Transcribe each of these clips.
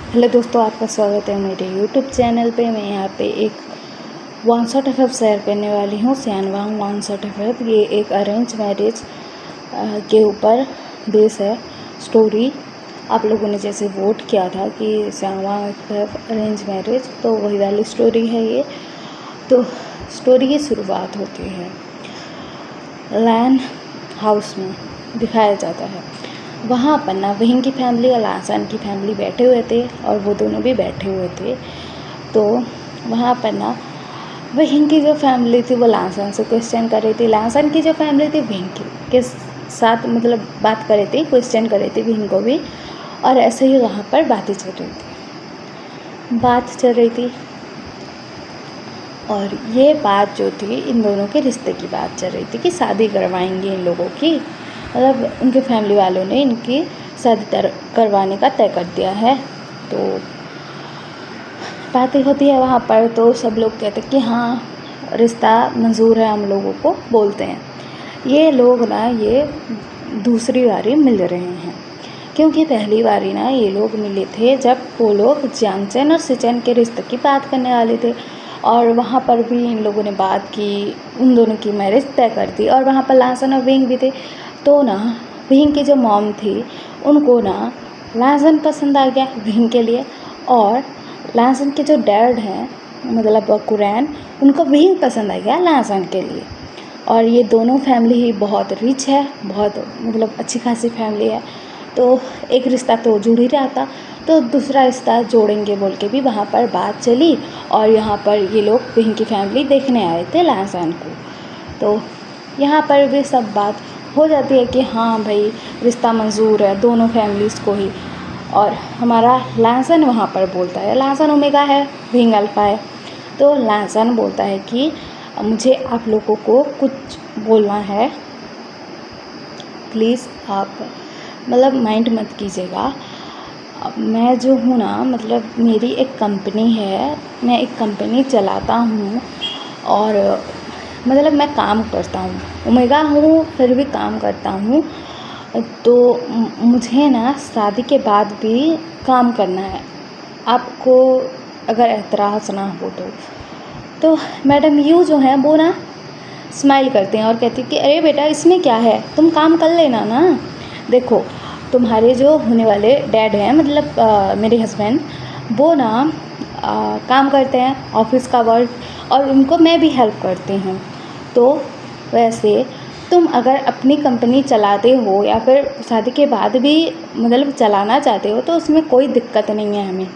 Hello दोस्तों, आपका स्वागत है मेरे यूट्यूब चैनल पे। मैं यहाँ पे एक वन शॉट एफ शेयर करने वाली हूँ। सयानवांग वन शॉट एफ, ये एक अरेंज मैरिज के ऊपर बेस है स्टोरी। आप लोगों ने जैसे वोट किया था कि सयानवांग एफ अरेंज मैरिज, तो वही वाली स्टोरी है ये। तो स्टोरी की शुरुआत होती है लैन हाउस में, दिखाया जाता है। वहाँ पर ना वहीं की फैमिली और लासान की फैमिली बैठे हुए थे और वो दोनों भी बैठे हुए थे। तो वहाँ पर ना वहीं की जो फैमिली थी वो लासान से क्वेश्चन कर रही थी, लासान की जो फैमिली थी वहीं के साथ मतलब बात कर रही थी, क्वेश्चन कर रही थी वहीं को भी। और ऐसे ही वहाँ पर बात चल रही थी। और ये बात जो थी इन दोनों के रिश्ते की बात चल रही थी कि शादी करवाएंगे इन लोगों की, मतलब उनके फैमिली वालों ने इनकी शादी करवाने का तय कर दिया है। तो बातें होती है वहाँ पर, तो सब लोग कहते हैं कि हाँ रिश्ता मंजूर है, हम लोगों को बोलते हैं। ये लोग ना ये दूसरी बारी मिल रहे हैं, क्योंकि पहली बारी ना ये लोग मिले थे जब वो लोग जियांगचन और सिचन के रिश्ते की बात करने वाले थे। और वहाँ पर भी इन लोगों ने बात की, उन दोनों की मैरिज तय कर दी। और वहाँ पर लासन और विंग भी थे। तो ना विंग की जो मॉम थी उनको ना लासन पसंद आ गया विंग के लिए, और लासन के जो डैड हैं मतलब कुरैन, उनको विंग पसंद आ गया लासन के लिए। और ये दोनों फैमिली ही बहुत रिच है, बहुत मतलब अच्छी खासी फैमिली है। तो एक रिश्ता तो जुड़ ही रहा था, तो दूसरा रिश्ता जोड़ेंगे बोल के भी वहाँ पर बात चली। और यहाँ पर ये लोग विंग की फैमिली देखने आए थे लासान को। तो यहाँ पर भी सब बात हो जाती है कि हाँ भाई रिश्ता मंजूर है दोनों फैमिलीज़ को ही। और हमारा लासन वहाँ पर बोलता है, लासन ओमेगा है विंग अल्फा है। तो लासन बोलता है कि मुझे आप लोगों को कुछ बोलना है, प्लीज़ आप मतलब माइंड मत कीजिएगा। मैं जो हूँ ना मतलब मेरी एक कंपनी है, मैं एक कंपनी चलाता हूँ और मतलब मैं काम करता हूँ, ओमेगा हूँ फिर भी काम करता हूँ। तो मुझे ना शादी के बाद भी काम करना है। आपको अगर एतराज़ ना हो तो मैडम यू जो है वो ना स्माइल करते हैं और कहती हैं कि अरे बेटा इसमें क्या है, तुम काम कर लेना ना। देखो तुम्हारे जो होने वाले डैड हैं मतलब मेरे हस्बैंड, वो ना काम करते हैं ऑफिस का वर्क, और उनको मैं भी हेल्प करती हूँ। तो वैसे तुम अगर अपनी कंपनी चलाते हो या फिर शादी के बाद भी मतलब चलाना चाहते हो तो उसमें कोई दिक्कत नहीं है, हमें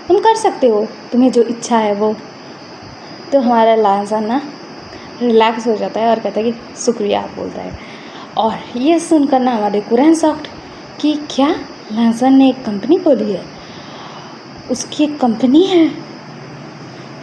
तुम कर सकते हो, तुम्हें जो इच्छा है वो। तो हमारा लासन ना रिलैक्स हो जाता है और कहता है कि शुक्रिया बोलता है। और ये सुनकर ना हमारे कुरैन शॉक्ड कि क्या लासन ने एक कंपनी खोली है, उसकी एक कंपनी है,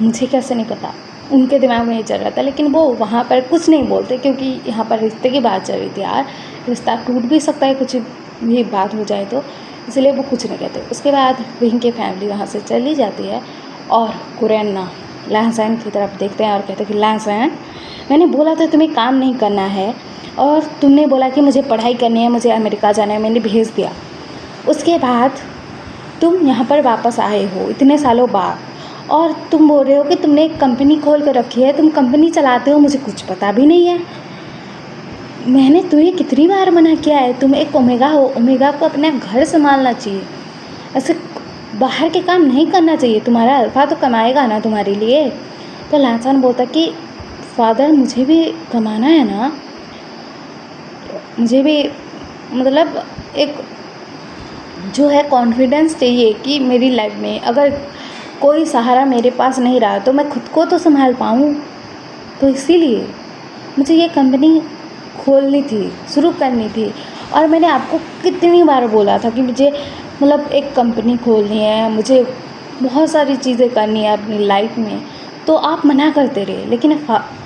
मुझे कैसे नहीं पता। उनके दिमाग में ये चल रहा था, लेकिन वो वहाँ पर कुछ नहीं बोलते क्योंकि यहाँ पर रिश्ते की बात चल रही थी। यार रिश्ता टूट भी सकता है कुछ भी बात हो जाए तो, इसलिए वो कुछ नहीं कहते। उसके बाद विंग की फैमिली वहाँ से चली जाती है और कुरैन ना लासन की तरफ देखते हैं और कहते हैं कि लासन, मैंने बोला था तुम्हें काम नहीं करना है और तुमने बोला कि मुझे पढ़ाई करनी है, मुझे अमेरिका जाना है, मैंने भेज दिया। उसके बाद तुम यहाँ पर वापस आए हो इतने सालों बाद और तुम बोल रहे हो कि तुमने एक कंपनी खोल कर रखी है, तुम कंपनी चलाते हो, मुझे कुछ पता भी नहीं है। मैंने तुम्हें कितनी बार मना किया है, तुम एक ओमेगा हो, ओमेगा को अपना घर संभालना चाहिए, ऐसे बाहर के काम नहीं करना चाहिए, तुम्हारा अल्फा तो कमाएगा ना तुम्हारे लिए। तो लासन बोलता कि फादर मुझे भी कमाना है ना, मुझे भी मतलब एक जो है कॉन्फिडेंस चाहिए कि मेरी लाइफ में अगर कोई सहारा मेरे पास नहीं रहा तो मैं खुद को तो संभाल पाऊँ। तो इसीलिए मुझे ये कंपनी खोलनी थी, शुरू करनी थी। और मैंने आपको कितनी बार बोला था कि मुझे मतलब एक कंपनी खोलनी है, मुझे बहुत सारी चीज़ें करनी है अपनी लाइफ में, तो आप मना करते रहे। लेकिन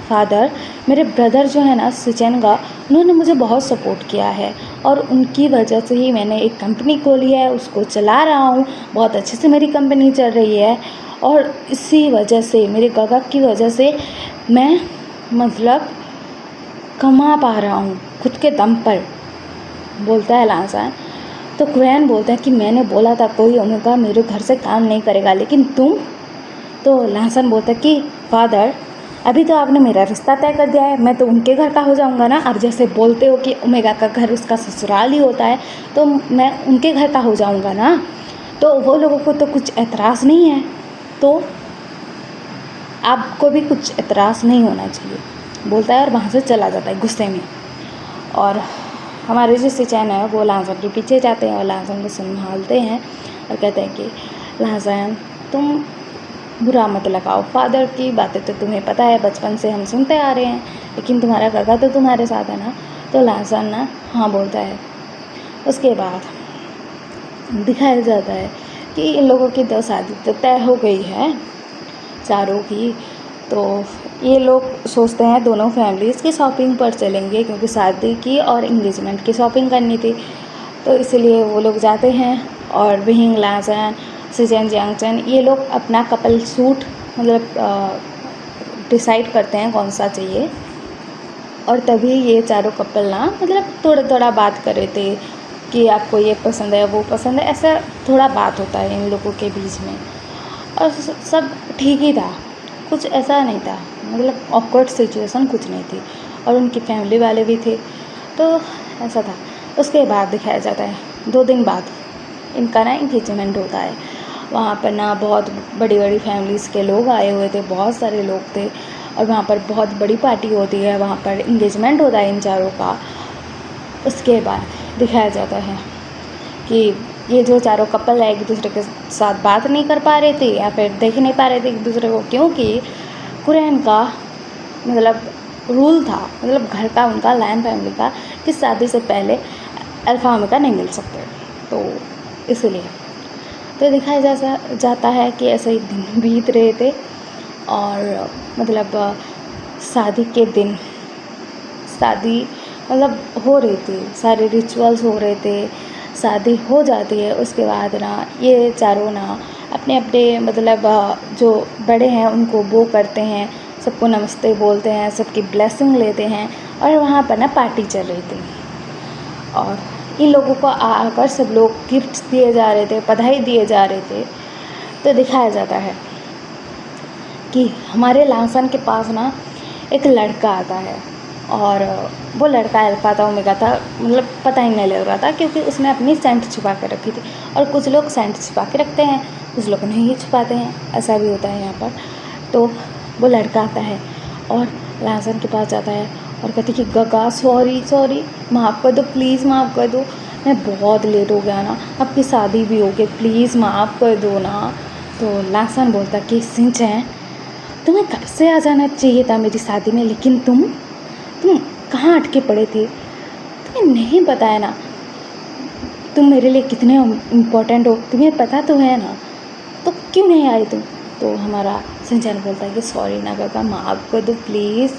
फादर, मेरे ब्रदर जो है ना सिचेनगा, उन्होंने मुझे बहुत सपोर्ट किया है और उनकी वजह से ही मैंने एक कंपनी खोली है, उसको चला रहा हूँ, बहुत अच्छे से मेरी कंपनी चल रही है। और इसी वजह से मेरे गगा की वजह से मैं मतलब कमा पा रहा हूँ खुद के दम पर, बोलता है लासन। तो कुरैन बोलता है कि मैंने बोला था कोई ओमेगा मेरे घर से काम नहीं करेगा, लेकिन तुम। तो लहसन बोलता है कि फादर, अभी तो आपने मेरा रिश्ता तय कर दिया है, मैं तो उनके घर का हो जाऊंगा ना। अब जैसे बोलते हो कि ओमेगा का घर उसका ससुराल ही होता है, तो मैं उनके घर का हो जाऊंगा ना। तो वो लोगों को तो कुछ एतराज़ नहीं है, तो आपको भी कुछ एतराज़ नहीं होना चाहिए, बोलता है और वहाँ से चला जाता है गुस्से में। और हमारे जो सिचैन है वो लहसन के पीछे जाते हैं और लहसन को संभालते हैं और कहते हैं कि लहसन तुम बुरा मत लगाओ, फादर की बातें तो तुम्हें पता है, बचपन से हम सुनते आ रहे हैं, लेकिन तुम्हारा काका तो तुम्हारे साथ है ना। तो लहसन ना हाँ बोलता है। उसके बाद दिखाया जाता है कि इन लोगों की तो शादी तो तय हो गई है चारों की। तो ये लोग सोचते हैं दोनों फैमिलीज़ की शॉपिंग पर चलेंगे, क्योंकि शादी की और इंगेजमेंट की शॉपिंग करनी थी। तो इसलिए वो लोग जाते हैं और विहिंग, लहसन, सिचैन, जियांगचैन ये लोग अपना कपल सूट मतलब डिसाइड करते हैं कौन सा चाहिए। और तभी ये चारों कपल ना मतलब थोड़ा थोड़ा बात कर रहे थे कि आपको ये पसंद है वो पसंद है, ऐसा थोड़ा बात होता है इन लोगों के बीच में। और सब ठीक ही था, कुछ ऐसा नहीं था, मतलब ऑकवर्ड सिचुएशन कुछ नहीं थी। और उनकी फैमिली वाले भी थे, तो ऐसा था। उसके बाद दिखाया जाता है 2 दिन बाद इनका ना इंगेजमेंट होता है। वहाँ पर ना बहुत बड़ी बड़ी फैमिलीज़ के लोग आए हुए थे, बहुत सारे लोग थे, और वहाँ पर बहुत बड़ी पार्टी होती है, वहाँ पर इंगेजमेंट होता है इन चारों का। उसके बाद दिखाया जाता है कि ये जो चारों कपल है एक दूसरे के साथ बात नहीं कर पा रहे थे या फिर देख नहीं पा रहे थे एक दूसरे को, क्योंकि कुरैन का मतलब रूल था, मतलब घर का उनका लायन फैमिली का, कि शादी से पहले अल्फ़ा ओमेगा नहीं मिल सकते, तो इसलिए। तो दिखाया जाता है कि ऐसे ही दिन बीत रहे थे और मतलब शादी के दिन शादी मतलब हो रही थी, सारे रिचुअल्स हो रहे थे, शादी हो जाती है। उसके बाद ना ये चारों ना अपने अपने मतलब जो बड़े हैं उनको वो करते हैं, सबको नमस्ते बोलते हैं, सबकी ब्लेसिंग लेते हैं, और वहाँ पर ना पार्टी चल रही थी। और इन लोगों को आकर सब लोग गिफ्ट्स दिए जा रहे थे, बधाई दिए जा रहे थे। तो दिखाया जाता है कि हमारे लहसन के पास ना एक लड़का आता है, और वो लड़का अल्फ़ा था ओमेगा था, मतलब पता ही नहीं लग रहा था, क्योंकि उसने अपनी सेंट छुपा कर रखी थी। और कुछ लोग सेंट छुपा के रखते हैं, कुछ लोग नहीं छुपाते हैं, ऐसा भी होता है यहाँ पर। तो वो लड़का आता है और लहसन के पास जाता है और कहती कि गगा सॉरी माफ़ कर दो, प्लीज़ माफ़ कर दो, मैं बहुत लेट हो गया ना, आपकी शादी भी हो गई, प्लीज़ माफ़ कर दो ना। तो लहसन बोलता कि सिंचैन, तुम्हें कब से आ जाना चाहिए था मेरी शादी में, लेकिन तुम कहाँ अटके पड़े थे, तुम्हें नहीं पता है ना तुम मेरे लिए कितने इम्पोर्टेंट हो, तुम्हें पता तो है ना, तो क्यों नहीं आई तुम। तो हमारा सिंचैन बोलता है कि सॉरी ना काका, माफ़ कर दो प्लीज़।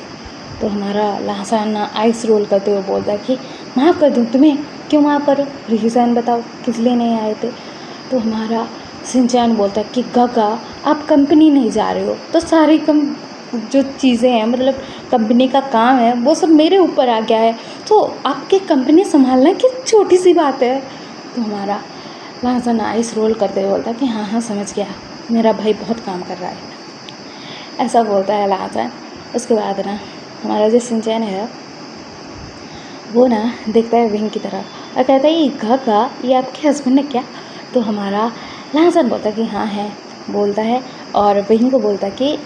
तो हमारा लहसन ना आइस रोल करते हुए बोलता है कि माफ़ कर दूँ तुम्हें, क्यों माफ़ करो, रीज़न बताओ किस लिए नहीं आए थे। तो हमारा सिंचैन बोलता है कि काका आप कंपनी नहीं जा रहे हो, तो सारी जो चीज़ें हैं मतलब कंपनी का काम है वो सब मेरे ऊपर आ गया है, तो आपकी कंपनी संभालना कि छोटी सी बात है। तो हमारा लहसन आइस रोल करते हुए बोलता है कि हाँ समझ गया, मेरा भाई बहुत काम कर रहा है, ऐसा बोलता है लहसन। उसके बाद ना हमारा जो सिंचैन है वो ना देखता है विंग की तरफ और कहता है ये काका ये आपके हस्बैंड है क्या। तो हमारा लहसन बोलता है कि हाँ है, बोलता है और विंग को बोलता है कि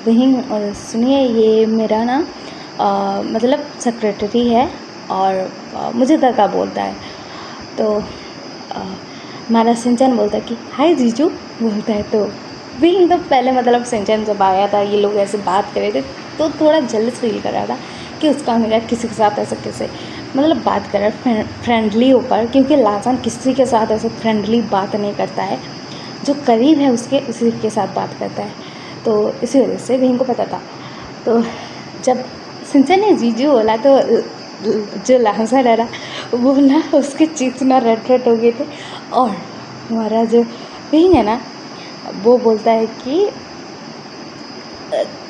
विंग सुनिए ये मेरा ना मतलब सेक्रेटरी है, और मुझे काका बोलता है। तो हमारा सिंचैन बोलता है कि हाय जीजू बोलता है। तो विंग तो पहले मतलब सिंचैन जब आया था ये लोग ऐसे बात कर रहे थे तो थोड़ा जलस फील कर रहा था कि उसका मेरा किसी के साथ ऐसे कैसे मतलब बात कर रहा है फ्रेंडली होकर, क्योंकि लहसन किसी के साथ ऐसे फ्रेंडली बात नहीं करता है, जो करीब है उसके उसी के साथ बात करता है। तो इसी वजह से विंग को पता था। तो जब सिंचैन ने जीजू बोला तो जो लहसन है ना वो ना उसके चीक्स ना रेड हो गए थे, और हमारा जो विंग है ना वो बोलता है कि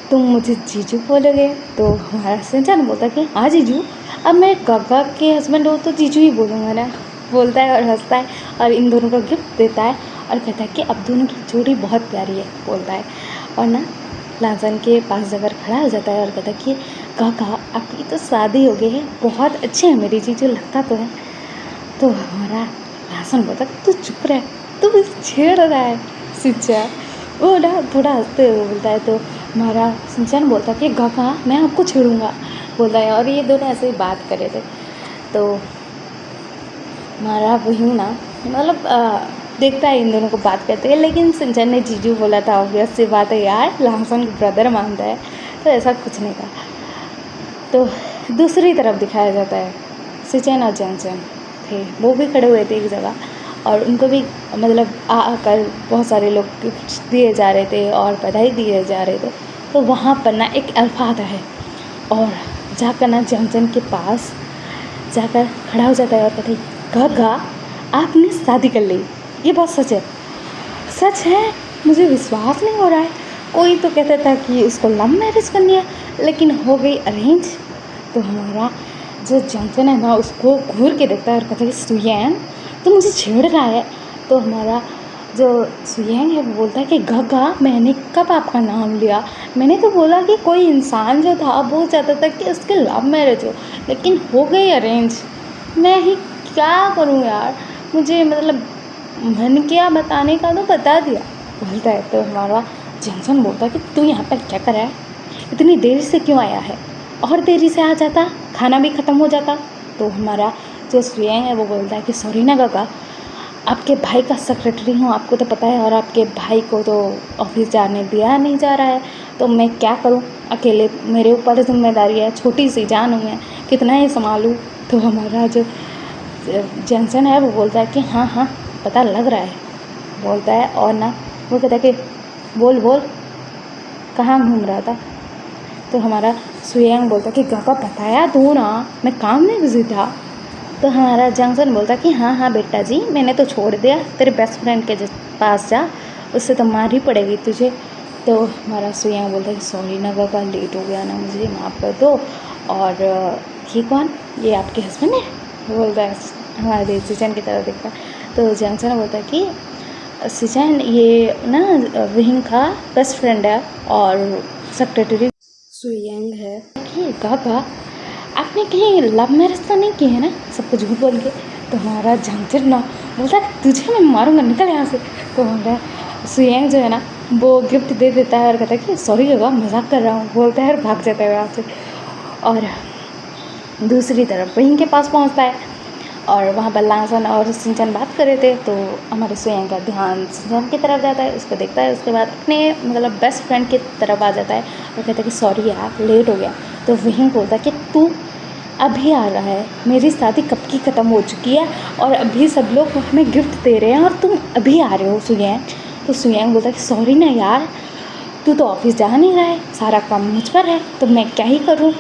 तुम मुझे जीजू बोलोगे। तो हमारा सिंचैन बोलता है कि हाँ जीजू, अब मैं काका के हस्बैंड हो तो जीजू ही बोलूँगा ना। बोलता है और हंसता है और इन दोनों को गिफ्ट देता है और कहता है कि अब दोनों की जोड़ी बहुत प्यारी है, बोलता है। और ना लाजन के पास जाकर खड़ा हो जाता है और कहता है कि काका आपकी तो शादी हो गई है, बहुत अच्छे हैं मेरी जीजू, लगता तो है। तो हमारा लाजन बोलता है तू चुप रह, तू मुझे छेड़ रहा है सिंचन। वो ना थोड़ा हंसते हुए बोलता है। तो हमारा सिंचन बोलता है कि काका मैं आपको छेड़ूंगा, बोलता है। और ये दोनों ऐसे ही बात कर रहे थे। तो हमारा वही ना मतलब देखता है इन दोनों को बात करते हैं, लेकिन सिंचन ने जीजू बोला था, ऑब्वियस सी बात है यार, लाजन को ब्रदर मानता है, तो ऐसा कुछ नहीं था। तो दूसरी तरफ दिखाया जाता है सिंचन और जंगचन थे, वो भी खड़े हुए थे एक जगह और उनको भी मतलब आकर बहुत सारे लोग गिफ्ट दिए जा रहे थे और बधाई दिए जा रहे थे। तो वहाँ पर ना एक अल्फा आता है और जाकर ना जंगचन के पास जाकर खड़ा हो जाता है और कहते हैं काका आपने शादी कर ली, ये बात सच है? सच है, मुझे विश्वास नहीं हो रहा है। कोई तो कहता था कि उसको लव मैरिज करनी है, लेकिन हो गई अरेंज। तो हमारा जो जंगचन है ना उसको घूर के देखता है और कहता है सुयैन तो मुझे छेड़ रहा है। तो हमारा जो सुयैन है वो बोलता है कि काका मैंने कब आपका नाम लिया, मैंने तो बोला कि कोई इंसान जो था वो चाहता था कि उसके लव मैरिज हो, लेकिन हो गई अरेंज। मैं ही क्या करूँ यार, मुझे मतलब मन किया बताने का तो बता दिया, बोलता है। तो हमारा जंगचन बोलता है कि तू यहाँ पर क्या कर रहा है, इतनी देर से क्यों आया है, और देरी से आ जाता खाना भी ख़त्म हो जाता। तो हमारा जो सुयैन है वो बोलता है कि सॉरी ना काका, आपके भाई का सेक्रेटरी हूँ, आपको तो पता है, और आपके भाई को तो ऑफिस जाने दिया नहीं जा रहा है, तो मैं क्या करूँ, अकेले मेरे ऊपर जिम्मेदारी है, छोटी सी जान हूँ मैं, कितना ही संभालूँ। तो हमारा जो जंक्शन है वो बोलता है कि हाँ हाँ पता लग रहा है, बोलता है। और ना वो कहता है कि बोल बोल कहाँ घूम रहा था। तो हमारा सुयैन बोलता है कि काका बताया दो ना, मैं काम में बिजी था। तो हमारा जंक्शन बोलता है कि हाँ हाँ बेटा जी मैंने तो छोड़ दिया, तेरे बेस्ट फ्रेंड के पास जा, उससे तो मार ही पड़ेगी तुझे। तो हमारा सुयैन बोलता है कि सॉरी ना काका, लेट हो गया ना, मुझे माफ़ कर दो। और ये कौन, ये आपके हस्बैंड है, बोलता है। हमारे सिचन की तरफ देखता है। तो जंक्शन बोलता है कि सिचन ये ना विहिंग का बेस्ट फ्रेंड है और सेक्रेटरी सुयैंग है। कि काका आपने कहीं लव मैरिज तो नहीं की है ना, सबको झूठ बोल के। तो हमारा जंक्शन ना बोलता है तुझे मैं मारूंगा, निकल यहाँ से। तो हमारा सुयैंग जो है ना वो गिफ्ट दे देता है और कहता है कि सॉरी काका मजाक कर रहा हूँ, बोलता है और भाग जाता है वहाँ से। और दूसरी तरफ विहिंग के पास पहुँचता है और वहाँ पर लाजन और सिंचन बात कर रहे थे। तो हमारे सुयैंग का ध्यान सिंचन की तरफ जाता है, उसको देखता है, उसके बाद अपने मतलब बेस्ट फ्रेंड की तरफ आ जाता है और कहता है कि सॉरी यार लेट हो गया। तो विहिंग बोलता है कि तू अभी आ रहा है, मेरी शादी कब की ख़त्म हो चुकी है और अभी सब लोग हमें गिफ्ट दे रहे हैं और तुम अभी आ रहे हो सुयैंग। तो सुयैंग बोलता है कि सॉरी ना यार, तू तो ऑफिस जा नहीं रहा है, सारा काम मुझ पर है, तो मैं क्या ही करूँ,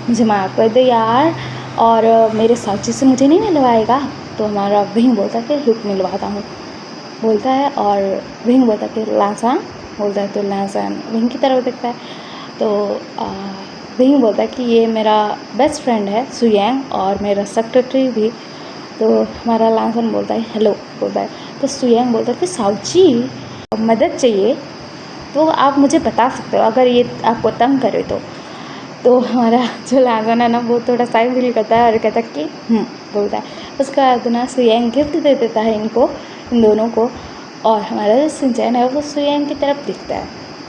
मुझे माफ़ कर दे यार, और मेरे साथी से मुझे नहीं मिलवाएगा। तो हमारा विहिंग बोलता है कि रुक मिलवाता हूँ, बोलता है। और विहिंग बोलता है कि लासान, बोलता है। तो लासान विहिंग की तरफ देखता है। तो विहिंग बोलता है कि ये मेरा बेस्ट फ्रेंड है सुयैंग और मेरा सेक्रेटरी भी। तो हमारा लासान बोलता है हेलो, बोलता है। तो सुयैंग बोलता है कि साउची मदद चाहिए तो आप मुझे बता सकते हो अगर ये आपको तंग करे तो हमारा जो लाजन है ना वो थोड़ा साइड फील करता है और कहता है कि बोलता है। उसके बाद ना सुयैंग गिफ्ट दे देता है इनको, इन दोनों को। और हमारा जो सिंचन है वो सुयैंग की तरफ दिखता है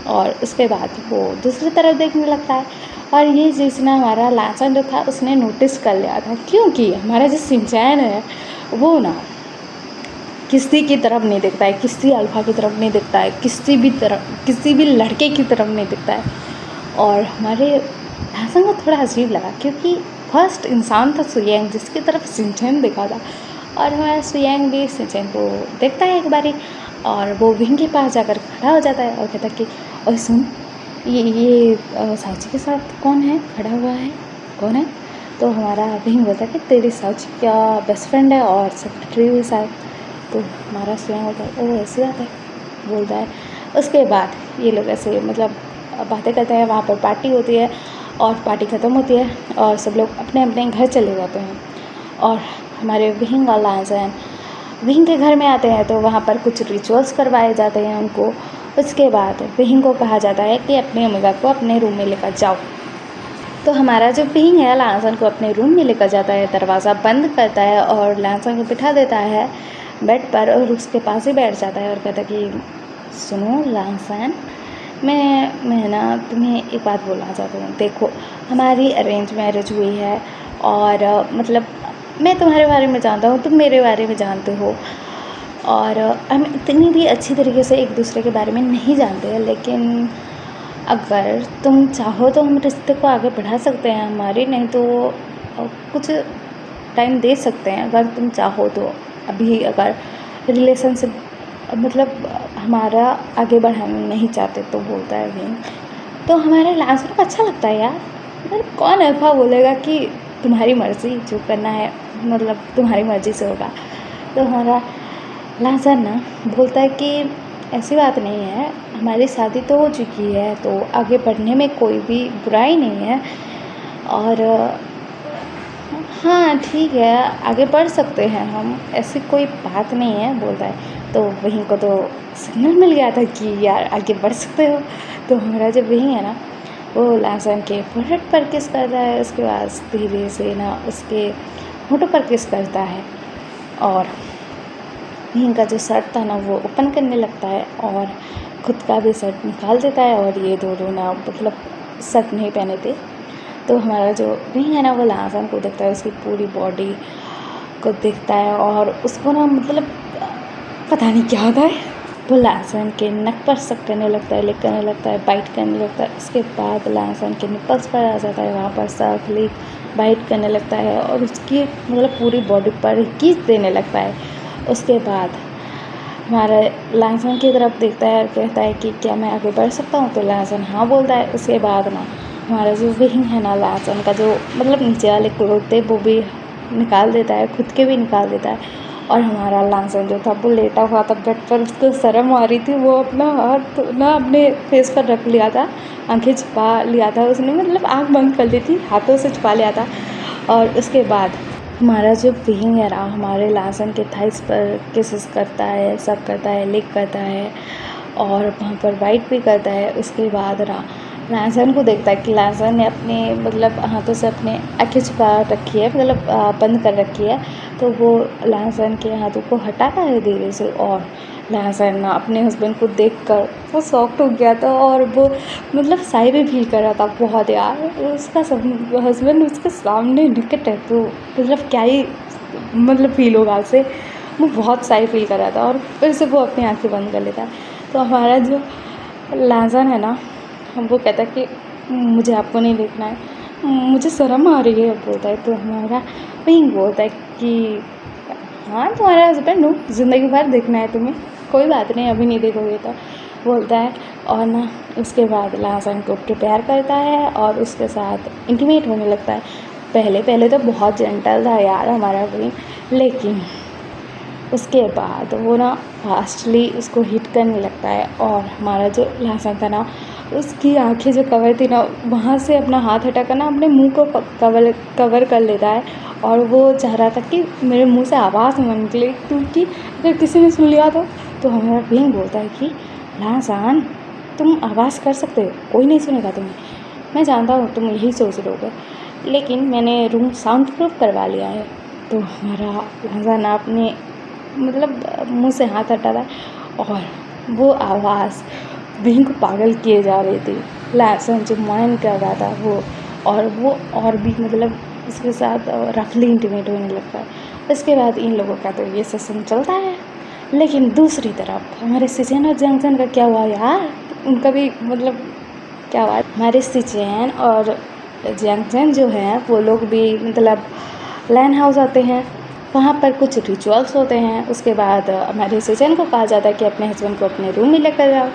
और उसके बाद वो दूसरी तरफ देखने लगता है। और ये चीज़ ना हमारा लाजन जो था उसने नोटिस कर लिया था, क्योंकि हमारा जो सिंचन है वो ना किसी की तरफ नहीं दिखता है, किसी अल्फा की तरफ नहीं दिखता है, किसी भी लड़के की तरफ नहीं दिखता है। और हमारे लाजन को थोड़ा अजीब लगा, क्योंकि फर्स्ट इंसान था सुयैंग जिसकी तरफ सिंचन देखा था। और हमारा सुयैंग भी सिंचन को देखता है एक बारी और वो विंग के पास जाकर खड़ा हो जाता है और कहता है कि और सुन, ये साउची के साथ कौन है खड़ा हुआ है, कौन है? तो हमारा विंग बोलता है कि तेरी साउची का बेस्ट फ्रेंड है और सेक्रेटरी भी शायद। तो हमारा सुयैंग बोलता है ओह ऐसी बात है, बोलता है। उसके बाद ये लोग ऐसे मतलब बातें करते हैं, वहाँ पर पार्टी होती है और पार्टी ख़त्म होती है और सब लोग अपने अपने घर चले जाते हैं। और हमारे विहिंग और लांसन विहिंग के घर में आते हैं तो वहाँ पर कुछ रिचुअल्स करवाए जाते हैं उनको। उसके बाद विहिंग को कहा जाता है कि अपने ओमेगा को अपने रूम में लेकर जाओ। तो हमारा जो विहिंग है लांसन को अपने रूम में लेकर जाता है, दरवाज़ा बंद करता है और लांसन को बिठा देता है बेड पर और उसके पास ही बैठ जाता है और कहता है कि सुनो लांसन, मैं ना तुम्हें एक बात बोलना चाहता हूँ। देखो, हमारी अरेंज मैरिज हुई है और मतलब मैं तुम्हारे बारे में जानता हूँ, तुम मेरे बारे में जानते हो और हम इतनी भी अच्छी तरीके से एक दूसरे के बारे में नहीं जानते हैं, लेकिन अगर तुम चाहो तो हम रिश्ते को आगे बढ़ा सकते हैं हमारी, नहीं तो कुछ टाइम दे सकते हैं अगर तुम चाहो तो। अभी अगर रिलेशनशिप मतलब हमारा आगे बढ़ाना नहीं चाहते तो बोलता है विहिंग। तो हमारे लांसन को अच्छा लगता है यार, मतलब कौन अल्फा बोलेगा कि तुम्हारी मर्ज़ी, जो करना है मतलब तुम्हारी मर्ज़ी से होगा। तो हमारा लांसन ना बोलता है कि ऐसी बात नहीं है, हमारी शादी तो हो चुकी है तो आगे बढ़ने में कोई भी बुराई नहीं है और हाँ ठीक है, आगे बढ़ सकते हैं हम, ऐसी कोई बात नहीं है बोलता है। तो विहिंग को तो सिग्नल मिल गया था कि यार आगे बढ़ सकते हो। तो हमारा जो विहिंग है ना वो लांसन के फोrehead पर किस करता है, उसके बाद धीरे से ना उसके होठों पर किस करता है और विहिंग का जो शर्ट था ना वो ओपन करने लगता है और खुद का भी शर्ट निकाल देता है और ये दोनों ना मतलब शर्ट नहीं पहने थे। तो हमारा जो विहिंग है ना वो लांसन को देखता है, उसकी पूरी बॉडी को देखता है और उसको ना मतलब पता नहीं क्या होता है, वो लांसन के नक पर शक करने लगता है, लिक करने लगता है, बाइट करने लगता है। उसके बाद लांसन के निपल्स पर आ जाता है, वहाँ पर शक लिक बाइट करने लगता है और उसकी मतलब पूरी बॉडी पर किस देने लगता है। उसके बाद हमारा लांसन की तरफ देखता है और कहता है कि क्या मैं आगे बढ़ सकता हूँ, तो लांसन हाँ बोलता है। उसके बाद ना हमारा जो विहिंग है ना लांसन का जो मतलब नीचे वाले क्लोथ थे वो भी निकाल देता है, खुद के भी निकाल देता है और हमारा लांसन जो था वो लेटा हुआ था बेड पर, उसको शर्म आ रही थी, वो अपना हाथ ना अपने फेस पर रख लिया था, आंखें छुपा लिया था उसने, मतलब आँख बंद कर ली थी, हाथों से छुपा लिया था। और उसके बाद हमारा जो विहिंग है ना हमारे लांसन के थाइस पर किसेस करता है, सब करता है, लिक करता है और वहाँ पर बाइट भी करता है। उसके बाद ना लांसन को देखता है कि लांसन ने अपने मतलब हाथों से अपने आँखें छुपा रखी है, मतलब बंद कर रखी है। तो वो लांसन के हाथों को हटाता है धीरे से और लांसन ना अपने हस्बैंड को देखकर वो शॉक्ड हो गया था और वो मतलब शाय भी फील कर रहा था बहुत यार, उसका सब हस्बैंड उसके सामने निकट है तो मतलब क्या ही मतलब फील होगा उसे, वो बहुत शाय फील कर रहा था और फिर से वो अपनी आँखें बंद कर लेता है। तो हमारा जो लांसन है ना हमको कहता है कि मुझे आपको नहीं देखना है, मुझे शर्म आ रही है बोलता है। तो हमारा विहिंग बोलता है कि हाँ तुम्हारा हस्बैंड हो, ज़िंदगी भर देखना है तुम्हें, कोई बात नहीं अभी नहीं देखोगे तो बोलता है। और ना उसके बाद लांसन को प्रिपेयर करता है और उसके साथ इंटीमेट होने लगता है। पहले पहले तो बहुत जेंटल था यार हमारा विहिंग, लेकिन उसके बाद वो ना फास्टली उसको हिट करने लगता है और हमारा जो लांसन था ना उसकी आंखें जो कवर थी ना वहाँ से अपना हाथ हटाकर ना अपने मुंह को कवर कर लेता है और वो चाह रहा था कि मेरे मुंह से आवाज़ न निकले, क्योंकि अगर किसी ने सुन लिया तो हमारा विहिंग बोलता है कि लांसन तुम आवाज़ कर सकते हो, कोई नहीं सुनेगा तुम्हें, मैं जानता हूँ तुम यही सोच रहोगे, लेकिन मैंने रूम साउंड प्रूफ करवा लिया है। तो हमारा लांसन अपने मतलब मुंह से हाथ हटा था और वो आवाज़ विहिंग को पागल किए जा रही थी। लांसन जो माइंड कर रहा था वो और भी मतलब इसके साथ रफली इंटीमेट होने लगता है। इसके बाद इन लोगों का तो ये सेशन चलता है। लेकिन दूसरी तरफ हमारे सिचेन और जंगचन का क्या हुआ यार, उनका भी मतलब क्या हुआ, हमारे सिचेन और जंगचन जो है वो लोग भी मतलब लैन हाउस आते हैं, वहाँ पर कुछ रिचुअल्स होते हैं। उसके बाद हमारे सिचेन को कहा जाता है कि अपने हस्बैंड को अपने रूम में लेकर जाओ।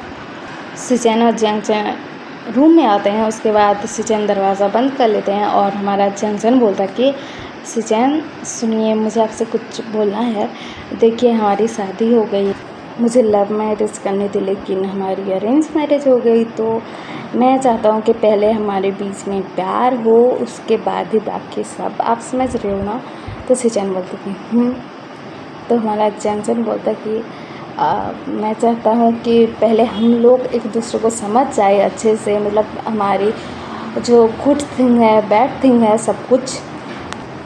सिचेन और जंगचन रूम में आते हैं, उसके बाद सिचेन दरवाज़ा बंद कर लेते हैं और हमारा जंगचन बोलता है कि सिचेन सुनिए, मुझे आपसे कुछ बोलना है। देखिए हमारी शादी हो गई, मुझे लव मैरिज करनी थी लेकिन हमारी अरेंज मैरिज हो गई, तो मैं चाहता हूँ कि पहले हमारे बीच में प्यार हो, उसके बाद ही बाकी सब, आप समझ रहे हो ना। तो सिचन बोलती कि तो हमारा जंक्शन बोलता कि मैं चाहता हूँ कि पहले हम लोग एक दूसरे को समझ जाए अच्छे से, मतलब हमारी जो गुड थिंग है, बैड थिंग है, सब कुछ,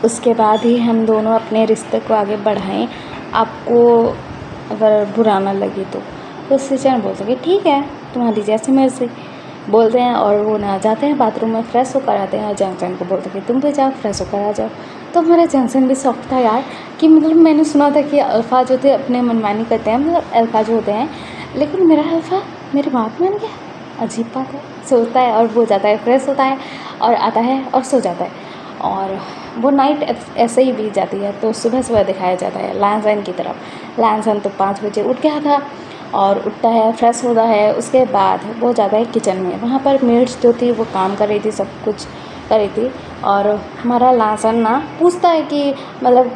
उसके बाद ही हम दोनों अपने रिश्ते को आगे बढ़ाएं। आपको अगर बुरा ना लगे तो सिचन बोलते कि ठीक है, तुम्हारी जैसी मर्जी, बोलते हैं। और वो ना जाते हैं बाथरूम में, फ्रेश होकर आते हैं और जंक्शन को बोलते हैं कि तुम भी जाओ, फ्रेश होकर आ जाओ। तो हमारा जंक्शन भी शौक था यार कि मतलब मैंने सुना था कि अल्फ़ा जो थे अपने मनमानी करते हैं, मतलब अल्फ़ा जो होते हैं, लेकिन मेरा अल्फ़ा मेरी बात मान गया। अजीब बात है। सोता है और वो जाता है, फ्रेश होता है और आता है और सो जाता है। और वो नाइट ऐसे ही बीत जाती है। तो सुबह सुबह दिखाया जाता है लैंसन की तरफ। लैंसन तो 5 बजे उठ गया था और उठता है, फ्रेश होता है। उसके बाद वो जाता है किचन में। वहाँ पर मेड्स जो थी वो काम कर रही थी, सब कुछ कर रही थी। और हमारा लैंसन ना पूछता है कि मतलब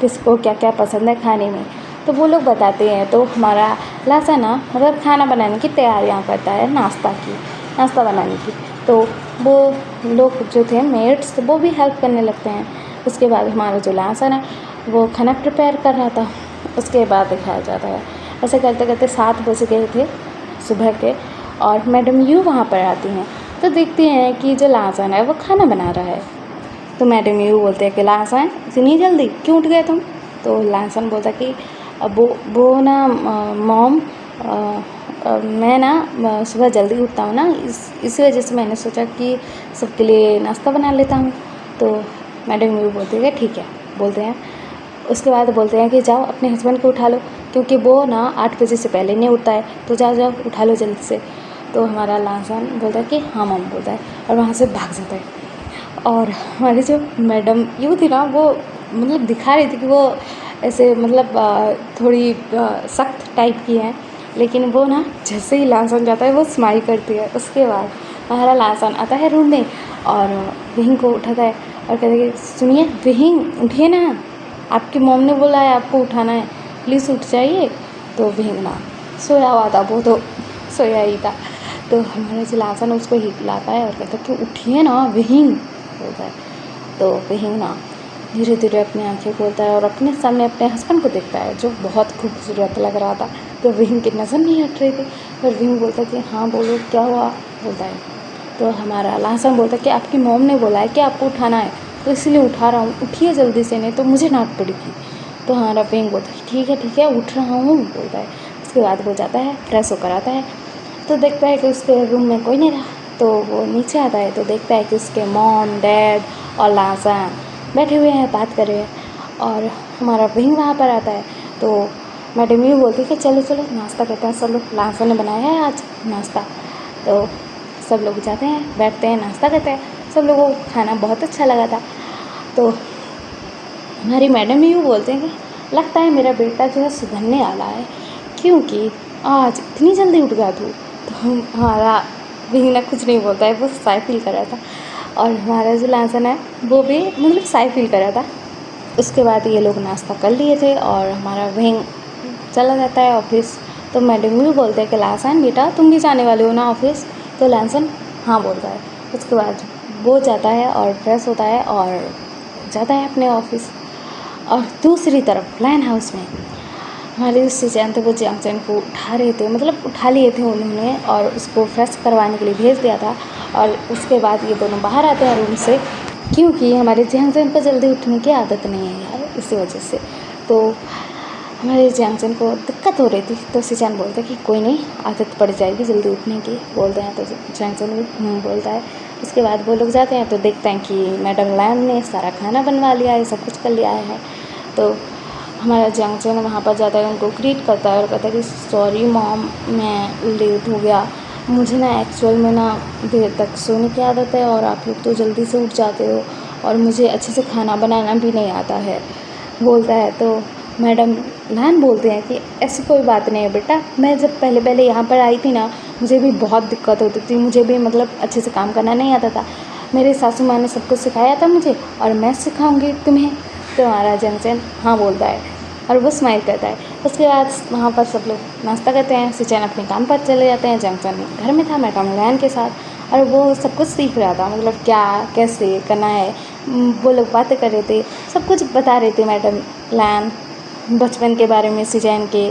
किसको क्या क्या पसंद है खाने में, तो वो लोग बताते हैं। तो हमारा लैंसन ना मतलब खाना बनाने की तैयारियाँ करता है, नाश्ता बनाने की। तो वो लोग जो थे मेड्स, वो भी हेल्प करने लगते हैं। उसके बाद हमारा जो लैंसन है वो खाना प्रिपेयर कर रहा था। उसके बाद दिखाया जाता है ऐसे करते करते 7 बज गए थे सुबह के, और मैडम यू वहाँ पर आती हैं। तो देखते हैं कि जो लैंसन है वो खाना बना रहा है। तो मैडम यू बोलते हैं कि लैंसन इतनी जल्दी क्यों उठ गए तुम? तो लैंसन बोलता कि अब वो ना मॉम, मैं ना सुबह जल्दी उठता हूँ ना, इस वजह से मैंने सोचा कि सबके लिए नाश्ता बना लेता हूँ। तो मैडम यू बोलती है कि ठीक है, बोलते हैं। उसके बाद बोलते हैं कि जाओ अपने हस्बैंड को उठा लो, क्योंकि वो ना 8 बजे से पहले नहीं उठता है, तो जाओ जाओ उठा लो जल्दी से। तो हमारा लैंसन बोलता है कि हाँ मॉम, बोलता है और वहाँ से भाग जाता है। और हमारी जो मैडम यू थी ना, वो मतलब दिखा रही थी कि वो ऐसे मतलब थोड़ी सख्त टाइप की हैं, लेकिन वो ना जैसे ही लैंसन जाता है वो स्माइल करती है। उसके बाद हमारा लैंसन आता है रूम में और विहिंग को उठाता है और कहता है कि सुनिए विहिंग, उठिए ना, आपकी मॉम ने बोला है आपको उठाना है, प्लीज़ उठ जाइए। तो विहिंग ना सोया हुआ था, वो तो सोया ही था। तो हमारा जो लैंसन उसको हिलाता है और कहता है कि उठिए ना विहिंग, बोलता है। तो विहिंग ना धीरे धीरे अपनी आंखें खोलता है और अपने सामने अपने हस्बैंड को देखता है, जो बहुत खूबसूरत लग रहा था। तो विहिंग की नज़र नहीं हट रही थी, पर विहिंग बोलता है कि हाँ बोलो क्या हुआ, बोलता है। तो हमारा लैंसन बोलता है कि आपकी मॉम ने बोला है कि आपको उठाना है, तो इसलिए उठा रहा हूँ, उठिए जल्दी से, नहीं तो मुझे डांट पड़ेगी। तो हमारा विहिंग बोलता है ठीक है उठ रहा हूँ, बोलता है। उसके बाद वो जाता है, फ्रेश होकर आता है। तो देखता है कि उसके रूम में कोई नहीं रहा। तो वो नीचे आता है तो देखता है कि उसके मॉम, डैड और लैंसन बैठे हुए हैं, बात कर रहे हैं। और हमारा विहिंग वहाँ पर आता है। तो मैडम ये बोलती है कि चलो चलो नाश्ता करते हैं सब लोग, लैंसन ने बनाया है आज नाश्ता। तो सब लोग जाते हैं, बैठते हैं, नाश्ता करते हैं। सब लोगों को खाना बहुत अच्छा लगा था। तो हमारी मैडम यूँ बोलते हैं कि लगता है मेरा बेटा जो है सुधरने वाला है, क्योंकि आज इतनी जल्दी उठ गया तू। तो हमारा विहिंग कुछ नहीं बोलता है, वो साई फील कर रहा था। और हमारा जो लैंसन है वो भी मतलब साई फील कर रहा था। उसके बाद ये लोग नाश्ता कर लिए थे और हमारा विहिंग चला जाता है ऑफिस। तो मैडम भी बोलते हैं कि लैंसन बेटा तुम भी जाने वाले हो ना ऑफिस? तो लैंसन हाँ बोलता है। उसके बाद वो जाता है और फ्रेश होता है और जाता है अपने ऑफिस। और दूसरी तरफ लाइन हाउस में हमारे सिचन थे, वो जंक्शन को उठा रहे थे, मतलब उठा लिए थे उन्होंने और उसको फ्रेश करवाने के लिए भेज दिया था। और उसके बाद ये दोनों बाहर आते हैं रूम से, क्योंकि हमारे जंक्शन को जल्दी उठने की आदत नहीं है यार, इसी वजह से। तो हमारे जंक्शन को दिक्कत हो रही थी। तो सिचन बोलते कि कोई नहीं, आदत पड़ जाएगी जल्दी उठने की, बोलते हैं। तो जंक्शन भी बोलता है। उसके बाद वो लोग जाते हैं तो देखते हैं कि मैडम लैम ने सारा खाना बनवा लिया है, सब कुछ कर लिया है। तो हमारा जंक्शन वहाँ पर जाता है, उनको ग्रीट करता है और कहता है कि सॉरी मॉम, मैं लेट हो गया, मुझे ना एक्चुअल में ना देर तक सोने की आदत है और आप लोग तो जल्दी से उठ जाते हो और मुझे अच्छे से खाना बनाना भी नहीं आता है, बोलता है। तो मैडम लैन बोलते हैं कि ऐसी कोई बात नहीं है बेटा, मैं जब पहले पहले यहाँ पर आई थी ना, मुझे भी बहुत दिक्कत होती थी, मुझे भी मतलब अच्छे से काम करना नहीं आता था। मेरे सासू माँ ने सब कुछ सिखाया था मुझे और मैं सिखाऊंगी तुम्हें। तो हमारा जंक्शन हाँ बोलता है और वो स्माइल करता है। उसके बाद वहाँ पर सब लोग नाश्ता करते हैं, सिचन अपने काम पर चले जाते हैं। जंक्शन घर में था मैडम लैन के साथ और वो सब कुछ सीख रहा था, मतलब क्या कैसे करना है, वो लोग बातें कर रहे थे, सब कुछ बता रहे थे मैडम लैन बचपन के बारे में, सिजैन के,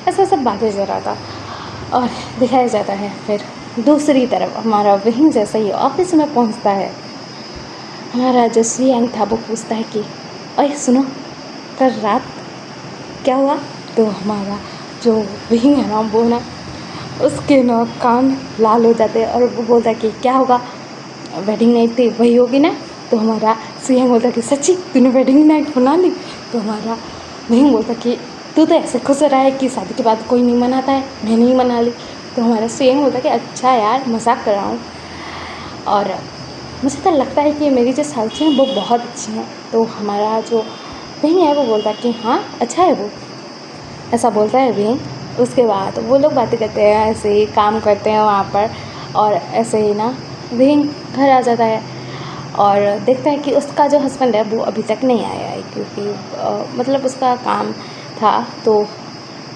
ऐसा सब बातें चल रहा था। और दिखाया जाता है फिर दूसरी तरफ हमारा वहीं जैसा ही ऑफिस में पहुंचता है, हमारा जो सियांग था वो पूछता है कि ओए सुनो, कल रात क्या हुआ? तो हमारा जो विंग है ना वो ना उसके ना कान लाल हो जाते हैं और वो बोलता है कि क्या होगा, वेडिंग नाइट थी वही होगी ना? तो हमारा सियांग बोलता है कि सच्ची तूने वेडिंग नाइट मना ली? तो हमारा विंग बोलता कि तू तो ऐसे खुश रहा है कि शादी के बाद कोई नहीं मनाता है, मैंने ही मना ली। तो हमारा सियांग बोलता कि अच्छा यार मजाक कर रहा हूँ। और मुझे तो लगता है कि मेरी जो साथी हैं वो बहुत अच्छी हैं। तो हमारा जो विंग है वो बोलता है कि हाँ अच्छा है वो, ऐसा बोलता है विंग। उसके बाद वो लोग बातें करते हैं, ऐसे ही काम करते हैं वहाँ पर, और ऐसे ही ना विंग घर आ जाता है और देखता है कि उसका जो हस्बैंड है वो अभी तक नहीं आया है, क्योंकि मतलब उसका काम था। तो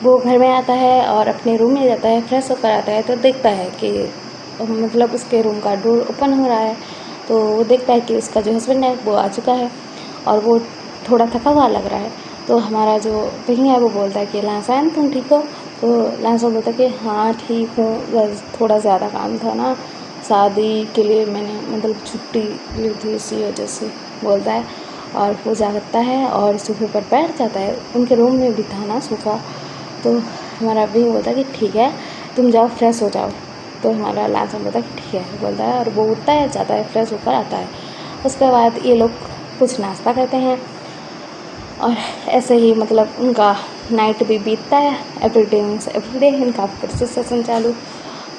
वो घर में आता है और अपने रूम में जाता है, फ्रेश होकर आता है तो देखता है कि मतलब उसके रूम का डोर ओपन हो रहा है। तो वो देखता है कि उसका जो हस्बैंड है वो आ चुका है और वो थोड़ा थका हुआ लग रहा है। तो हमारा जो विंग है वो बोलता है कि लासान तुम ठीक हो? तो लासान बोलता है कि हाँ ठीक हूँ, बस थोड़ा ज़्यादा काम था ना, शादी के लिए मैंने मतलब छुट्टी ली थी इसी वजह से, बोलता है। और वो जागता है और सोफे पर बैठ जाता है, उनके रूम में भी था ना सोफ़ा। तो हमारा विंग बोलता है कि ठीक है तुम जाओ फ्रेश हो जाओ। तो हमारा लासान बोलता है कि ठीक है बोलता है, और वो उठता है जाता है फ्रेश होकर आता है। उसके बाद ये लोग कुछ नाश्ता करते हैं और ऐसे ही मतलब उनका नाइट भी बीतता है, एवरीडे इनका फिर से सेशन चालू।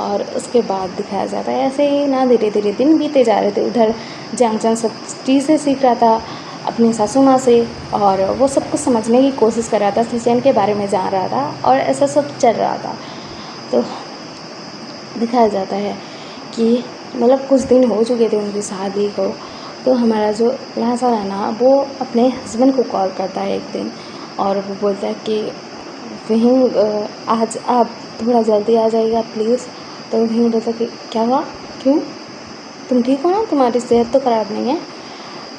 और उसके बाद दिखाया जाता है ऐसे ही ना धीरे धीरे दिन बीते जा रहे थे। उधर जैंगचन सब चीज़ें सीख रहा था अपनी सासू माँ से, और वो सब कुछ समझने की कोशिश कर रहा था, सिचैन के बारे में जान रहा था और ऐसा सब चल रहा था। तो दिखाया जाता है कि मतलब कुछ दिन हो चुके थे उनकी शादी को। तो हमारा जो लासान है ना वो अपने हस्बैंड को कॉल करता है एक दिन और वो बोलता है कि वहीं आज आप थोड़ा जल्दी आ जाइएगा प्लीज़। तो वहीं बोलता है कि क्या हुआ, क्यों, तुम ठीक हो ना, तुम्हारी सेहत तो ख़राब नहीं है?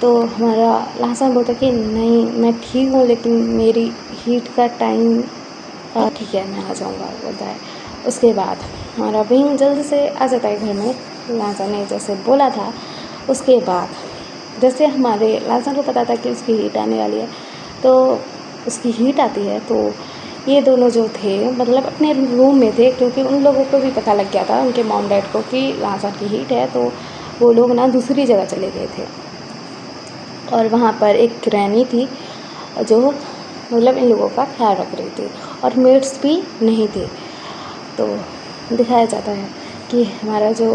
तो हमारा लासान बोलता है कि नहीं मैं ठीक हूँ लेकिन मेरी हीट का टाइम, ठीक है मैं आ जाऊँगा, बोलता है। उसके बाद हमारा विंग जल्दी से आ जाता है घर में, लासान ने जैसे बोला था। उसके बाद जैसे हमारे लासान को पता था कि उसकी हीट आने वाली है, तो उसकी हीट आती है। तो ये दोनों जो थे मतलब अपने रूम में थे, क्योंकि उन लोगों को भी पता लग गया था उनके मॉम डैड को कि लासान की हीट है। तो वो लोग ना दूसरी जगह चले गए थे और वहाँ पर एक ग्रैनी थी जो मतलब इन लोगों का ख्याल रख रही थी, और मेड्स भी नहीं थे। तो दिखाया जाता है कि हमारा जो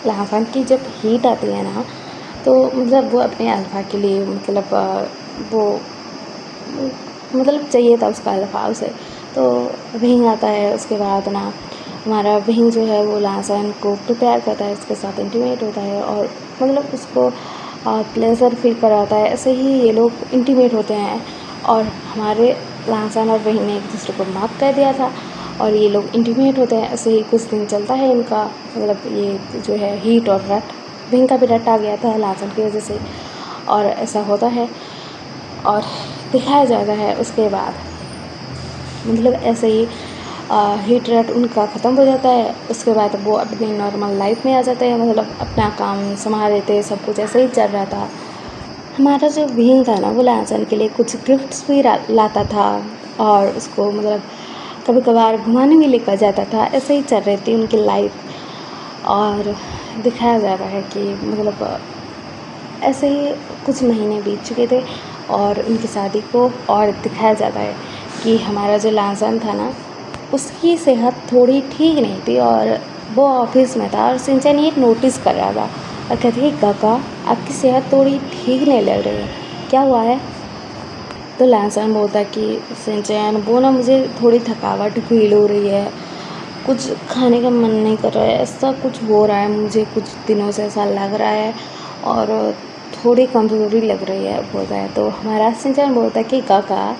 लासान की जब हीट आती है ना, तो मतलब वो अपने अल्फा के लिए मतलब वो मतलब चाहिए था उसका अल्फा उसे। तो विंग आता है, उसके बाद ना हमारा विंग जो है वो लासान को प्रिपेयर करता है, उसके साथ इंटीमेट होता है और मतलब उसको प्लेजर फील कराता है। ऐसे ही ये लोग इंटीमेट होते हैं और हमारे लासान और विंग ने एक दूसरे को मार्क कर दिया था और ये लोग इंटीमेट होते हैं। ऐसे ही कुछ दिन चलता है इनका, मतलब ये जो है हीट और रट, विंग का भी रट आ गया था लासान की वजह से, और ऐसा होता है और दिखाया जाता है। उसके बाद मतलब ऐसे ही हीट रट उनका ख़त्म हो जाता है। उसके बाद वो अपनी नॉर्मल लाइफ में आ जाते हैं, मतलब अपना काम संभाल लेते हैं, सब कुछ ऐसे ही चल रहा था। हमारा जो विंग था ना वो लासान के लिए कुछ गिफ्ट्स भी लाता था और उसको मतलब कभी कभार घुमाने भी लेकर जाता था। ऐसे ही चल रही थी उनकी लाइफ और दिखाया जाता है कि मतलब ऐसे ही कुछ महीने बीत चुके थे और उनकी शादी को, और दिखाया जाता है कि हमारा जो लासान था ना उसकी सेहत थोड़ी ठीक नहीं थी और वो ऑफिस में था और सिंचैन ये नोटिस कर रहा था और कहती है काका आपकी सेहत थोड़ी ठीक नहीं लग रही है, क्या हुआ है? तो लासान बोलता है कि सिंचैन वो ना मुझे थोड़ी थकावट फील हो रही है, कुछ खाने का मन नहीं कर रहा है, ऐसा कुछ हो रहा है, मुझे कुछ दिनों से ऐसा लग रहा है और थोड़ी कमज़ोरी लग रही है, बोलता है। तो हमारा सिंचैन बोलता है कि काका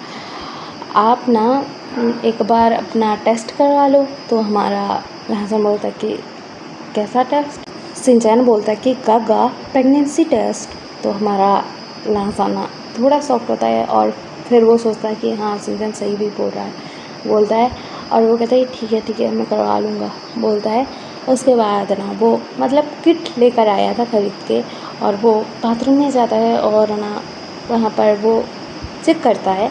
आप ना एक बार अपना टेस्ट करवा लो। तो हमारा लासान बोलता है कि कैसा टेस्ट? सिंचैन बोलता है कि काका प्रेगनेंसी टेस्ट। तो हमारा लासाना थोड़ा सॉफ्ट होता है और फिर वो सोचता है कि हाँ सिंचन सही भी बोल रहा है, बोलता है। और वो कहता है ठीक है मैं करवा लूँगा, बोलता है। उसके बाद ना वो मतलब किट लेकर आया था खरीद के, और वो बाथरूम में जाता है और ना वहाँ पर वो चेक करता है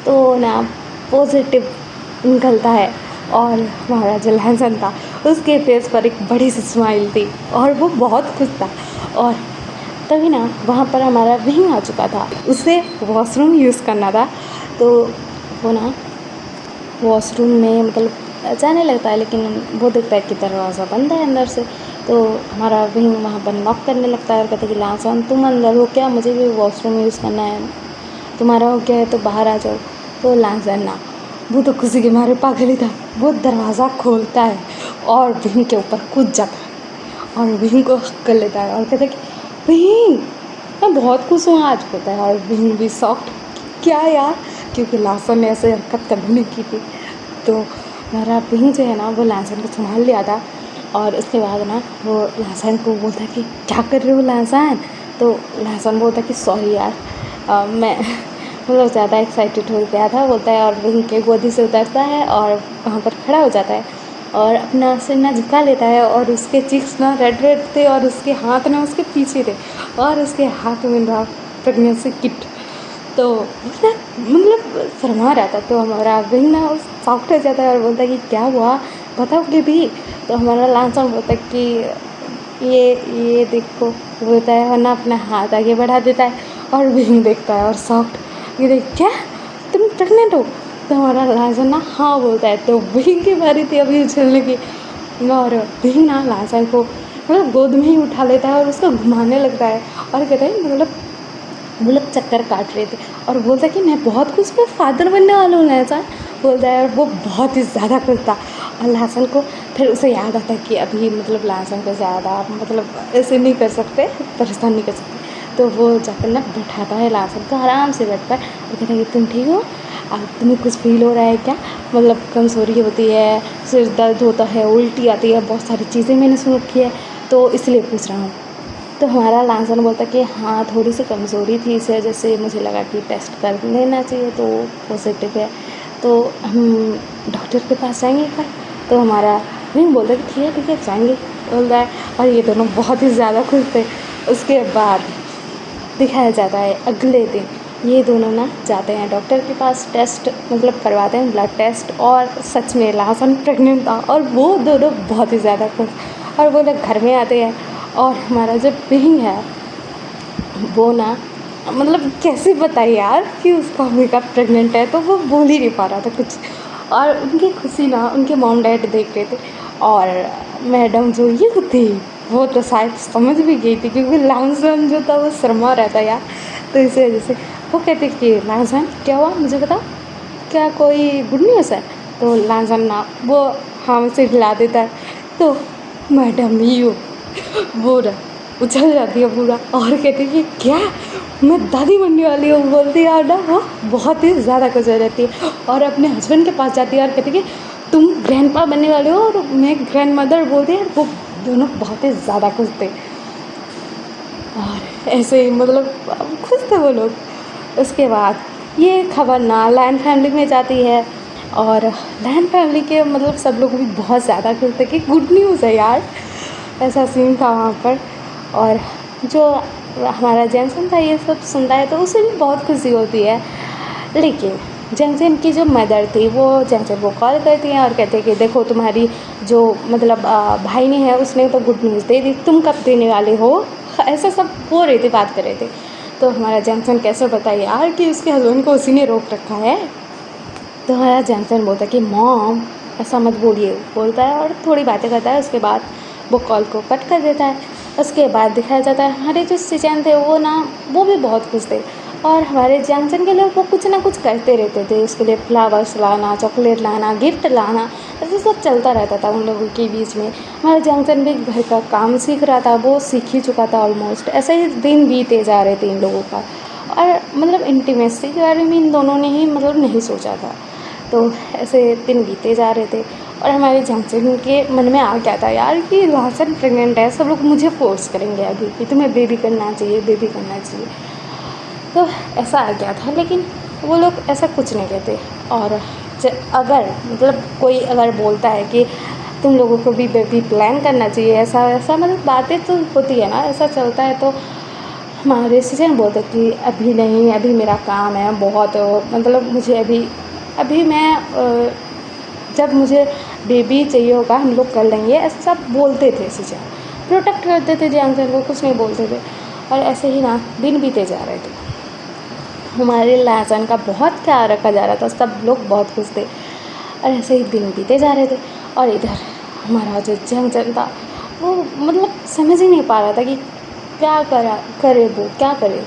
तो ना पॉजिटिव निकलता है। और हमारा जो लहसन था उसके फेस पर एक बड़ी सी स्माइल थी और वो बहुत खुश था। और तभी ना वहाँ पर हमारा विंग आ चुका था, उसे वॉशरूम यूज़ करना था। तो वो ना वॉशरूम में मतलब जाने लगता है, लेकिन वो देखता है कि दरवाज़ा बंद है अंदर से। तो हमारा विंग वहाँ पर नॉक करने लगता है और कहता है कि लासान तुम अंदर हो क्या, मुझे भी वॉशरूम यूज़ करना है, तुम्हारा हो क्या है तो बाहर आ जाओ। तो लासान ना वो तो खुशी के मारे पागल ही था, वो दरवाज़ा खोलता है और विंग के ऊपर कूद जाता है और विंग को हक कर लेता है और कहता है कि विंग मैं बहुत खुश हूँ आज, होता है। और विंग भी शॉक्ड, क्या यार, क्योंकि लासन ने ऐसे हरकत कभी नहीं की थी। तो हमारा विंग जो है ना वो लासन को संभाल लिया था। और उसके बाद ना वो लासन को बोलता कि क्या कर रहे हो लासन। तो लासन बोलता कि सॉरी यार, मैं मतलब ज़्यादा एक्साइटेड हो गया था, बोलता है। और विंग के गोदी से उतरता है और वहाँ पर खड़ा हो जाता है और अपना सिर ना झुका लेता है और उसके चिक्स ना रेड रेड थे और उसके हाथ ना उसके पीछे थे और उसके हाथ में रहा प्रेगनेंसी किट। तो उसने मतलब शर्मा रहा था। तो हमारा विंग ना सॉफ्ट हो जाता है और बोलता है कि क्या हुआ बताओगे भी। तो हमारा लांसन बोलता है कि ये देखो, बोलता है, वरना अपना हाथ आगे बढ़ा देता है और विंग देखता है और सॉफ्ट ये देख क्या तुम प्रेग्नेंट हो। तो हमारा लांसन ना हाँ बोलता है। तो विंग की बारी थी अभी उछलने की और विंग ना लांसन को मतलब गोद में ही उठा लेता है और उसको घुमाने लगता है और कहता है मतलब वो लोग चक्कर काट रहे थे और बोलता है कि मैं बहुत कुछ मैं फादर बनने वाला हूँ लहसन, बोलता है। और वो बहुत ही ज़्यादा खुश था। और लहसन को फिर उसे याद आता है कि अभी मतलब लहसन को ज़्यादा मतलब ऐसे नहीं कर सकते, परेशान नहीं कर सकते। तो वो जाकर ना बैठाता है लहसन को आराम से बैठ कर और कहता है कि तुम ठीक हो, अब तुम्हें कुछ फील हो रहा है क्या, मतलब कमज़ोरी होती है, सिर दर्द होता है, उल्टी आती है, बहुत सारी चीज़ें मैंने सुन रखी है तो इसलिए पूछ रहा हूँ। तो हमारा लांसन बोलता कि हाँ थोड़ी सी कमज़ोरी थी, इस वजह से मुझे लगा कि टेस्ट कर लेना चाहिए तो पॉजिटिव है, तो हम डॉक्टर के पास जाएंगे एक बार। तो हमारा विंग बोलता कि ठीक है जाएंगे, बोलता है। और ये दोनों बहुत ही ज़्यादा खुश थे। उसके बाद दिखाया जाता है अगले दिन ये दोनों ना जाते हैं डॉक्टर के पास, टेस्ट मतलब करवाते हैं ब्लड टेस्ट, और सच में लासन प्रेग्नेंट था और वो दोनों बहुत ही ज़्यादा खुश। और वो लोग घर में आते हैं और हमारा जो विंग है वो ना मतलब कैसे बताए यार कि उसका मेकअप प्रेग्नेंट है, तो वो बोल ही नहीं पा रहा था कुछ। और उनकी खुशी ना उनके मॉम डैड देख रहे थे और मैडम जो ये थी वो तो शायद समझ भी गई थी क्योंकि लांसन जो था वो शर्मा रहता यार। तो इस वजह से वो कहते कि लांसन क्या हुआ मुझे बताओ, क्या कोई गुड न्यूज़ है। तो लांसन ना वो हाँ से हिला देता है। तो मैडम यू वो ना उछल जाती है पूरा और कहती है कि क्या मैं दादी बनने वाली हूँ, बोलती है। और ना वो बहुत ही ज़्यादा खुश हो जाती है और अपने हस्बैंड के पास जाती है और कहती है कि तुम ग्रैंडपा बनने वाले हो और मैं ग्रैंड मदर, बोलती है। वो दोनों बहुत ही ज़्यादा खुश थे और ऐसे ही मतलब खुश थे वो लोग। उसके बाद ये खबर ना लायन फैमिली में जाती है और लायन फैमिली के मतलब सब लोग भी बहुत ज़्यादा खुश थे कि गुड न्यूज़ है यार, ऐसा सीन था वहाँ पर। और जो हमारा जैनसन था ये सब सुनता है तो उसे भी बहुत खुशी होती है। लेकिन जैनसन की जो मदर थी वो जैनसन को कॉल करती हैं और कहते हैं कि देखो तुम्हारी जो मतलब भाई ने है उसने तो गुड न्यूज़ दे दी, तुम कब देने वाले हो, ऐसा सब हो रहे थे, बात कर रहे थे। तो हमारा जैनसन कैसे बताए यार कि उसके हस्बैंड को उसी ने रोक रखा है। तो हमारा जैनसन बोलता है कि मॉम ऐसा मत बोलिए, बोलता है और थोड़ी बातें करता है। उसके बाद वो कॉल को कट कर देता है। उसके बाद दिखाया जाता है हमारे जो सिचन थे वो ना वो भी बहुत खुश थे और हमारे जैनसन के लिए वो कुछ ना कुछ करते रहते थे, उसके लिए फ्लावर्स लाना, चॉकलेट लाना, गिफ्ट लाना, ऐसे सब चलता रहता था उन लोगों के बीच में। हमारा जैनसन भी घर का काम सीख रहा था, वो सीख ही चुका था ऑलमोस्ट। ऐसे ही दिन बीते जा रहे थे इन लोगों का और मतलब इंटीमेसी के बारे में इन दोनों ने ही मतलब नहीं सोचा था। तो ऐसे दिन बीते जा रहे थे और हमारे जैनसन के मन में आ गया था यार कि लासन प्रेग्नेंट है, सब लोग मुझे फोर्स करेंगे अभी कि तुम्हें बेबी करना चाहिए, बेबी करना चाहिए। तो ऐसा आ गया था। लेकिन वो लोग ऐसा कुछ नहीं कहते। और अगर मतलब कोई अगर बोलता है कि तुम लोगों को भी बेबी प्लान करना चाहिए, ऐसा वैसा मतलब बातें तो होती है ना, ऐसा चलता है। तो हमारे सीजन बोलते कि अभी नहीं, अभी मेरा काम है बहुत, मतलब मुझे अभी मैं जब मुझे बेबी चाहिए होगा हम लोग कर लेंगे, ऐसा सब बोलते थे। सीजन प्रोटेक्ट करते थे जैंगसन को, कुछ नहीं बोलते थे। और ऐसे ही ना दिन बीते जा रहे थे। हमारे लहसुन का बहुत ख्याल रखा जा रहा था, सब लोग बहुत खुश थे। और ऐसे ही दिन बीते जा रहे थे। और इधर हमारा जो जंगजन था वो मतलब समझ ही नहीं पा रहा था कि क्या करे, वो क्या करे।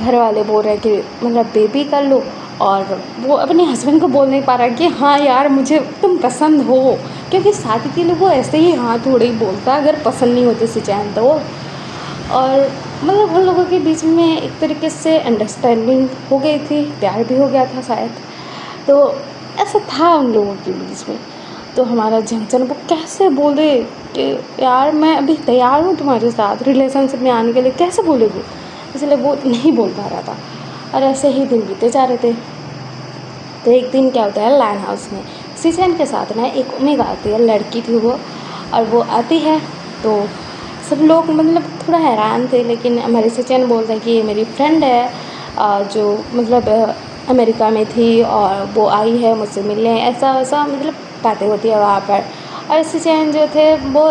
घर वाले बोल रहे हैं कि मतलब बेबी कर लो, और वो अपने हस्बैंड को बोल नहीं पा रहा कि हाँ यार मुझे तुम पसंद हो, क्योंकि शादी के लिए वो ऐसे ही हाँ थोड़ी ही बोलता अगर पसंद नहीं होती सिचैन तो। और मतलब उन लोगों के बीच में एक तरीके से अंडरस्टैंडिंग हो गई थी, प्यार भी हो गया था शायद। तो ऐसा था उन लोगों के बीच में। तो हमारा जंक्शन वो कैसे बोले कि यार मैं अभी तैयार हूँ तुम्हारे साथ रिलेशनशिप में आने के लिए, कैसे बोलेगी, इसलिए वो नहीं बोल पा रहा था। और ऐसे ही दिन बीते जा रहे थे। तो एक दिन क्या होता है, लाइन हाउस में सीजन के साथ ना एक ओमेगा आती है, लड़की थी वो। और वो आती है तो सब लोग मतलब थोड़ा हैरान थे। लेकिन हमारे सचिन बोलते हैं कि ये मेरी फ्रेंड है, जो मतलब अमेरिका में थी और वो आई है मुझसे मिलने, ऐसा वैसा मतलब बातें होती है वहाँ पर। और सचिन जो थे वो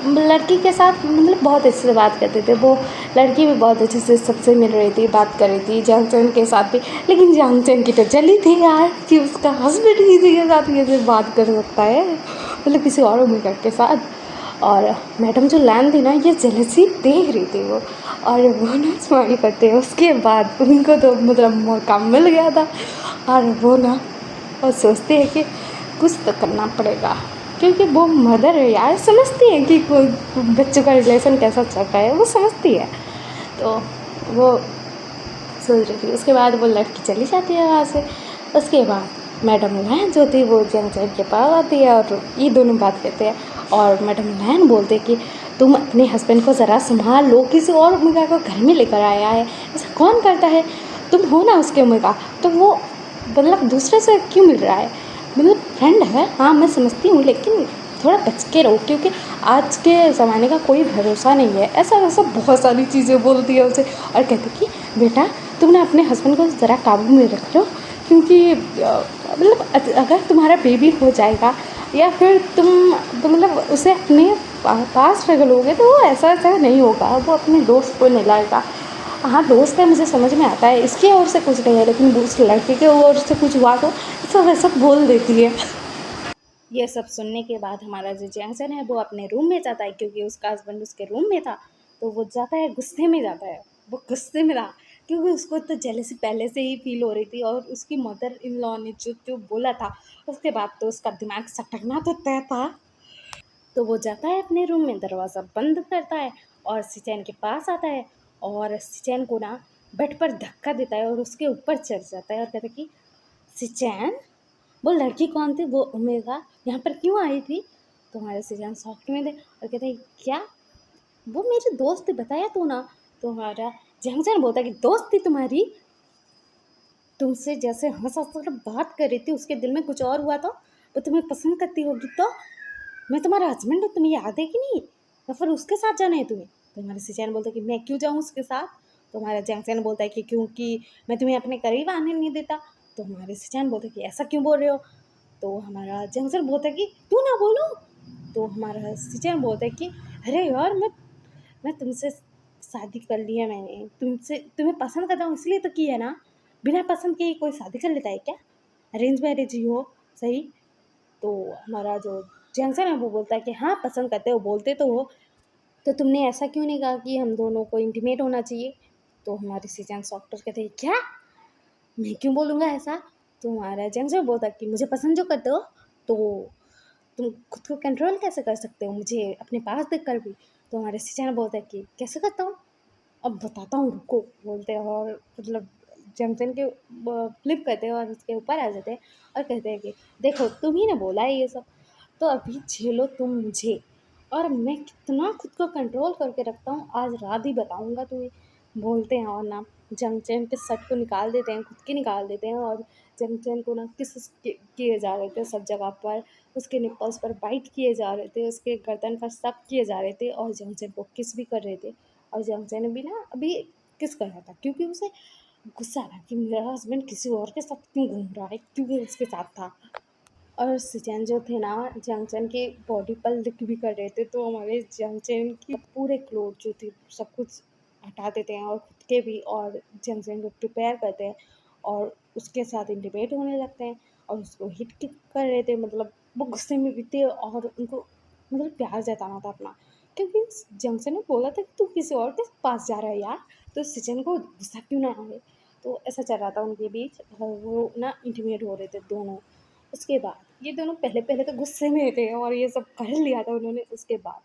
लड़की के साथ मतलब बहुत अच्छे से बात करते थे। वो लड़की भी बहुत अच्छे से सबसे मिल रही थी, बात कर रही थी जंगचन के साथ भी। लेकिन जंगचन की तो चली थी यार कि उसका हस्बैंड किसी के साथ कैसे बात कर सकता है, मतलब किसी और उम्मीद के साथ। और मैडम जो लैन थी ना, ये जेलसी देख रही थी वो, और वो ना स्माइल करते हैं। उसके बाद उनको तो मतलब मौका मिल गया था। और वो ना और सोचते हैं कि कुछ तो करना पड़ेगा, क्योंकि वो मदर है यार, समझती है कि कोई बच्चों का रिलेशन कैसा चल रहा है, वो समझती है। तो वो सोच रही थी। उसके बाद वो लड़की चली जाती है वहाँ से। उसके बाद मैडम लैन जो थी वो जंगचैन के पास आती है और ये दोनों बात करते हैं। और मैडम लैन बोलते कि तुम अपने हस्बैंड को ज़रा संभाल लो, किसी और उम्मीदा को घर में लेकर आया है, ऐसा कौन करता है, तुम हो ना उसके उम्मीदा, तो वो मतलब दूसरे से क्यों मिल रहा है, मतलब फ्रेंड है हाँ मैं समझती हूँ, लेकिन थोड़ा बच के रहो, क्योंकि आज के ज़माने का कोई भरोसा नहीं है, ऐसा वैसा बहुत सारी चीज़ें बोलती है उसे। और कहती कि बेटा तुम ना अपने हस्बैंड को ज़रा काबू में रख लो, क्योंकि मतलब अगर तुम्हारा बेबी हो जाएगा या फिर तुम तो मतलब उसे अपने पास रख लोगे तो वो ऐसा ऐसा नहीं होगा, वो अपने दोस्त को नहीं लाएगा। हाँ दोस्त है, मुझे समझ में आता है, इसकी ओर से कुछ नहीं है, लेकिन वो उस लड़के की ओर से कुछ हुआ तो ऐसा वैसा बोल देती है। ये सब सुनने के बाद हमारा जो जैंसन है वो अपने रूम में जाता है, क्योंकि उसका हस्बैंड उसके रूम में था। तो वो जाता है, गुस्से में जाता है, वो गुस्से में था, क्योंकि उसको तो जेलसी पहले से ही फील हो रही थी। और उसकी मदर इन लॉ ने जो जो बोला था उसके बाद तो उसका दिमाग सटकना तो तय था। तो वो जाता है अपने रूम में, दरवाज़ा बंद करता है और सिचैन के पास आता है। और सिचैन को ना बेड पर धक्का देता है और उसके ऊपर चढ़ जाता है और कहता है कि सिचैन, वो लड़की कौन थी, वो ओमेगा यहाँ पर क्यों आई थी। तो हमारे सिचैन शॉक्ड में थे और कहते हैं क्या, वो मेरी दोस्त थी, बताया तो ना। तो हमारा जंगजन बोलता है कि दोस्त थी तुम्हारी, तुमसे जैसे हंस हंस कर बात कर रही थी, उसके दिल में कुछ और हुआ तो वो तुम्हें पसंद करती होगी, तो मैं तुम्हारा हस्बैंड हूँ, तुम्हें याद है कि नहीं, या फिर उसके साथ जाना है तुम्हें। तो हमारा सिचैन बोलता है कि मैं क्यों जाऊँ उसके साथ। तो हमारा जंगचैन बोलता है कि क्योंकि मैं तुम्हें अपने करीब आने नहीं देता। तो हमारे सिचैन बोलते हैं कि ऐसा क्यों बोल रहे हो। तो हमारा जंगचैन बोलता है कि तू ना बोलो। तो हमारा सिचैन बोलता है कि अरे यार मैं तुमसे शादी कर लिया, मैंने तुमसे तुम्हें पसंद करता हूँ इसलिए तो की है ना, बिना पसंद के ही कोई शादी कर लेता है क्या, अरेंज मैरिज ही हो सही। तो हमारा जो जंक्शन है वो बोलता है कि हाँ पसंद करते हो, बोलते तो हो, तो तुमने ऐसा क्यों नहीं कहा कि हम दोनों को इंटीमेट होना चाहिए। तो हमारे सीजन डॉक्टर कहते हैं क्या, मैं क्यों बोलूँगा ऐसा। तो हमारा जंक्शन बोलता है कि मुझे पसंद जो करते हो तो तुम खुद को कंट्रोल कैसे कर सकते हो मुझे अपने पास देख कर भी। तो हमारे सीजन बोलता है कि कैसे करता हूँ, अब बताता हूँ रुको, बोलते हैं। और मतलब जंक्शन के फ्लिप करते हैं और उसके ऊपर आ जाते हैं और कहते हैं कि देखो तुम ही ने बोला है ये सब, तो अभी झेलो तुम मुझे, और मैं कितना खुद को कंट्रोल करके रखता हूँ आज रात ही बताऊँगा तुम्हें। बोलते हैं और ना जंग चैन के शर्ट को निकाल देते हैं, खुद की निकाल देते हैं, और जंग चैन को ना किस किए जा रहे थे सब जगह पर, उसके निप्पल्स पर बाइट किए जा रहे थे, उसके गर्दन पर सक किए जा रहे थे, और जंग चैन को किस भी कर रहे थे। और जंग चैन भी ना अभी किस कर रहा था, क्योंकि उसे गुस्सा आ रहा कि मेरा हस्बैंड किसी और के साथ क्यों घूम रहा है, क्योंकि उसके साथ था। और सिचैन जो थे ना जंगचैन के बॉडी पर लिक भी कर रहे थे, तो हमारे जंगचैन की पूरे क्लोथ जो थी सब कुछ हटा देते हैं और खुद के भी, और जंगचैन को प्रिपेयर करते हैं और उसके साथ इंटीमेट होने लगते हैं और उसको हिट किक कर रहे थे। मतलब वो गुस्से में भी थे और उनको मतलब प्यार जताना था अपना, क्योंकि जंगचैन ने बोला था कि तू किसी और के पास जा रहा है यार, तो सिचैन को गुस्सा क्यों ना आए। तो ऐसा चल रहा था उनके बीच और वो ना इंटीमेट हो रहे थे दोनों। उसके बाद ये दोनों पहले पहले तो गुस्से में थे और ये सब कर लिया था उन्होंने। उसके बाद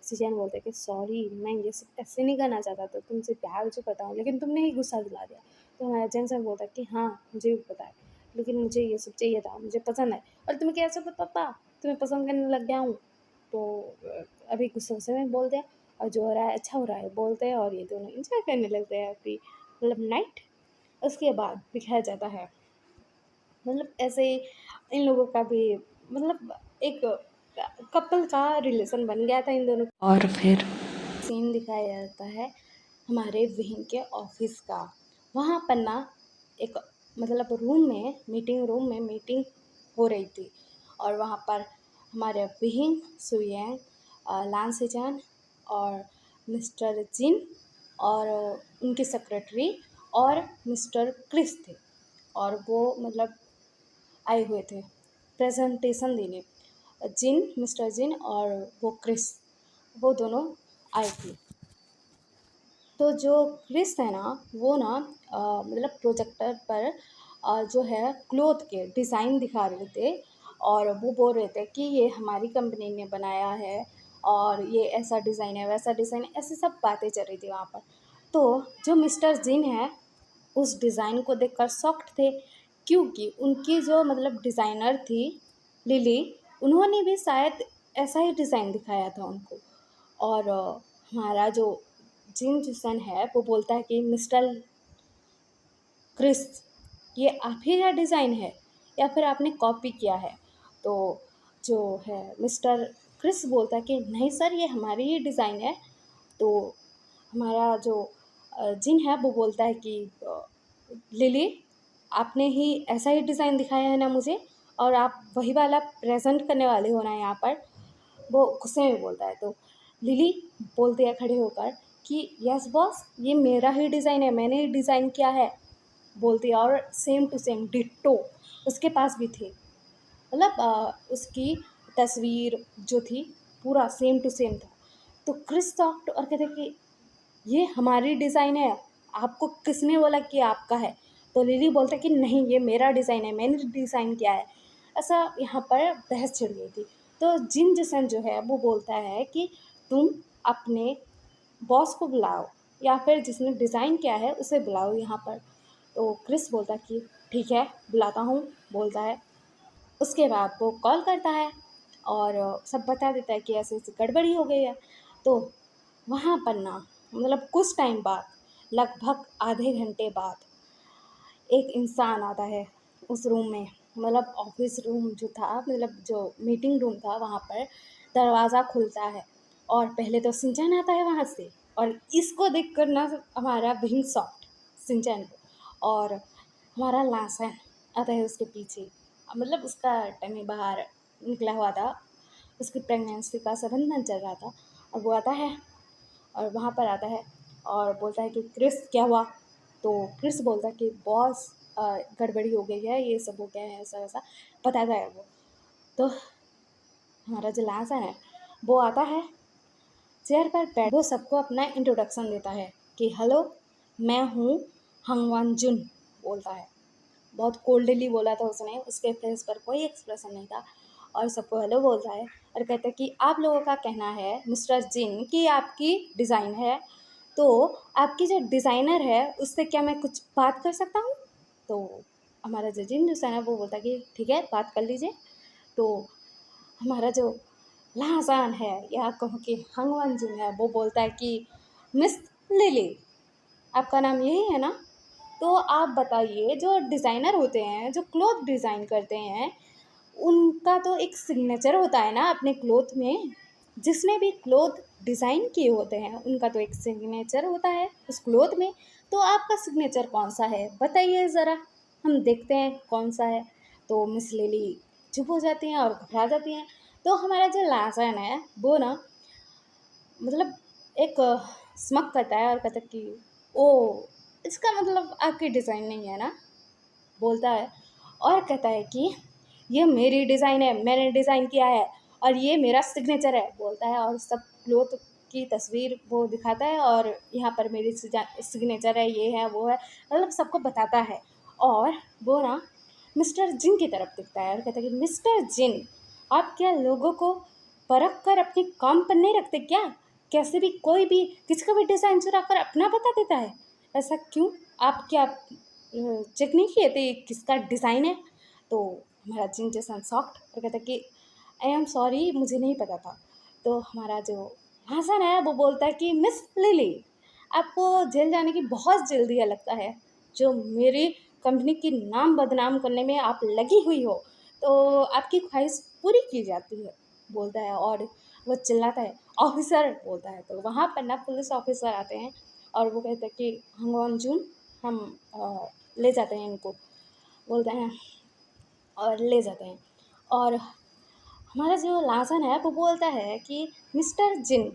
सिचैन बोलते हैं कि सॉरी, मैं ये सब ऐसे नहीं करना चाहता था, तुमसे प्यार जो करता हूँ, लेकिन तुमने ही गुस्सा दिला दिया। तो हमारा जंगसन बोलता है कि हाँ मुझे भी पता है, लेकिन मुझे ये सब चाहिए था, मुझे पसंद है। और तुम्हें कैसे पता था, तुम्हें पसंद करने लग गया हूँ। तो अभी गुस्से गुस्से में बोलते हैं और जो हो रहा है अच्छा हो रहा है बोलते हैं, और ये दोनों इंजॉय करने लगते हैं अपनी मतलब नाइट। उसके बाद दिखाया जाता है मतलब ऐसे ही इन लोगों का भी मतलब एक कपल का रिलेशन बन गया था इन दोनों। और फिर सीन दिखाया जाता है हमारे विंग के ऑफिस का। वहाँ पर ना एक मतलब रूम में, मीटिंग रूम में मीटिंग हो रही थी, और वहाँ पर हमारे विंग सुयेंग, लांसेजान और मिस्टर जिन और उनके सेक्रेटरी और मिस्टर क्रिस थे, और वो मतलब आए हुए थे प्रेजेंटेशन देने। मिस्टर जिन और वो क्रिस, वो दोनों आए थे। तो जो क्रिस है ना वो ना मतलब प्रोजेक्टर पर जो है क्लोथ के डिज़ाइन दिखा रहे थे, और वो बोल रहे थे कि ये हमारी कंपनी ने बनाया है और ये ऐसा डिज़ाइन है वैसा डिज़ाइन है, ऐसी सब बातें चल रही थी वहाँ पर। तो जो मिस्टर जिन है उस डिज़ाइन को देखकर शॉक्ड थे, क्योंकि उनकी जो मतलब डिज़ाइनर थी लिली, उन्होंने भी शायद ऐसा ही डिज़ाइन दिखाया था उनको। और हमारा जो जिन जिसन है वो बोलता है कि मिस्टर क्रिस, ये आप ही का डिज़ाइन है या फिर आपने कॉपी किया है। तो जो है मिस्टर क्रिस बोलता है कि नहीं सर, ये हमारी ही डिज़ाइन है। तो हमारा जो जिन है वो बोलता है कि लिली, आपने ही ऐसा ही डिज़ाइन दिखाया है ना मुझे, और आप वही वाला प्रेजेंट करने वाले हो ना यहाँ पर। वो गुस्से में बोलता है। तो लिली बोलती है खड़े होकर कि यस बॉस, ये मेरा ही डिज़ाइन है, मैंने ही डिज़ाइन किया है बोलती है। और सेम टू सेम डिट्टो उसके पास भी थे, मतलब उसकी तस्वीर जो थी पूरा सेम टू सेम था। तो क्रिस टॉक्ट और कहते कि ये हमारी डिज़ाइन है, आपको किसने बोला कि आपका है। तो लिली बोलता है कि नहीं, ये मेरा डिज़ाइन है, मैंने डिज़ाइन किया है। ऐसा यहाँ पर बहस छिड़ गई थी। तो जिन जिसन जो है वो बोलता है कि तुम अपने बॉस को बुलाओ या फिर जिसने डिज़ाइन किया है उसे बुलाओ यहाँ पर। तो क्रिस बोलता है कि ठीक है बुलाता हूँ, बोलता है। उसके बाद वो कॉल करता है और सब बता देता है कि ऐसे ऐसे गड़बड़ी हो गई है। तो वहाँ पर ना मतलब कुछ टाइम बाद, लगभग आधे घंटे बाद, एक इंसान आता है उस रूम में। मतलब ऑफिस रूम जो था, मतलब जो मीटिंग रूम था, वहाँ पर दरवाज़ा खुलता है और पहले तो सिंचन आता है वहाँ से, और इसको देख कर ना हमारा विंग शॉट सिंचन को, और हमारा लासन आता है उसके पीछे। मतलब उसका टमी बाहर निकला हुआ था, उसकी प्रेगनेंसी का संबंधन चल रहा था, और वो आता है और वहाँ पर आता है और बोलता है कि क्रिस क्या हुआ। तो क्रिस बोलता है कि बॉस गड़बड़ी हो गई है, ये सब हो गया है, ऐसा वैसा बताता है वो। तो हमारा जो लासन है वो आता है, चेयर पर बैठ, वो सबको अपना इंट्रोडक्शन देता है कि हेलो, मैं हूँ हंगवान जुन, बोलता है। बहुत कोल्डली बोला था उसने, उसके फेस पर कोई एक्सप्रेशन नहीं था, और सबको हेलो बोलता है और कहता है कि आप लोगों का कहना है मिस्टर जिन कि आपकी डिज़ाइन है, तो आपकी जो डिज़ाइनर है उससे क्या मैं कुछ बात कर सकता हूँ। तो हमारा जो जिन डिज़ाइनर है वो बोलता है कि ठीक है बात कर लीजिए। तो हमारा जो लाजान है या कहो कि हंगवन जिन है वो बोलता है कि मिस लिली, आपका नाम यही है ना? तो आप बताइए, जो डिज़ाइनर होते हैं, जो क्लॉथ डिज़ाइन करते हैं, उनका तो एक सिग्नेचर होता है ना अपने क्लॉथ में। जिसने भी क्लॉथ डिज़ाइन किए होते हैं, उनका तो एक सिग्नेचर होता है उस क्लॉथ में। तो आपका सिग्नेचर कौन-सा है? बताइए ज़रा, हम देखते हैं कौन-सा है। तो मिस लिली चुप हो जाती हैं और घबरा जाती हैं। तो हमारा जो लासन है, वो ना मतलब एक स्मक करता है और कहता है कि ओह! इसका मतलब आपकी डिज़ाइन नहीं है ना? बोलता है और कहता है कि ये मेरी डिज़ाइन है, मैंने डिज़ाइन किया है और ये मेरा सिग्नेचर है, बोलता है। और सब क्लॉथ की तस्वीर वो दिखाता है और यहाँ पर मेरी सिग्नेचर है, ये है, वो है, मतलब सबको बताता है। और वो ना मिस्टर जिन की तरफ दिखता है और कहता है कि मिस्टर जिन, आप क्या लोगों को परख कर अपने काम पर नहीं रखते क्या? कैसे भी कोई भी किसी का भी डिज़ाइन चुरा कर अपना बता देता है, ऐसा क्यों? आप क्या चेक नहीं किए थे किसका डिज़ाइन है? तो हमारा जिन जैसन शॉक्ड और कहता है कि आई एम सॉरी, मुझे नहीं पता था। तो हमारा जो हसन है वो बोलता है कि मिस लिली, आपको जेल जाने की बहुत जल्दी है लगता है, जो मेरी कंपनी की नाम बदनाम करने में आप लगी हुई हो, तो आपकी ख्वाहिश पूरी की जाती है, बोलता है। और वो चिल्लाता है ऑफिसर, बोलता है। तो वहाँ पर ना पुलिस ऑफिसर आते हैं और वो कहते हैं कि हंगोन जून, हम ले जाते हैं इनको, बोलते हैं, और ले जाते हैं। और हमारा जो लासन है वो बोलता है कि मिस्टर जिन,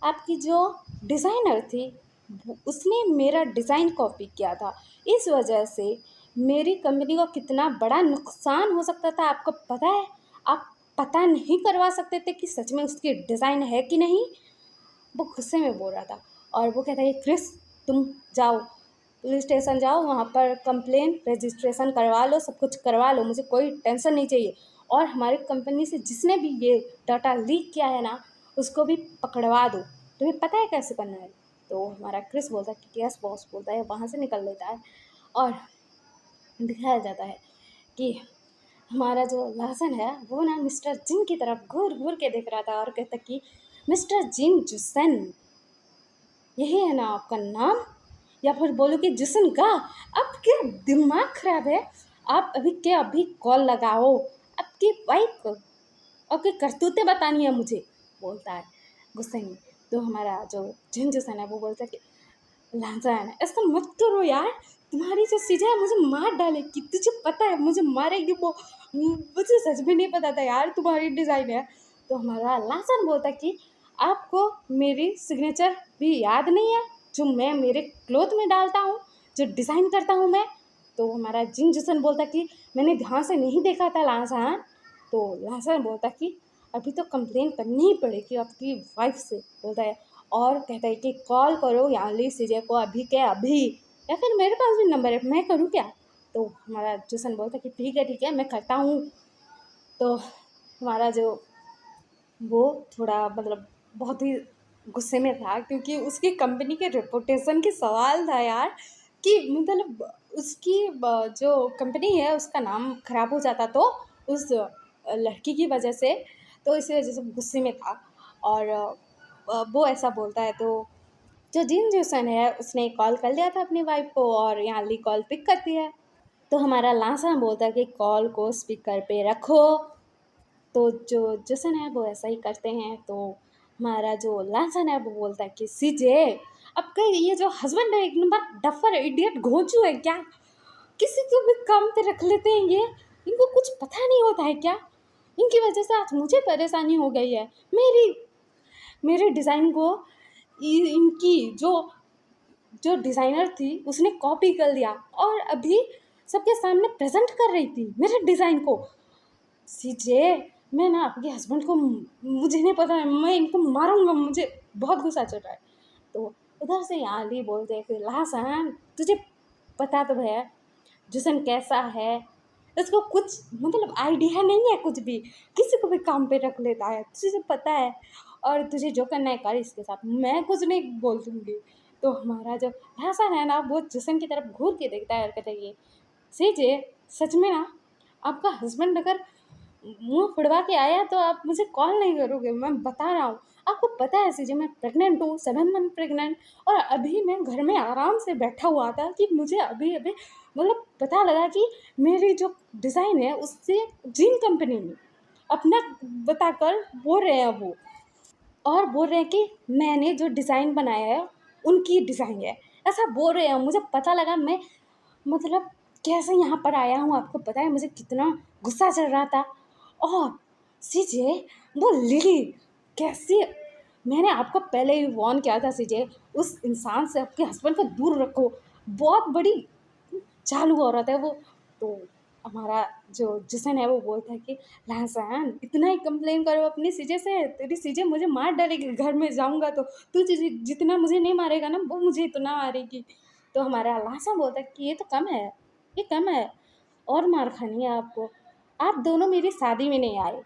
आपकी जो डिज़ाइनर थी उसने मेरा डिज़ाइन कॉपी किया था, इस वजह से मेरी कंपनी को कितना बड़ा नुकसान हो सकता था आपको पता है? आप पता नहीं करवा सकते थे कि सच में उसकी डिज़ाइन है कि नहीं? वो गुस्से में बोल रहा था। और वो कहता है क्रिस, तुम जाओ पुलिस स्टेशन, जाओ वहाँ पर कंप्लेन रजिस्ट्रेशन करवा लो, सब कुछ करवा लो, मुझे कोई टेंशन नहीं चाहिए। और हमारी कंपनी से जिसने भी ये डाटा लीक किया है ना, उसको भी पकड़वा दो। तुम्हें पता है कैसे करना है? तो हमारा क्रिस बोलता है कि यस बॉस, बोलता है, वहाँ से निकल लेता है। और दिखाया जाता है कि हमारा जो लासन है वो ना मिस्टर जिन की तरफ घूर घूर के देख रहा था और कहता कि मिस्टर जिन जुसन, यही है ना आपका नाम? या फिर बोलो कि जिसन का? आपका दिमाग खराब है? आप अभी के अभी कॉल लगाओ आपकी वाइफ को, आपकी करतूतें बतानी है मुझे, बोलता है गुस्से में। तो हमारा जो जिन जुसन है वो बोलता है कि लांचा है ना, ऐसा मत करो यार, तुम्हारी जो चीज़ें है मुझे मार डालेगी, तुझे पता है मुझे मारेगी वो, मुझे सच में नहीं पता था यार तुम्हारी डिज़ाइन है। तो हमारा लासन बोलता है कि आपको मेरी सिग्नेचर भी याद नहीं है, जो मैं मेरे क्लॉथ में डालता हूँ, जो डिज़ाइन करता हूँ मैं? तो हमारा जिन जसन बोलता कि मैंने ध्यान से नहीं देखा था लासान। तो लासान बोलता कि अभी तो कंप्लेन करनी ही पड़ेगी आपकी वाइफ से, बोलता है। और कहता है कि कॉल करो याली सीजे को अभी के अभी, या फिर मेरे पास भी नंबर है, मैं करूँ क्या? तो हमारा जसन बोलता है कि ठीक है मैं करता हूँ। तो हमारा जो वो थोड़ा मतलब बहुत ही गुस्से में था, क्योंकि उसकी कंपनी के रेपुटेशन की सवाल था यार, कि मतलब उसकी जो कंपनी है उसका नाम खराब हो जाता तो उस लड़की की वजह से, तो इसी वजह से गुस्से में था। और वो ऐसा बोलता है। तो जो जिन जूसन है उसने कॉल कर लिया था अपनी वाइफ को और यहाँ ली कॉल पिक करती है। तो हमारा लासा बोलता है कि कॉल को स्पीकर पे रखो। तो जो जसन है वो ऐसा ही करते हैं। तो हमारा जो लासन है वो बोलता है कि सीजे, आपका ये जो हस्बैंड है एक नंबर डफर इडियट घोंचू है क्या? किसी को भी काम पे रख लेते हैं ये, इनको कुछ पता नहीं होता है क्या? इनकी वजह से आज मुझे परेशानी हो गई है। मेरे डिज़ाइन को इनकी जो जो डिज़ाइनर थी उसने कॉपी कर लिया और अभी सबके सामने प्रेजेंट कर रही थी मेरे डिज़ाइन को। सीजे, मैं ना आपके हस्बैंड को, मुझे नहीं पता है, मैं इनको मारूंगा, मुझे बहुत गुस्सा चल रहा है। तो उधर से आली बोलते हैं फिर लासन, तुझे पता तो है जसन कैसा है, इसको कुछ मतलब आइडिया नहीं है कुछ भी, किसी को भी काम पे रख लेता है, तुझे पता है। और तुझे जो करना है कर इसके साथ, मैं कुछ नहीं बोल दूँगी। तो हमारा जो लासन है ना वो जसन की तरफ घूर के देखता है और कहता है ये सीजे, सच में ना आपका हस्बैंड अगर मुँह फुड़वा के आया तो आप मुझे कॉल नहीं करोगे, मैं बता रहा हूँ। आपको पता है सीजे मैं प्रेग्नेंट हूँ, 7 मंथ प्रेग्नेंट, और अभी मैं घर में आराम से बैठा हुआ था कि मुझे अभी-अभी मतलब पता लगा कि मेरी जो डिज़ाइन है उससे जिन कंपनी में अपना बताकर बोल रहे हैं वो, और बोल रहे हैं कि मैंने जो डिज़ाइन बनाया है उनकी डिज़ाइन है, ऐसा बोल रहे हैं। मुझे पता लगा, मैं मतलब कैसे यहाँ पर आया हूँ, आपको पता है मुझे कितना गुस्सा चल रहा था। और सीजे वो लिली कैसी, मैंने आपको पहले ही वार्न किया था सीजे, उस इंसान से आपके हस्बैंड को दूर रखो, बहुत बड़ी चालू औरत है वो। तो हमारा जो जिसन है वो बोलता है कि लहसन इतना ही कंप्लेन करो अपनी सीजे से, तेरी सीजे मुझे मार डालेगी, घर में जाऊंगा तो तू जितना मुझे नहीं मारेगा ना वो मुझे इतना मारेगी। तो हमारा लहसन बोलता है कि ये तो कम है, ये कम है, और मार खानी है आपको, आप दोनों मेरी शादी में नहीं आए,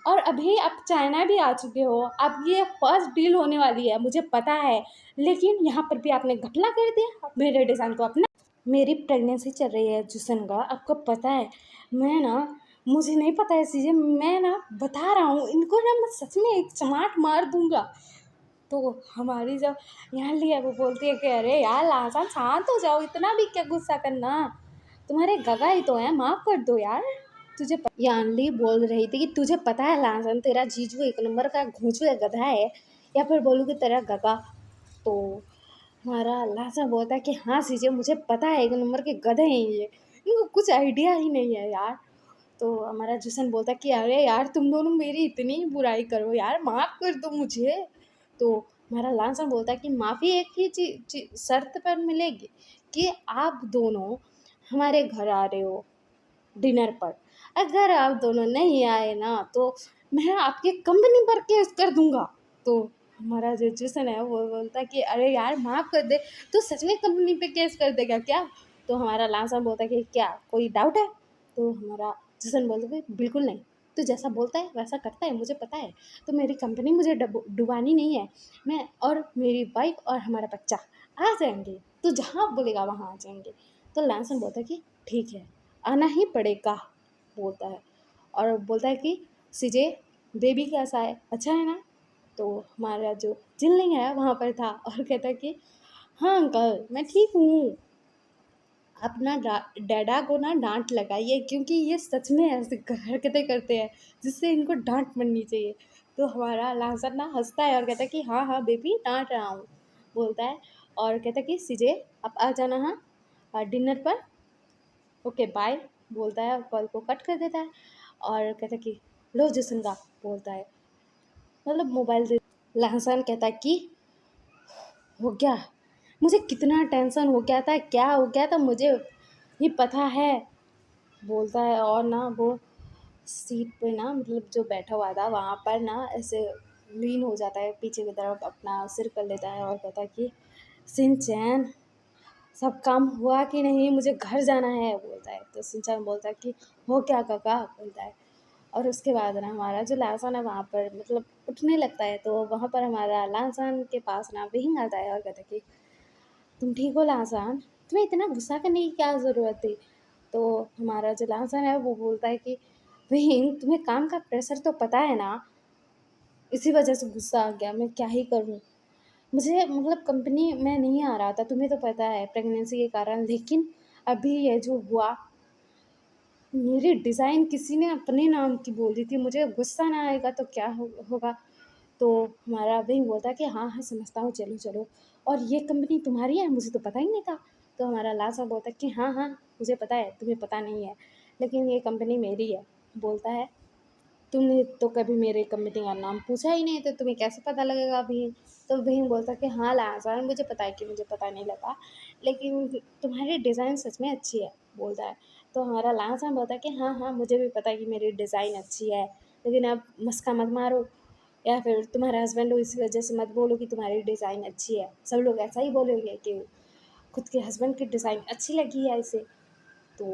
और अभी आप चाइना भी आ चुके हो, अब ये फर्स्ट डील होने वाली है मुझे पता है, लेकिन यहाँ पर भी आपने घपला कर दिया, मेरे डिज़ाइन को अपना। मेरी प्रेगनेंसी चल रही है जुसन का, आपको पता है, मैं ना, मुझे नहीं पता है चीज़ें, मैं ना बता रहा हूँ इनको ना, मैं सच में एक चमाट मार दूंगा। तो हमारी जब यहाँ लिया वो बोलती है कि अरे यार लासान शांत हो जाओ, इतना भी क्या गुस्सा करना, तुम्हारे गगा ही तो है, माफ़ कर दो यार। यानली बोल रही थी कि तुझे पता है लासन तेरा जीजू एक नंबर का घूंचू है, गधा है, या फिर बोलूँ कि तेरा गगा। तो हमारा लासा बोलता है कि हाँ सीजे मुझे पता है, एक नंबर के गधे हैं ये, इनको कुछ आइडिया ही नहीं है यार। तो हमारा जूसन बोलता है कि अरे यार तुम दोनों मेरी इतनी बुराई करो यार, माफ़ कर दो मुझे। तो हमारा लासन बोलता है कि माफ़ी एक ही शर्त पर मिलेगी, कि आप दोनों हमारे घर आ रहे हो डिनर पर, अगर आप दोनों नहीं आए ना तो मैं आपकी कंपनी पर केस कर दूंगा। तो हमारा जो जूसन है वो बोलता है कि अरे यार माफ़ कर दे, तो सच में कंपनी पे केस कर देगा क्या? तो हमारा लासन बोलता है कि क्या कोई डाउट है? तो हमारा जूसन बोलता है कि बिल्कुल नहीं, तो जैसा बोलता है वैसा करता है, मुझे पता है, तो मेरी कंपनी मुझे डुबानी नहीं है, मैं और मेरी वाइफ और हमारा बच्चा आ जाएंगे, तो जहाँ आप बोलेगा वहाँ आ जाएंगे। तो लासन बोलता है कि ठीक है, आना ही पड़ेगा, बोलता है। और बोलता है कि सीजे बेबी कैसा है, अच्छा है ना? तो हमारा जो जिनलिंग है वहाँ पर था और कहता है कि हाँ अंकल मैं ठीक हूँ, अपना डैडा को ना डांट लगाइए, क्योंकि ये सच में ऐसी हरकतें करते हैं जिससे इनको डांट पड़नी चाहिए। तो हमारा लाजर ना हंसता है और कहता है कि हाँ हाँ बेबी डांट रहा हूँ, बोलता है। और कहता है कि सीजे आप आ जाना हाँ डिनर पर, ओके बाय, बोलता है और कॉल को कट कर देता है। और कहता है कि लो जसनगा, बोलता है, मतलब मोबाइल दे। लहसन कहता है कि हो गया, मुझे कितना टेंशन हो गया था, क्या हो गया था मुझे ही पता है, बोलता है। और ना वो सीट पे ना, मतलब जो बैठा हुआ था वहाँ पर ना ऐसे लीन हो जाता है पीछे की तरफ, अपना सिर कर लेता है और कहता है कि सिंचैन सब काम हुआ कि नहीं, मुझे घर जाना है, बोलता है। तो सिंचन बोलता है कि हो क्या काका, बोलता है। और उसके बाद ना हमारा जो लहसन है वहाँ पर मतलब उठने लगता है, तो वहाँ पर हमारा लहसन के पास ना विहिंग आता है और कहता है कि तुम ठीक हो लहसन, तुम्हें इतना गुस्सा करने की क्या ज़रूरत थी? तो हमारा जो लहसन है वो बोलता है कि विहिंग तुम्हें काम का प्रेशर तो पता है ना, इसी वजह से गुस्सा आ गया, मैं क्या ही करूँ, मुझे मतलब कंपनी में नहीं आ रहा था, तुम्हें तो पता है प्रेगनेंसी के कारण, लेकिन अभी ये जो हुआ, मेरी डिज़ाइन किसी ने अपने नाम की बोल दी थी, मुझे गुस्सा ना आएगा तो क्या होगा। तो हमारा विंग बोलता है कि हाँ हाँ समझता हूँ, चलो चलो, और ये कंपनी तुम्हारी है, मुझे तो पता ही नहीं था। तो हमारा लासा बोलता है कि हाँ हाँ मुझे पता है, तुम्हें पता नहीं है, लेकिन ये कंपनी मेरी है, बोलता है। तुमने तो कभी मेरे कंपनी का नाम पूछा ही नहीं, तो तुम्हें कैसे पता लगेगा अभी? तो वही बोलता कि हाँ लाज़ान मुझे पता है कि मुझे पता नहीं लगा, लेकिन तुम्हारी डिज़ाइन सच में अच्छी है, बोलता है। तो हमारा लाज़ान बोलता है कि हाँ हाँ मुझे भी पता है कि मेरी डिज़ाइन अच्छी है, लेकिन अब मस्का मत मारो, या फिर तुम्हारे हस्बैंड हो इसी वजह से मत बोलो कि तुम्हारी डिज़ाइन अच्छी है, सब लोग ऐसा ही बोलेंगे कि खुद के हस्बैंड की डिज़ाइन अच्छी लगी है इसे। तो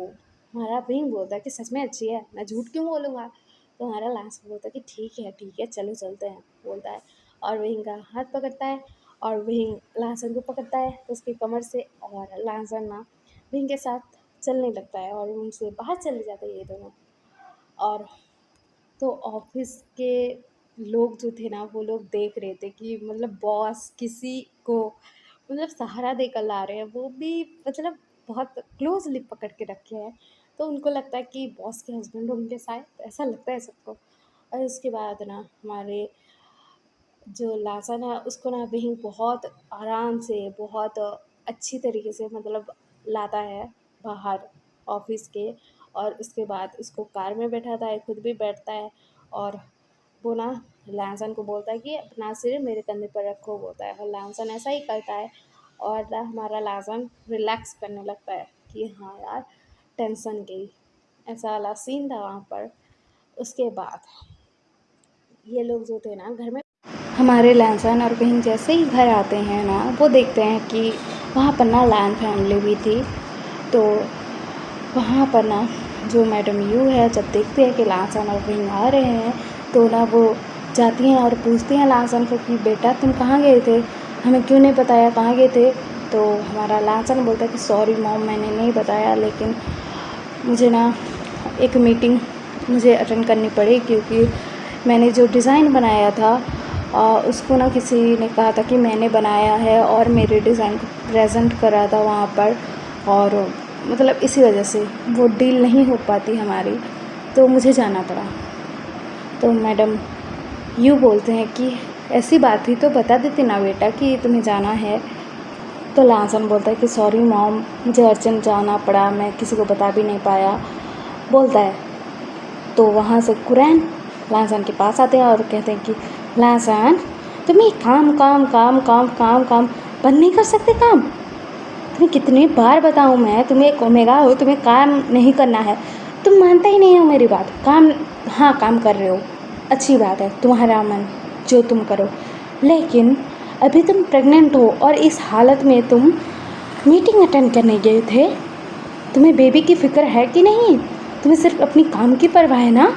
हमारा भीम बोलता है कि सच में अच्छी है, मैं झूठ क्यों बोलूँगा? तो हमारा लांस बोलता है कि ठीक है चलो चलते हैं, बोलता है। और वहीं का हाथ पकड़ता है और वहीं लाहसन को पकड़ता है तो उसकी कमर से, और लाहसन ना वहीं के साथ चलने लगता है और उनसे बाहर चले जाते हैं ये दोनों। और तो ऑफिस के लोग जो थे ना, वो लोग देख रहे थे कि मतलब बॉस किसी को मतलब सहारा देकर ला रहे हैं, वो भी मतलब बहुत क्लोजली पकड़ के रखे हैं। तो उनको लगता है कि बॉस के हस्बैंड होंगे शायद, ऐसा लगता है सबको। और उसके बाद ना हमारे जो लासन है उसको ना वहीं बहुत आराम से, बहुत अच्छी तरीके से मतलब लाता है बाहर ऑफिस के। और उसके बाद उसको कार में बैठाता है, खुद भी बैठता है। और वो ना लैंसन को बोलता है कि अपना सिर मेरे कंधे पर रखो, बोलता है। और लैंसन ऐसा ही करता है। और ना हमारा लैंसन रिलैक्स करने लगता है कि हाँ यार, टेंशन गई। ऐसा वाला सीन था वहाँ पर। उसके बाद ये लोग जो थे ना घर में, हमारे लैंसन और कहीं जैसे ही घर आते हैं ना, वो देखते हैं कि वहाँ पर ना लैन फैमिली भी थी। तो वहाँ पर ना जो मैडम यू है, जब देखती है कि लैंसन और कहीं आ रहे हैं, तो ना वो जाती हैं और पूछती हैं लैंसन को कि बेटा तुम कहाँ गए थे, हमें क्यों नहीं बताया, कहाँ गए थे। तो हमारा लैंसन बोलता है कि सॉरी मॉम, मैंने नहीं बताया, लेकिन मुझे ना एक मीटिंग मुझे अटेंड करनी पड़ी, क्योंकि मैंने जो डिज़ाइन बनाया था उसको ना किसी ने कहा था कि मैंने बनाया है और मेरे डिज़ाइन को प्रेजेंट करा था वहाँ पर। और मतलब इसी वजह से वो डील नहीं हो पाती हमारी, तो मुझे जाना पड़ा। तो मैडम यू बोलते हैं कि ऐसी बात थी तो बता देती ना बेटा कि तुम्हें जाना है। तो लांसन बोलता है कि सॉरी मॉम, मुझे अर्जेंट जाना पड़ा, मैं किसी को बता भी नहीं पाया, बोलता है। तो वहाँ से कुरैन लांसन के पास आते हैं और कहते हैं कि लांसन, तुम ये काम काम काम काम काम काम बंद नहीं कर सकते काम? तुम्हें कितनी बार बताऊँ मैं, तुम्हें एक ओमेगा हो, तुम्हें काम नहीं करना है, तुम मानते ही नहीं हो मेरी बात। काम, हाँ काम कर रहे हो, अच्छी बात है, तुम्हारा मन जो तुम करो, लेकिन अभी तुम प्रेग्नेंट हो और इस हालत में तुम मीटिंग अटेंड करने गए थे। तुम्हें बेबी की फ़िक्र है कि नहीं? तुम्हें सिर्फ अपनी काम की परवाह है ना?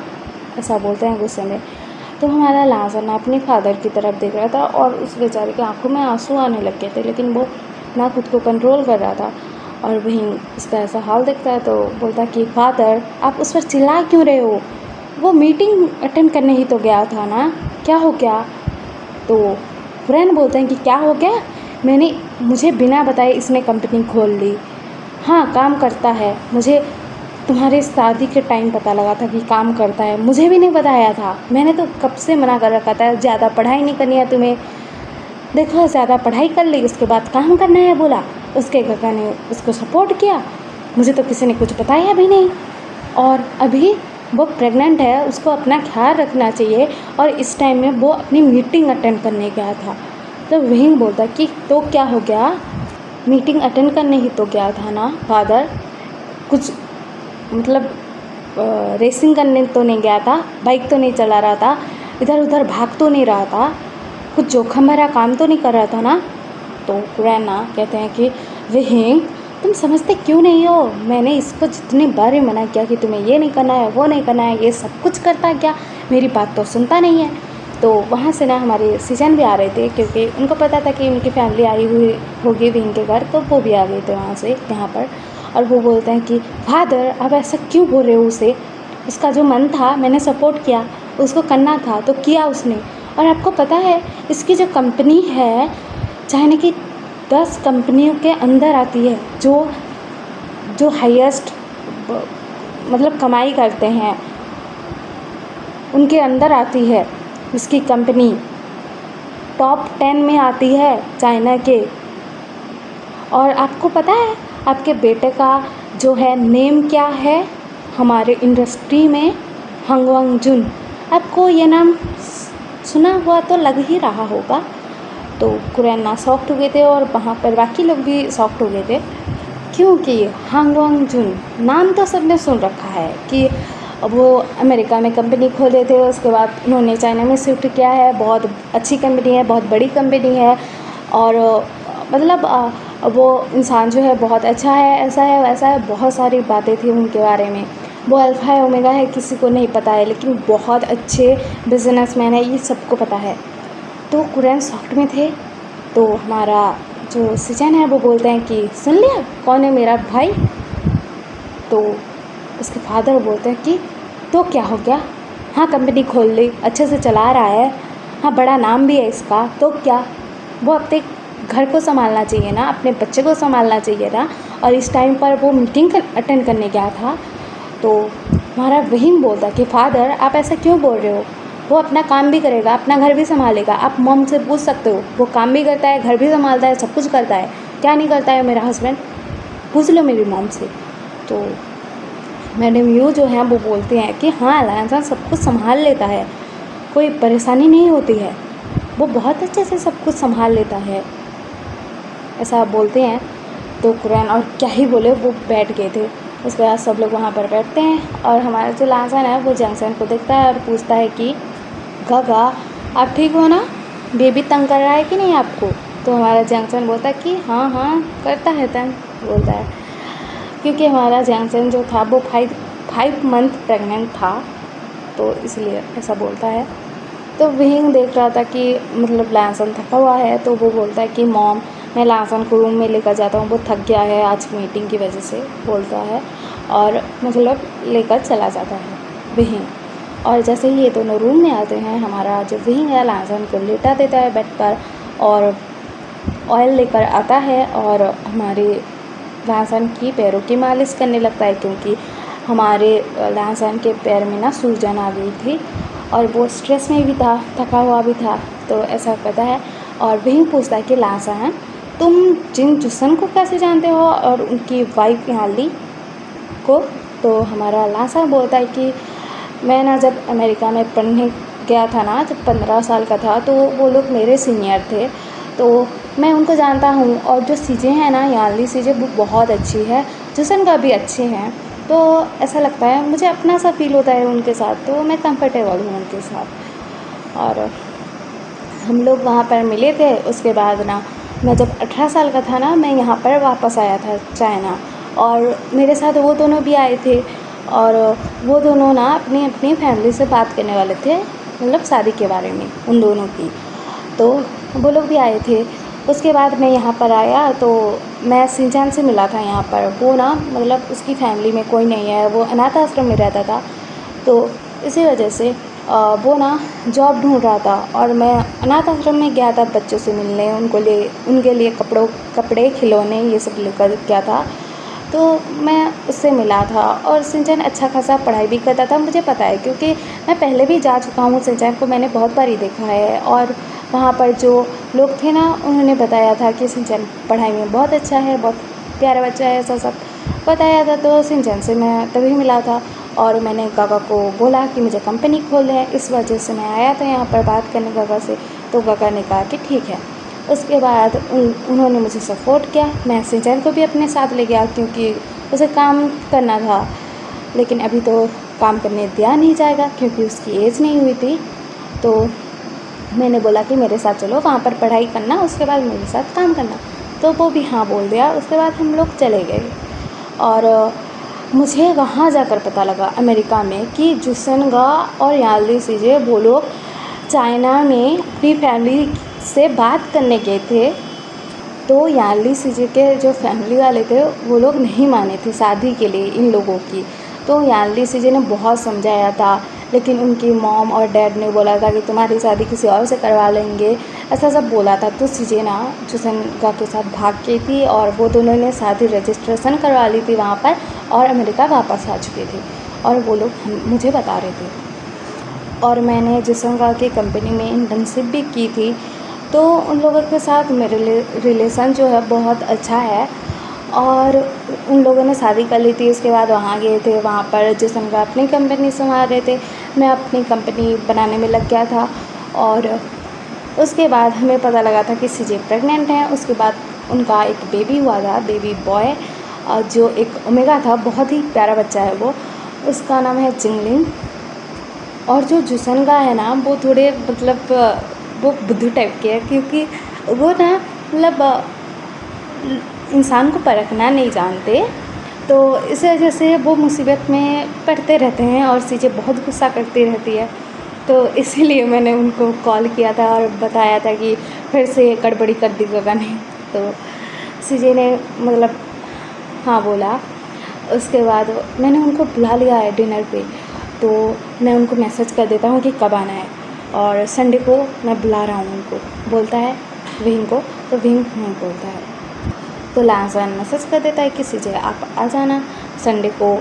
ऐसा बोलते हैं गुस्से में। तो हमारा लांसन अपने फादर की तरफ देख रहा था और उस बेचारे की आंखों में आंसू आने लग गए थे, लेकिन वो ना खुद को कंट्रोल कर रहा था। और वहीं उसका ऐसा हाल देखता है तो बोलता है कि फादर, आप उस पर चिल्ला क्यों रहे हो? वो मीटिंग अटेंड करने ही तो गया था ना, क्या हो गया? तो फ्रेंड बोलते हैं कि क्या हो गया? मुझे बिना बताए इसने कंपनी खोल ली। हाँ काम करता है, मुझे तुम्हारे शादी के टाइम पता लगा था कि काम करता है, मुझे भी नहीं बताया था, मैंने तो कब से मना कर रखा था, ज़्यादा पढ़ाई नहीं करनी है तुम्हें, देखो ज़्यादा पढ़ाई कर ली उसके बाद काम करना है बोला। उसके काका ने उसको सपोर्ट किया, मुझे तो किसी ने कुछ बताया भी नहीं। और अभी वो प्रेग्नेंट है, उसको अपना ख्याल रखना चाहिए, और इस टाइम में वो अपनी मीटिंग अटेंड करने गया था। तो वही बोलता कि तो क्या हो गया, मीटिंग अटेंड करने ही तो गया था ना फादर, कुछ मतलब रेसिंग करने तो नहीं गया था, बाइक तो नहीं चला रहा था, इधर उधर भाग तो नहीं रहा था, कुछ जोखिम भरा काम तो नहीं कर रहा था ना। तो रैना कहते हैं कि विहिंग, तुम समझते क्यों नहीं हो, मैंने इसको जितनी बार ही मना किया कि तुम्हें ये नहीं करना है, वो नहीं करना है, ये सब कुछ करता क्या, मेरी बात तो सुनता नहीं है। तो वहाँ से ना हमारे सीजन भी आ रहे थे, क्योंकि उनको पता था कि उनकी फैमिली आई हुई होगी विहिंग के घर, तो वो भी आ गए थे वहाँ से यहाँ पर। और वो बोलते हैं कि फादर आप ऐसा क्यों बोल रहे हो उसे, उसका जो मन था मैंने सपोर्ट किया, उसको करना था तो किया उसने। और आपको पता है इसकी जो कंपनी है, चाइना की 10 कंपनियों के अंदर आती है, जो जो हाईएस्ट मतलब कमाई करते हैं उनके अंदर आती है इसकी कंपनी, टॉप 10 में आती है चाइना के। और आपको पता है आपके बेटे का जो है नेम क्या है हमारे इंडस्ट्री में, हंगवंग जुन। आपको ये नाम सुना हुआ तो लग ही रहा होगा। तो कुरैना शॉक्ड हो गए थे और वहाँ पर बाकी लोग भी शॉक्ड हो गए थे, क्योंकि हंगवंग जुन नाम तो सबने सुन रखा है कि वो अमेरिका में कंपनी खोले थे, उसके बाद उन्होंने चाइना में शिफ्ट किया है, बहुत अच्छी कंपनी है, बहुत बड़ी कंपनी है। और मतलब वो इंसान जो है बहुत अच्छा है, ऐसा है वैसा है, बहुत सारी बातें थी उनके बारे में। वो अल्फ़ा है ओमेगा है किसी को नहीं पता है, लेकिन बहुत अच्छे बिजनेसमैन है, ये सबको पता है। तो कुरैन सॉफ्ट में थे। तो हमारा जो सिजन है वो बोलते हैं कि सुन लिया कौन है मेरा भाई। तो उसके फादर बोलते हैं कि तो क्या हो गया, हाँ कंपनी खोल ली, अच्छे से चला रहा है, हाँ बड़ा नाम भी है इसका, तो क्या वो अपने घर को संभालना चाहिए ना, अपने बच्चे को संभालना चाहिए ना। और इस टाइम पर वो मीटिंग अटेंड करने गया था, तो हमारा बहन बोलता कि फादर आप ऐसा क्यों बोल रहे हो, वो अपना काम भी करेगा, अपना घर भी संभालेगा। आप मॉम से पूछ सकते हो, वो काम भी करता है, घर भी संभालता है, सब कुछ करता है, क्या नहीं करता है मेरा हस्बैंड, पूछ लो मेरी मॉम से। तो मैडम यू जो हैं वो बोलते हैं कि हाँ लायंसन सब कुछ संभाल लेता है, कोई परेशानी नहीं होती है, वो बहुत अच्छे से सब कुछ संभाल लेता है, ऐसा बोलते हैं। तो कुरैन और क्या ही बोले, वो बैठ गए थे। उसके बाद सब लोग वहाँ पर बैठते हैं और हमारा जो लायंसन है वो जंक्शन को देखता है और पूछता है कि गागा आप ठीक हो ना, बेबी तंग कर रहा है कि नहीं आपको। तो हमारा जंक्शन बोलता है कि हाँ हाँ करता है तंग, बोलता है, क्योंकि हमारा जंक्शन जो था वो 5 मंथ प्रेग्नेंट था, तो इसलिए ऐसा बोलता है। तो विंग देख रहा था कि मतलब लायंसन थका हुआ है, तो वो बोलता है कि मॉम मैं लायंसन को रूम में लेकर जाता हूँ, वो थक गया है आज मीटिंग की वजह से, बोलता है, और मतलब लेकर चला जाता है विंग। और जैसे ही ये दोनों रूम में आते हैं, हमारा जो विंग है लायंसन को लेटा देता है बेड पर और ऑयल लेकर आता है और हमारे लायंसन की पैरों की मालिश करने लगता है, क्योंकि हमारे लायंसन के पैर में ना सूजन आ गई थी और वो स्ट्रेस में भी था, थका हुआ भी था, तो ऐसा करता है। और वही पूछता है कि लायंसन तुम जिन जुसन को कैसे जानते हो और उनकी वाइफ याली को। तो हमारा लायंसन बोलता है कि मैं ना जब अमेरिका में पढ़ने गया था ना, जब 15 साल का था, तो वो लोग मेरे सीनियर थे, तो मैं उनको जानता हूँ। और जो चीज़ें हैं ना याली चीज़ें वो बहुत अच्छी है, जुसन का भी अच्छे हैं, तो ऐसा लगता है मुझे अपना सा फील होता है उनके साथ, तो मैं कंफर्टेबल हूँ उनके साथ। और हम लोग वहाँ पर मिले थे। उसके बाद ना मैं जब 18 साल का था ना, मैं यहाँ पर वापस आया था चाइना, और मेरे साथ वो दोनों भी आए थे, और वो दोनों ना अपनी अपनी फैमिली से बात करने वाले थे, मतलब शादी के बारे में उन दोनों की, तो वो लोग भी आए थे। उसके बाद मैं यहाँ पर आया तो मैं सिंचान से मिला था यहाँ पर, वो ना मतलब उसकी फैमिली में कोई नहीं है, वो अनाथ आश्रम में रहता था, तो इसी वजह से वो ना जॉब ढूंढ रहा था, और मैं अनाथ आश्रम में गया था बच्चों से मिलने, उनके लिए कपड़े खिलौने ये सब लेकर गया था, तो मैं उससे मिला था। और सिंचन अच्छा खासा पढ़ाई भी करता था, मुझे पता है क्योंकि मैं पहले भी जा चुका हूँ, सिंचन को मैंने बहुत बार ही देखा है, और वहाँ पर जो लोग थे ना उन्होंने बताया था कि सिंचन पढ़ाई में बहुत अच्छा है, बहुत प्यारा बच्चा है, ऐसा सब बताया था। तो सिंचन से मैं तभी मिला था, और मैंने गागा को बोला कि मुझे कंपनी खोलनी है, इस वजह से मैं आया था यहाँ पर बात करने गागा से। तो गागा ने कहा कि ठीक है। उसके बाद उन्होंने मुझे सपोर्ट किया, मैं सिंचन को भी अपने साथ ले गया क्योंकि उसे काम करना था, लेकिन अभी तो काम करने दिया नहीं जाएगा क्योंकि उसकी एज नहीं हुई थी। तो मैंने बोला कि मेरे साथ चलो वहाँ पर पढ़ाई करना, उसके बाद मेरे साथ काम करना, तो वो भी हाँ बोल दिया। उसके बाद हम लोग चले गए, और मुझे वहाँ जाकर पता लगा अमेरिका में कि जुसनगा और याली सीजे वो लोग चाइना में अपनी फैमिली से बात करने गए थे, तो याली सीजे के जो फैमिली वाले थे वो लोग नहीं माने थे शादी के लिए इन लोगों की। तो याली सीजे ने बहुत समझाया था, लेकिन उनकी मॉम और डैड ने बोला था कि तुम्हारी शादी किसी और से करवा लेंगे, ऐसा सब बोला था। तो सीजे ना जुसनगा के साथ भाग गई थी, और वो दोनों ने शादी रजिस्ट्रेशन करवा ली थी वहाँ पर, और अमेरिका वापस आ चुके थे, और वो लोग मुझे बता रहे थे। और मैंने जुसनगा की कंपनी में इंटर्नशिप भी की थी, तो उन लोगों के साथ मेरे रिलेशन जो है बहुत अच्छा है, और उन लोगों ने शादी कर ली थी। उसके बाद वहाँ गए थे, वहाँ पर जुसनगा अपनी कंपनी संभाल रहे थे, मैं अपनी कंपनी बनाने में लग गया था। और उसके बाद हमें पता लगा था कि सीजे प्रेग्नेंट हैं। उसके बाद उनका एक बेबी हुआ था, बेबी बॉय, जो एक ओमेगा था, बहुत ही प्यारा बच्चा है वो, उसका नाम है जिंगलिंग। और जो जुसनगा है ना वो थोड़े मतलब वो बुद्धू टाइप के है, क्योंकि वो ना मतलब इंसान को परखना नहीं जानते, तो इस वजह से वो मुसीबत में पड़ते रहते हैं, और चीज़ें बहुत गुस्सा करती रहती है। तो इसीलिए मैंने उनको कॉल किया था और बताया था कि फिर से गड़बड़ी कर दी गागा ने। तो सीजे ने मतलब हाँ बोला। उसके बाद मैंने उनको बुला लिया है डिनर पे, तो मैं उनको मैसेज कर देता हूँ कि कब आना है, और संडे को मैं बुला रहा हूँ उनको, बोलता है विंग को, तो विंग नहीं बोलता है। तो लाजवान मैसेज कर देता है कि सीजे आप आ जाना, संडे को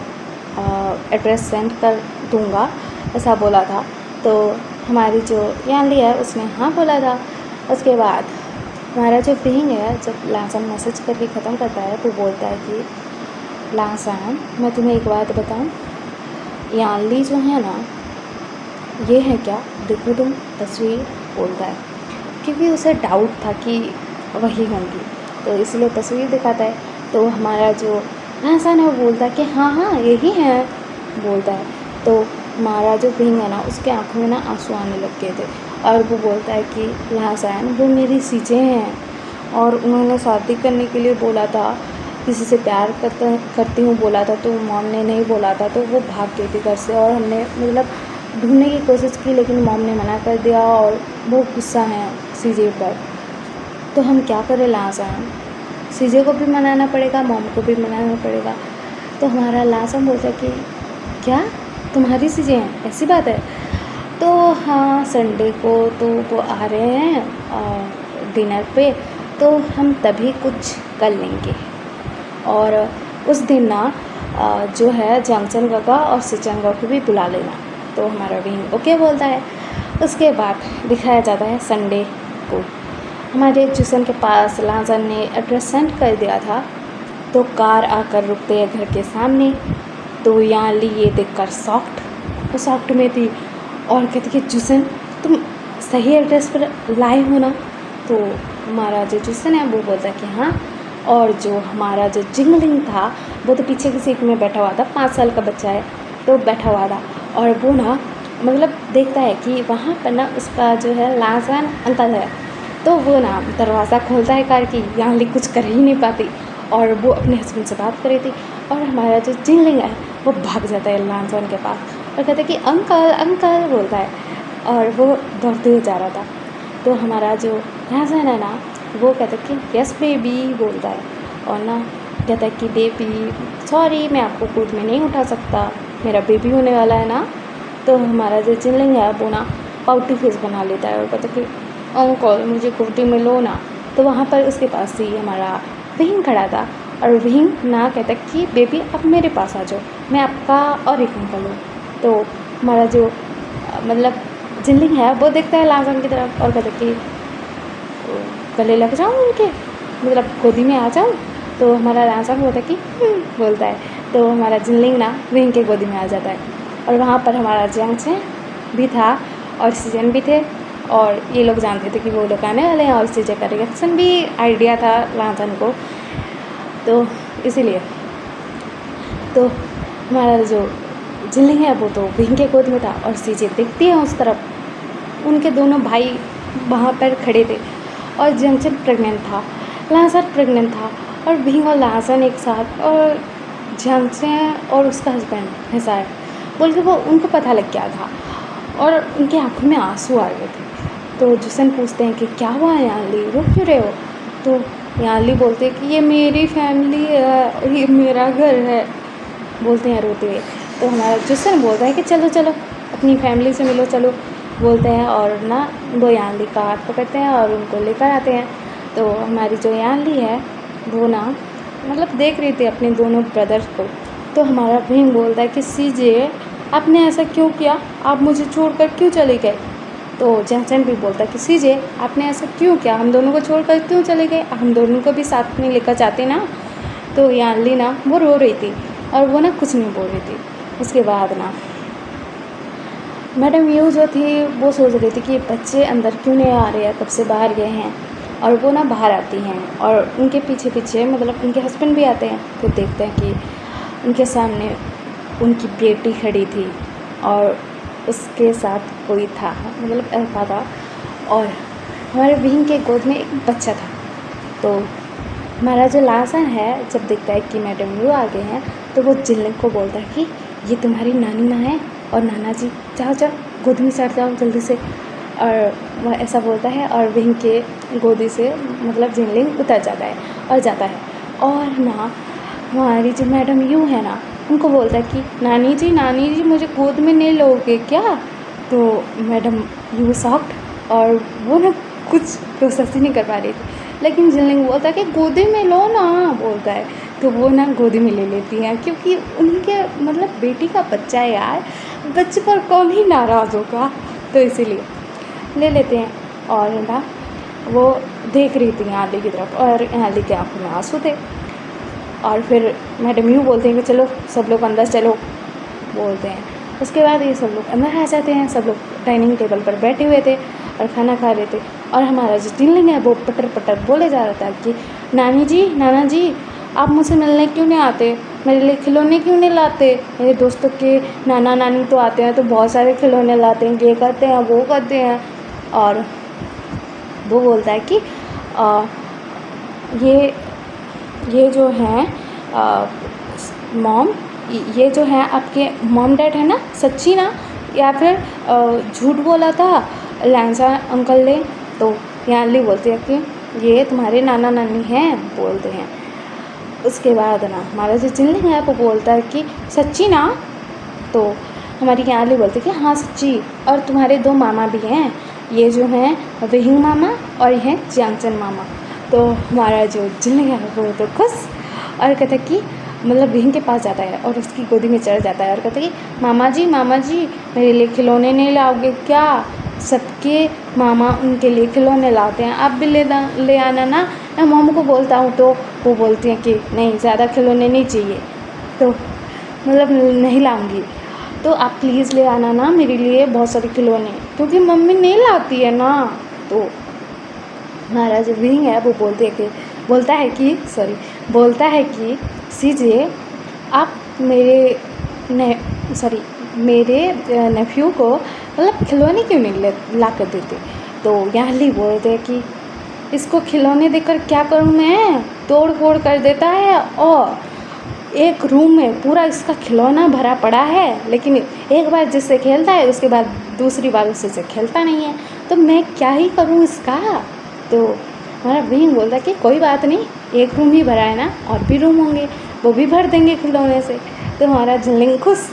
एड्रेस सेंड कर दूँगा, ऐसा बोला था। तो हमारी जो यानली है उसने हाँ बोला था। उसके बाद हमारा जो विंग है, जब लाजवान मैसेज करके ख़त्म करता है तो बोलता है कि लाजवान मैं तुम्हें एक बात बताऊँ, यानली जो है ना ये है क्या, देखो तुम तस्वीर, बोलता है, क्योंकि उसे डाउट था कि वही होंगी, तो इसलिए तस्वीर दिखाता है। तो हमारा जो लाजवान है वो बोलता है कि हाँ हाँ यही है, बोलता है। तो हमारा जो विंग है ना उसके आँखों में ना आंसू आने लग गए थे, और वो बोलता है कि लाजवान वो मेरी सीजे हैं, और उन्होंने शादी करने के लिए बोला था, किसी से प्यार करती हूँ बोला था, तो मॉम ने नहीं बोला था, तो वो भाग गई थी घर से, और हमने मतलब ढूंढने की कोशिश की लेकिन मॉम ने मना कर दिया, और बहुत गुस्सा है सीजे पर। तो हम क्या करें लाजवान, सीजे को भी मनाना पड़ेगा, मॉम को भी मनाना पड़ेगा। तो हमारा लाजवान बोलता है कि क्या तुम्हारी सीजे हैं, ऐसी बात है? तो हाँ संडे को तो वो आ रहे हैं डिनर पे, तो हम तभी कुछ कर लेंगे, और उस दिन ना जो है जंक्शन काका और सिचन काका को भी बुला लेना। तो हमारा विंग ओके बोलता है। उसके बाद दिखाया जाता है संडे को, हमारे ट्यूशन के पास लाजवान ने एड्रेस सेंड कर दिया था, तो कार आकर रुकते हैं घर के सामने। तो यानली ये देखकर सॉफ्ट में थी, और कहती कि जूसन तुम सही एड्रेस पर लाए हो ना? तो हमारा जो जूसन है वो बोलता है कि हाँ, और जो हमारा जो जिंगलिंग था वो तो पीछे की सीट में बैठा हुआ था, 5 साल का बच्चा है तो बैठा हुआ था, और वो ना मतलब देखता है कि वहाँ पर ना उसका जो है लाजवान अंकल है। तो वो ना दरवाज़ा खोलता है कार की, यानली कुछ कर ही नहीं पाती, और वो अपने हस्बैंड से बात कर रही थी, और हमारा जो जिंगलिंग है वो भाग जाता है लाजवान के पास, और कहता है कि अंकल अंकल बोलता है, और वो दौड़ते हुए जा रहा था। तो हमारा जो लाजवान है ना वो कहता है कि यस बेबी बोलता है, और ना कहता है कि बेबी सॉरी मैं आपको गोद में नहीं उठा सकता, मेरा बेबी होने वाला है ना। तो हमारा जो जिंगलिंग है वो ना पाउटी फेस बना लेता है और कहता है कि अंकल मुझे गोदी में लो ना। तो वहाँ पर उसके पास ही हमारा विंग खड़ा था, और विंग ना कहता कि बेबी अब मेरे पास आ जाओ, मैं आपका और एक अंकल हूँ। तो हमारा जो मतलब जिंगलिंग है वो देखता है लाजवान की तरफ और कहता कि गले लग जाऊँ उनके, मतलब गोदी में आ जाऊँ। तो हमारा लाजवान बोलता है कि बोलता है, तो हमारा जिंगलिंग ना विंग के गोदी में आ जाता है, और वहाँ पर हमारा जंक्शन भी था और सीजन भी थे, और ये लोग जानते थे कि वो लोग आने वाले हैं, और सीजे का रिएक्शन भी आइडिया था लाजवान को, तो इसीलिए तो हमारा जो जिंगलिंग है वो तो विंग के गोद में था, और सीजे देखती है उस तरफ, उनके दोनों भाई वहाँ पर खड़े थे, और जंक्शन प्रेग्नेंट था, लाजवान प्रेग्नेंट था, और विंग और लाजवान एक साथ, और जंक्शन और उसका हस्बैंड हिसार बोल के वो उनको पता लग गया था, और उनकी आँखों में आंसू आ गए थे। तो जूसन पूछते हैं कि क्या हुआ है यानली, रो क्यों रहे हो? तो यानली बोलते हैं कि ये मेरी फैमिली है और ये मेरा घर है, बोलते हैं रोते हुए। तो हमारा जूसन बोलता है कि चलो चलो अपनी फैमिली से मिलो चलो, बोलते हैं, और ना वो यानली का हाथ पकड़ते हैं और उनको लेकर आते हैं। तो हमारी जो यानली है वो ना मतलब देख रही थी अपने दोनों ब्रदर्स को। तो हमारा विंग बोलता है कि सीजे आपने ऐसा क्यों किया, आप मुझे छोड़कर क्यों चले गए? तो जंक्शन भी बोलता है कि सीजे आपने ऐसा क्यों किया, हम दोनों को छोड़कर क्यों चले गए, हम दोनों को भी साथ में लेकर जाते ना। तो यानली ना वो रो रही थी और वो ना कुछ नहीं बोल रही थी। उसके बाद ना मैडम यू जो थी वो सोच रही थी कि बच्चे अंदर क्यों नहीं आ रहे हैं, कब से बाहर गए हैं, और वो ना बाहर आती हैं, और उनके पीछे पीछे मतलब उनके हस्बैंड भी आते हैं। तो देखते हैं कि उनके सामने उनकी बेटी खड़ी थी, और उसके साथ कोई था, मतलब अल्फा था, और हमारे विंग के गोद में एक बच्चा था। तो हमारा जो लाजवान है जब देखता है कि मैडम यू आ गए हैं, तो वो जिंगलिंग को बोलता है कि ये तुम्हारी नानी माँ है और नाना जी, जाओ जाओ गोद में चढ़ जाओ जल्दी से। और वह ऐसा बोलता है, और विंग के गोदी से मतलब जिंगलिंग उतर जाता है और जाता है। और ना हमारी जो मैडम यू है ना उनको बोलता है कि नानी जी मुझे गोद में नहीं लोगे क्या? तो मैडम यू शॉक्ड और वो ना कुछ प्रोसेस ही नहीं कर पा रही थी। लेकिन जिनलिंग बोलता है कि गोदी में लो ना, बोलता है। तो वो ना गोदी में ले लेती हैं, क्योंकि उनके मतलब बेटी का बच्चा है यार, बच्चे पर कौन ही नाराज़ होगा, तो इसीलिए ले लेते हैं। और ना वो देख रही थी आली की तरफ और आली के आँखों में आंसू थे। और फिर मैडम यूँ बोलते हैं कि चलो सब लोग अंदर चलो, बोलते हैं। उसके बाद ये सब लोग अंदर आ जाते हैं। सब लोग डाइनिंग टेबल पर बैठे हुए थे और खाना खा रहे थे। और हमारा जो जिनलिंग है वो पटर पटर बोले जा रहा था कि नाना जी आप मुझसे मिलने क्यों नहीं आते, मेरे लिए खिलौने क्यों नहीं लाते? मेरे दोस्तों के नाना नानी तो आते हैं तो बहुत सारे खिलौने लाते हैं, ये करते हैं वो करते हैं। और वो बोलता है कि ये जो हैं मॉम, ये जो है आपके मॉम डैड है ना, सच्ची ना, या फिर झूठ बोला था लैंसा अंकल ने? तो यानली बोलती है कि ये तुम्हारे नाना नानी हैं, बोलते हैं। उसके बाद ना हमारा जो जिनलिंग है वो बोलता है कि सच्ची ना? तो हमारी यानली बोलती है कि हाँ सच्ची, और तुम्हारे 2 मामा भी हैं, ये जो हैं वेहिंग मामा और ये हैं जियांगचन मामा। तो हमारा जो जिनलिंग है वो तो खुश और कहता है कि मतलब वेहिंग के पास जाता है और उसकी गोदी में चढ़ जाता है और कहता है कि मामा जी मेरे लिए खिलौने नहीं लाओगे क्या? सबके मामा उनके लिए खिलौने लाते हैं, आप भी ले आना ना। मैं मॉम को बोलता हूँ तो वो बोलती हैं कि नहीं, ज़्यादा खिलौने नहीं चाहिए, तो मतलब नहीं लाऊंगी, तो आप प्लीज़ ले आना ना मेरे लिए बहुत सारे खिलौने, क्योंकि मम्मी नहीं लाती है ना। तो हमारा जो विंग है वो बोलता है कि सीजे आप मेरे नेफ्यू को मतलब खिलौने क्यों नहीं ला कर देते? तो यानली बोलते हैं कि इसको खिलौने देकर क्या करूँ मैं, तोड़ फोड़ कर देता है और एक रूम में पूरा इसका खिलौना भरा पड़ा है, लेकिन एक बार जिससे खेलता है उसके बाद दूसरी बार उससे से खेलता नहीं है, तो मैं क्या ही करूँ इसका? तो हमारा विंग बोलता है कि कोई बात नहीं, एक रूम ही भरा है ना, और भी रूम होंगे, वो भी भर देंगे खिलौने से। तो हमारा जिनलिंग खुश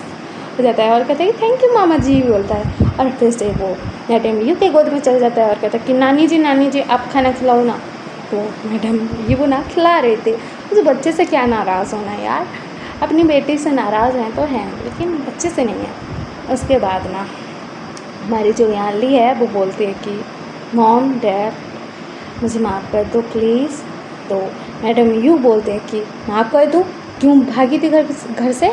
हो जाता है और कहता है कि थैंक यू मामा जी, बोलता है। और फिर से वो मैडम यू के गोद में चल जाता है और कहता है कि नानी जी आप खाना खिलाओ ना। तो मैडम वो ना खिला रहे थे। उस बच्चे से क्या नाराज़ होना यार, अपनी बेटी से नाराज़ हैं तो हैं, लेकिन बच्चे से नहीं है। उसके बाद ना हमारी जो यानली है वो बोलती है कि मॉम डैड मुझे माफ़ कर दो प्लीज़। तो मैडम यूँ बोलते हैं कि माफ़ कर दूँ, क्यों भागी थी घर से?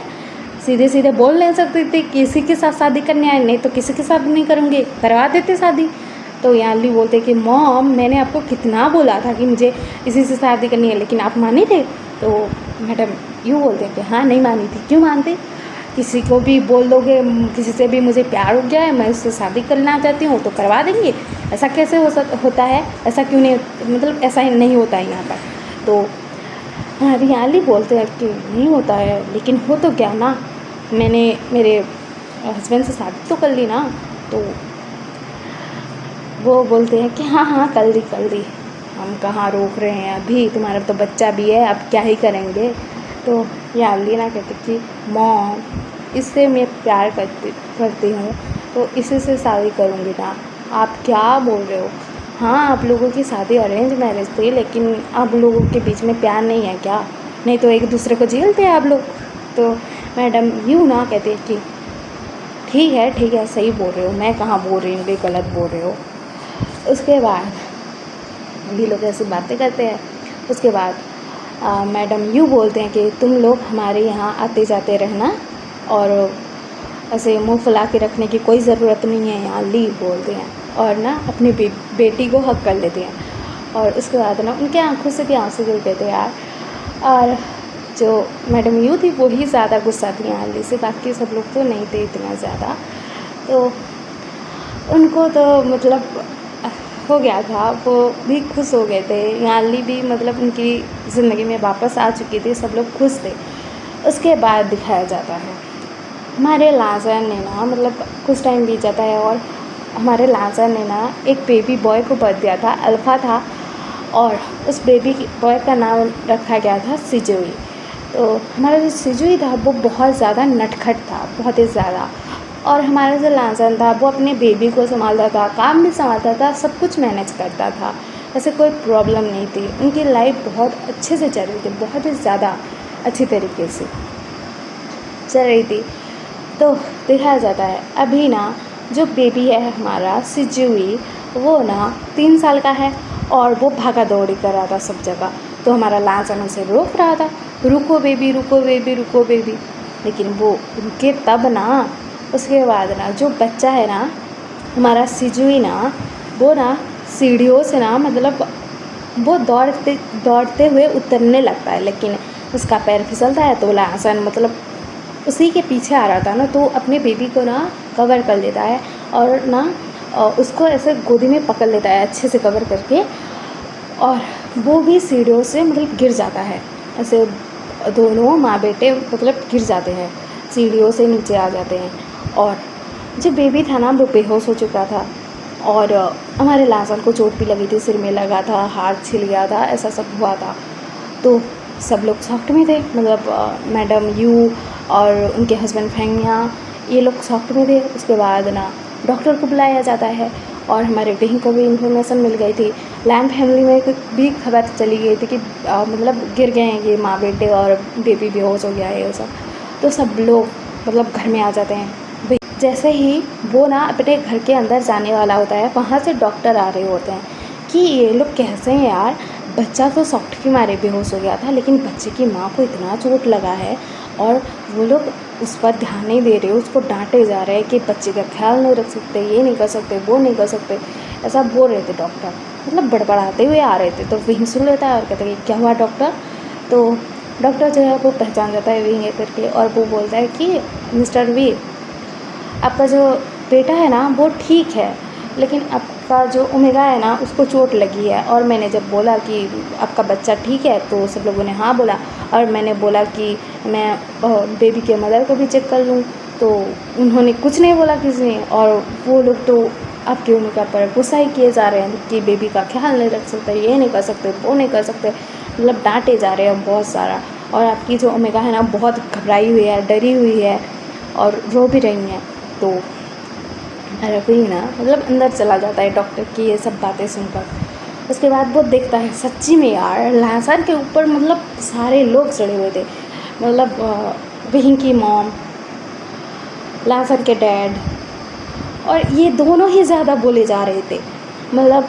सीधे बोल नहीं सकती थी किसी के साथ शादी करने आए, नहीं तो किसी के साथ नहीं करूँगी, करवा देते शादी। तो यानली बोलते कि मॉम मैंने आपको कितना बोला था कि मुझे इसी से शादी करनी है, लेकिन आप माने थे? तो मैडम यूँ बोलते हैं कि हाँ नहीं मानी थी। क्यों मानते? किसी को भी बोल दोगे, किसी से भी मुझे प्यार हो गया है, मैं उससे शादी करना चाहती हूँ, तो करवा देंगे? ऐसा कैसे होता है? ऐसा क्यों नहीं, मतलब ऐसा ही नहीं होता है यहाँ पर। तो हमारी यानली बोलते हैं कि नहीं होता है, लेकिन हो तो क्या ना, मैंने मेरे हस्बैंड से शादी तो कर ली ना। तो वो बोलते हैं कि हाँ कर दी, हम कहाँ रोक रहे हैं, अभी तुम्हारा तो बच्चा भी है, अब क्या ही करेंगे। तो यानली ना कहती कि मॉम इससे मैं प्यार करती हूँ, तो इसी से शादी करूँगी ना, आप क्या बोल रहे हो? हाँ आप लोगों की शादी अरेंज मैरिज थी, लेकिन आप लोगों के बीच में प्यार नहीं है क्या? नहीं तो एक दूसरे को झेलते हैं आप लोग। तो मैडम यूँ ना कहते हैं कि ठीक है सही बोल रहे हो, मैं कहाँ बोल रही हूँ, गलत बोल रहे हो। उसके बाद भी लोग ऐसी बातें करते हैं। उसके बाद मैडम यूँ बोलते हैं कि तुम लोग हमारे यहाँ आते जाते रहना, और ऐसे मुंह फुला के रखने की कोई ज़रूरत नहीं है, यहाँ लीव बोलते हैं, और ना अपनी बेटी को हक कर लेते हैं। और उसके बाद ना उनके आंखों से भी आंसू गिरते थे यार। और जो मैडम यू थी वो ही ज़्यादा गुस्सा थी यानली से, बाकी सब लोग तो नहीं थे इतना ज़्यादा। तो उनको तो मतलब हो गया था, वो भी खुश हो गए थे, यानली भी मतलब उनकी ज़िंदगी में वापस आ चुकी थी, सब लोग खुश थे। उसके बाद दिखाया जाता है हमारे लाजर ने ना, मतलब कुछ टाइम बीत जाता है और हमारे लाजर ने ना एक बेबी बॉय को बर्थ दिया था, अल्फ़ा था, और उस बेबी बॉय का नाम रखा गया था सिजोई। तो हमारा जो सिजुई था वो बहुत ज़्यादा नटखट था, बहुत ही ज़्यादा। और हमारा जो लासन था वो अपने बेबी को संभालता था, काम भी संभालता था, सब कुछ मैनेज करता था, ऐसे कोई प्रॉब्लम नहीं थी। उनकी लाइफ बहुत अच्छे से चल रही थी, बहुत ही ज़्यादा अच्छी तरीके से चल रही थी। तो देखा जाता है अभी ना जो बेबी है हमारा सिजुई, वो ना 3 साल का है और वो भागा दौड़ी कर रहा था सब जगह। तो हमारा लासन उसे रोक रहा था, रुको बेबी, रुको बेबी, रुको बेबी। लेकिन वो रुके तब ना, उसके बाद ना जो बच्चा है ना हमारा सिजुई ना, वो ना सीढ़ियों से ना मतलब वो दौड़ते दौड़ते हुए उतरने लगता है, लेकिन उसका पैर फिसलता है तो लासन मतलब उसी के पीछे आ रहा था ना, तो अपने बेबी को ना कवर कर लेता है और ना उसको ऐसे गोदी में पकड़ लेता है अच्छे से कवर करके, और वो भी सीढ़ियों से मतलब गिर जाता है। ऐसे दोनों माँ बेटे मतलब गिर जाते हैं, सीढ़ियों से नीचे आ जाते हैं। और जो बेबी था ना वो बेहोश हो चुका था और हमारे लासन को चोट भी लगी थी, सिर में लगा था, हाथ छिल गया था, ऐसा सब हुआ था। तो सब लोग शॉक्ड में थे, मतलब मैडम यू और उनके हस्बैंड फेंगया, ये लोग शॉक्ड में थे। उसके बाद ना डॉक्टर को बुलाया जाता है और हमारे बहन को भी इन्फॉर्मेशन मिल गई थी। लैम फैमिली में भी खबर चली गई थी कि मतलब गिर गए हैं ये माँ बेटे और बेबी बेहोश हो गया है, ये सब। तो सब लोग मतलब घर में आ जाते हैं। जैसे ही वो ना अपने घर के अंदर जाने वाला होता है, वहाँ से डॉक्टर आ रहे होते हैं कि ये लोग कैसे हैं यार, बच्चा तो शॉक के मारे बेहोश हो गया था, लेकिन बच्चे की माँ को इतना चोट लगा है और वो लोग उस पर ध्यान नहीं दे रहे, उसको डांटे जा रहे हैं कि बच्चे का ख्याल नहीं रख सकते, ये नहीं कर सकते, वो नहीं कर सकते, ऐसा बोल रहे थे डॉक्टर, मतलब बड़बड़ाते हुए आ रहे थे। तो वहीं सुन लेता है और कहता है कि क्या हुआ डॉक्टर। तो डॉक्टर जो है वो पहचान जाता है वहीं करके और वो बोलता है कि मिस्टर वी, आपका जो बेटा है ना वो ठीक है, लेकिन आपका जो ओमेगा है ना उसको चोट लगी है। और मैंने जब बोला कि आपका बच्चा ठीक है तो सब लोगों ने हाँ बोला, और मैंने बोला कि मैं बेबी के मदर को भी चेक कर लूँ तो उन्होंने कुछ नहीं बोला किसी ने। और वो लोग तो आपके ओमेगा पर गुस्सा ही किए जा रहे हैं कि बेबी का ख्याल नहीं रख सकते, ये नहीं कर सकते, वो नहीं कर सकते, मतलब डांटे जा रहे हैं बहुत सारा। और आपकी जो ओमेगा है ना बहुत घबराई हुई है, डरी हुई है और रो भी रही हैं। तो रवि ना मतलब अंदर चला जाता है डॉक्टर की ये सब बातें सुनकर। उसके बाद वो देखता है सच्ची में यार लासन के ऊपर मतलब सारे लोग चढ़े हुए थे, मतलब बहन की मॉम, लासन के डैड, और ये दोनों ही ज़्यादा बोले जा रहे थे। मतलब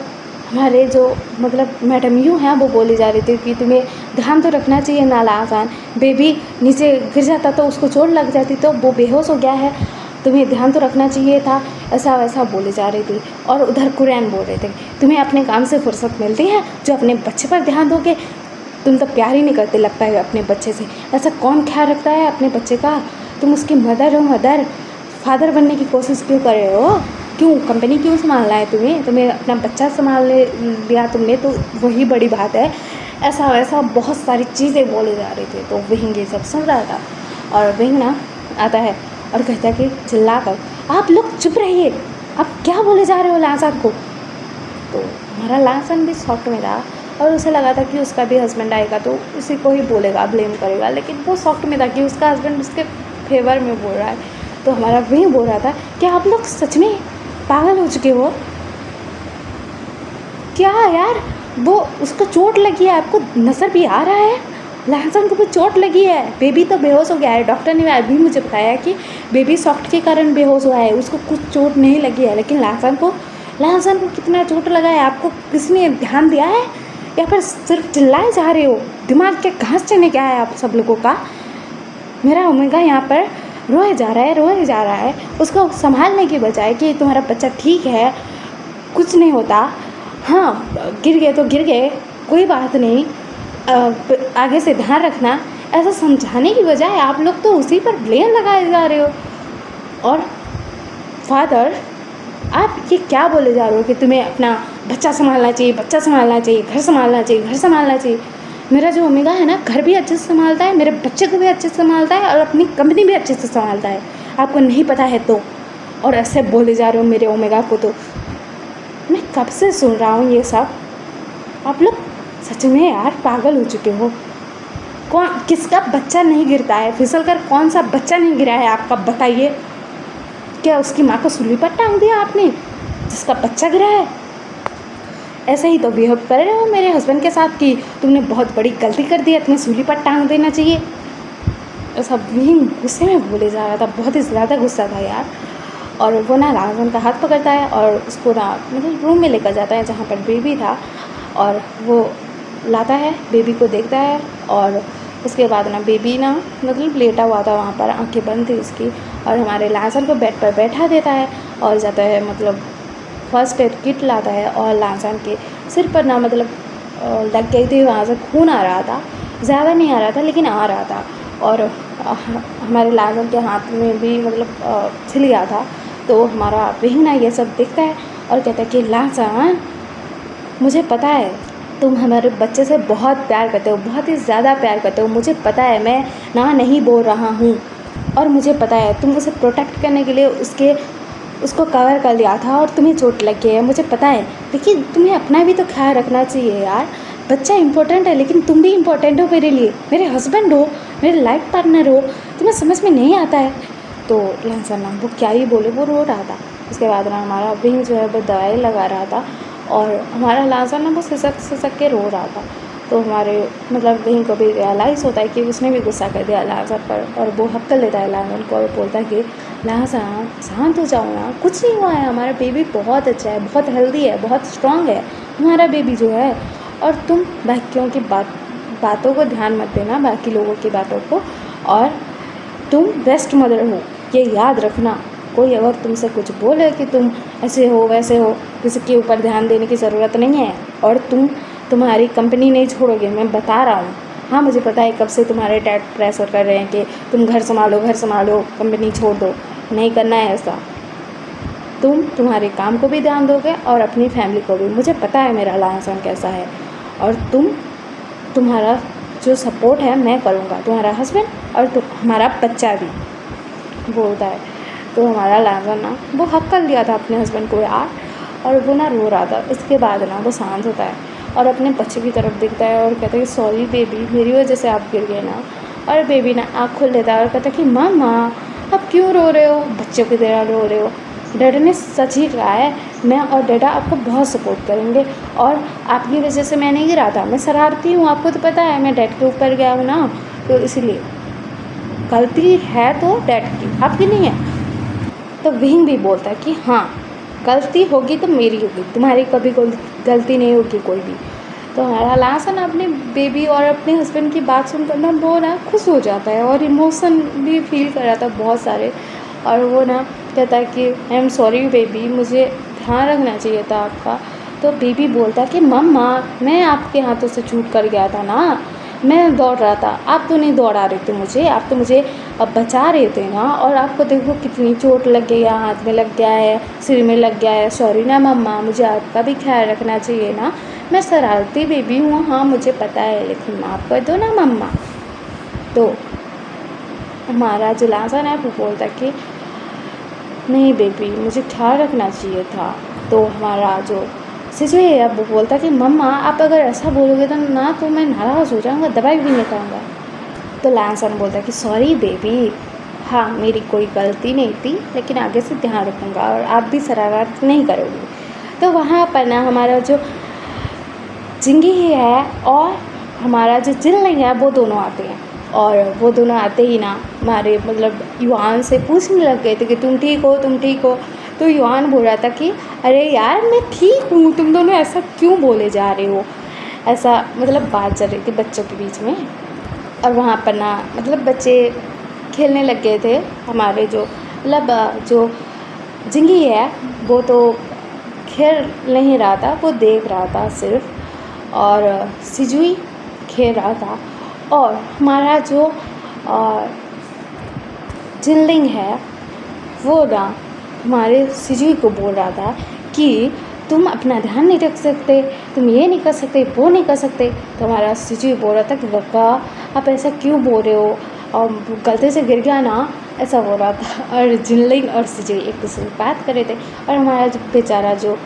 हमारे जो मतलब मैडम यू हैं वो बोले जा रहे थे कि तुम्हें ध्यान तो रखना चाहिए ना, लासन बेबी नीचे गिर जाता तो उसको चोट लग जाती, तो वो बेहोश हो गया है, तुम्हें ध्यान तो रखना चाहिए था, ऐसा वैसा बोले जा रही थी। और उधर कुरैन बोल रहे थे तुम्हें अपने काम से फुर्सत मिलती है जो अपने बच्चे पर ध्यान दोगे, तुम तो प्यार ही नहीं करते लगता है अपने बच्चे से, ऐसा कौन ख्याल रखता है अपने बच्चे का, तुम उसकी मदर हो, मदर फादर बनने की कोशिश क्यों कर रहे हो, क्यों कंपनी क्यों संभालना है तुम्हें अपना बच्चा संभाल लिया तुमने तो वही बड़ी बात है, ऐसा वैसा बहुत सारी चीज़ें बोले जा रहे थे। तो वहीं ये सब सुन रहा था और वहीं ना आता है और कहता है कि चिल्ला कर आप लोग चुप रहिए, आप क्या बोले जा रहे हो लासन को। तो हमारा लासन भी शॉक में था और उसे लगा था कि उसका भी हस्बैंड आएगा तो उसी को ही बोलेगा, ब्लेम करेगा, लेकिन वो शॉक में था कि उसका हस्बैंड उसके फेवर में बोल रहा है। तो हमारा वही बोल रहा था कि आप लोग सच में पागल हो चुके हो क्या यार, वो उसको चोट लगी है, आपको नज़र भी आ रहा है लासन को भी चोट लगी है, बेबी तो बेहोश हो गया है, डॉक्टर ने अभी मुझे बताया कि बेबी शॉक के कारण बेहोश हुआ है, उसको कुछ चोट नहीं लगी है, लेकिन लासन को कितना चोट लगा है आपको किसी ने ध्यान दिया है या फिर सिर्फ चिल्लाए जा रहे हो, दिमाग के घास चने क्या है आप सब लोगों का। मेरा ओमेगा यहाँ पर रोए जा रहा है, उसको संभालने की बजाय कि तुम्हारा बच्चा ठीक है, कुछ नहीं होता, हाँ गिर गए तो गिर गए, कोई बात नहीं, आगे से ध्यान रखना, ऐसा समझाने की बजाय आप लोग तो उसी पर ब्लेम लगाए जा रहे हो। और फादर आप ये क्या बोले जा रहे हो कि तुम्हें अपना बच्चा संभालना चाहिए, घर संभालना चाहिए। मेरा जो ओमेगा है ना घर भी अच्छे से संभालता है, मेरे बच्चे को भी अच्छे से संभालता है और अपनी कंपनी भी अच्छे से संभालता है, आपको नहीं पता है तो। और ऐसे बोले जा रहे हो मेरे ओमेगा को, तो मैं कब से सुन रहा हूँ ये सब। आप लोग सच में यार पागल हो चुके हो, कौन किसका बच्चा नहीं गिरता है, फिसल कर कौन सा बच्चा नहीं गिरा है आपका, बताइए। क्या उसकी माँ को सूली पर टांग दिया आपने जिसका बच्चा गिरा है? ऐसे ही तो बिहेव कर रहे हो मेरे हस्बैंड के साथ कि तुमने बहुत बड़ी गलती कर दी है, तुम्हें सूली पर टांग देना चाहिए। ऐसा भी गुस्से में बोले जा रहा था, बहुत ही ज़्यादा गुस्सा था यार। और वो ना लाजन का हाथ पकड़ता है और उसको ना मतलब रूम में लेकर जाता है जहाँ पर बेबी था, और वो लाता है, बेबी को देखता है। और उसके बाद ना बेबी ना मतलब लेटा हुआ था वहाँ पर, आंखें बंद थी उसकी, और हमारे लाजन को बेड पर बैठा देता है और जाता है मतलब फर्स्ट एड किट लाता है, और लाजन के सिर पर ना मतलब लग गई थी, वहाँ से खून आ रहा था, ज़्यादा नहीं आ रहा था लेकिन आ रहा था। और हमारे लाजन के हाथ में भी मतलब छिल गया था। तो हमारा विंग ना ये सब देखता है और कहता है कि लाजन, मुझे पता है तुम हमारे बच्चे से बहुत प्यार करते हो, बहुत ही ज़्यादा प्यार करते हो, मुझे पता है, मैं ना नहीं बोल रहा हूँ, और मुझे पता है तुम उसे प्रोटेक्ट करने के लिए उसको कवर कर लिया था और तुम्हें चोट लग गई है, मुझे पता है। लेकिन तुम्हें अपना भी तो ख्याल रखना चाहिए यार, बच्चा इंपॉर्टेंट है लेकिन तुम भी इम्पोर्टेंट हो मेरे लिए, मेरे हस्बैंड हो, मेरे लाइफ पार्टनर हो, तुम्हें समझ में नहीं आता है। तो लाजन ना वो क्या ही बोले, वो रो रहा था। उसके बाद ना हमारा विंग जो है वो दवाई लगा रहा था, और हमारा लाजन ना वो सिसक के रो रहा था। तो हमारे मतलब विंग को भी रियलाइज़ होता है कि उसने भी गुस्सा कर दिया लाजन पर, और वो हक कर लेता है लाजन को और बोलता है कि लाजन शांत हो जाओ ना, कुछ नहीं हुआ है, हमारा बेबी बहुत अच्छा है, बहुत हेल्दी है, बहुत स्ट्रांग है हमारा बेबी जो है। और तुम बाकियों की बातों को ध्यान मत देना, बाकी लोगों की बातों को, और तुम बेस्ट मदर हो, ये याद रखना। कोई अगर तुमसे कुछ बोले कि तुम ऐसे हो वैसे हो, किसी के ऊपर ध्यान देने की ज़रूरत नहीं है, और तुम्हारी कंपनी नहीं छोड़ोगे, मैं बता रहा हूँ। हाँ मुझे पता है कब से तुम्हारे डैड प्रेशर कर रहे हैं कि तुम घर संभालो, कंपनी छोड़ दो, नहीं करना है ऐसा। तुम्हारे काम को भी ध्यान दोगे और अपनी फैमिली को भी, मुझे पता है मेरा लाजन कैसा है, और तुम्हारा जो सपोर्ट है मैं करूँगा, तुम्हारा हस्बैंड और हमारा बच्चा भी, बोलता है। तो हमारा लाजन ना वो हक कर लिया था अपने हस्बैंड को यार, और वो ना रो रहा था। इसके बाद ना वो शांत होता है और अपने बच्चे की तरफ देखता है और कहता है कि सॉरी बेबी, मेरी वजह से आप गिर गए ना। और बेबी ना आँख खोल लेता है और कहता है कि मामा आप क्यों रो रहे हो, बच्चों की तरह रो रहे हो, डैडा ने सच ही कहा है, मैं और डैडा आपको बहुत सपोर्ट करेंगे, और आपकी वजह से मैं नहीं गिरा था, मैं शरारती हूँ, आपको तो पता है, मैं डैड के ऊपर गया हूँ ना, तो इसलिए गलती है तो डैड की, आपकी नहीं है। तो विंग भी बोलता है कि हाँ गलती होगी तो मेरी होगी, तुम्हारी कभी गलती नहीं होगी कोई भी। तो हमारा लाजन अपने बेबी और अपने हस्बैंड की बात सुनकर ना वो ना खुश हो जाता है और इमोशन भी फील कर रहा था बहुत सारे, और वो ना कहता है कि आई एम सॉरी बेबी, मुझे ध्यान रखना चाहिए था आपका। तो बेबी बोलता है कि मम्मा मैं आपके हाथों से छूट कर गया था ना, मैं दौड़ रहा था, आप तो नहीं दौड़ा रहे थे मुझे, आप तो मुझे बचा रहे थे ना, और आपको देखो कितनी चोट लग गई है, हाथ में लग गया है, सिर में लग गया है, सॉरी ना मम्मा, मुझे आपका भी ख्याल रखना चाहिए ना, मैं शरारती बेबी हूँ, हाँ मुझे पता है, लेकिन माफ़ कर दो ना मम्मा। तो हमारा जो लाजन है वो बोलता कि नहीं बेबी, मुझे ख्याल रखना चाहिए था। तो हमारा जो सिजु है वो बोलता कि मम्मा आप अगर ऐसा बोलोगे तो मैं नाराज़ हो जाऊँगा, दवाई भी नहीं खाऊँगा। तो लाजन बोलता कि सॉरी बेबी, हाँ मेरी कोई गलती नहीं थी, लेकिन आगे से ध्यान रखूँगा और आप भी शरारत नहीं करोगे। तो वहाँ पर ना हमारा जो जिंगी है और हमारा जो जिनलिंग है वो दोनों आते हैं, और वो दोनों आते ही ना हमारे मतलब युआन से पूछने लग गए थे कि तुम ठीक हो। तो युआन बोल रहा था कि अरे यार मैं ठीक हूँ, तुम दोनों ऐसा क्यों बोले जा रहे हो, ऐसा मतलब बात चल रही थी बच्चों के बीच में। और वहाँ पर ना मतलब बच्चे खेलने लग गए थे, हमारे जो मतलब जो जिंगी है वो तो खेल नहीं रहा था, वो देख रहा था सिर्फ, और सिजुई खेल रहा था। और हमारा जो जिनलिंग है वो ना हमारे सिजुई को बोल रहा था कि तुम अपना ध्यान नहीं रख सकते, तुम ये नहीं कर सकते, वो नहीं कर सकते। तो हमारा सिजुई बोल रहा था कि गक्का आप ऐसा क्यों बोल रहे हो, और गलती से गिर गया ना, ऐसा बोल रहा था। और जिनलिंग और सिजुई एक दूसरे से बात कर रहे थे, और हमारा जो बेचारा जो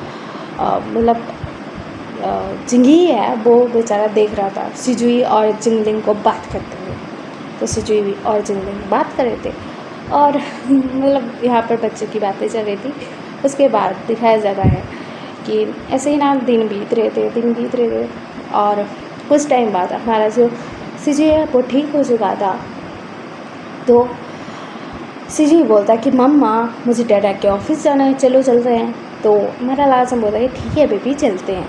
मतलब जिंगी है वो बेचारा देख रहा था सिजुई और जिंगलिंग को बात करते हुए। तो सिजुई और जिंगलिंग बात कर रहे थे और मतलब यहाँ पर बच्चों की बातें चल रही थी। उसके बाद दिखाया जाता है कि ऐसे ही ना दिन बीत रहे थे और कुछ टाइम बाद हमारा जो सिजुई है वो ठीक हो चुका था। तो सिजुई बोलता कि मम्मा मुझे डैडा के ऑफिस जाना है, चलो चलते हैं। तो हमारा लाजम बोलता है ठीक है बेबी चलते हैं।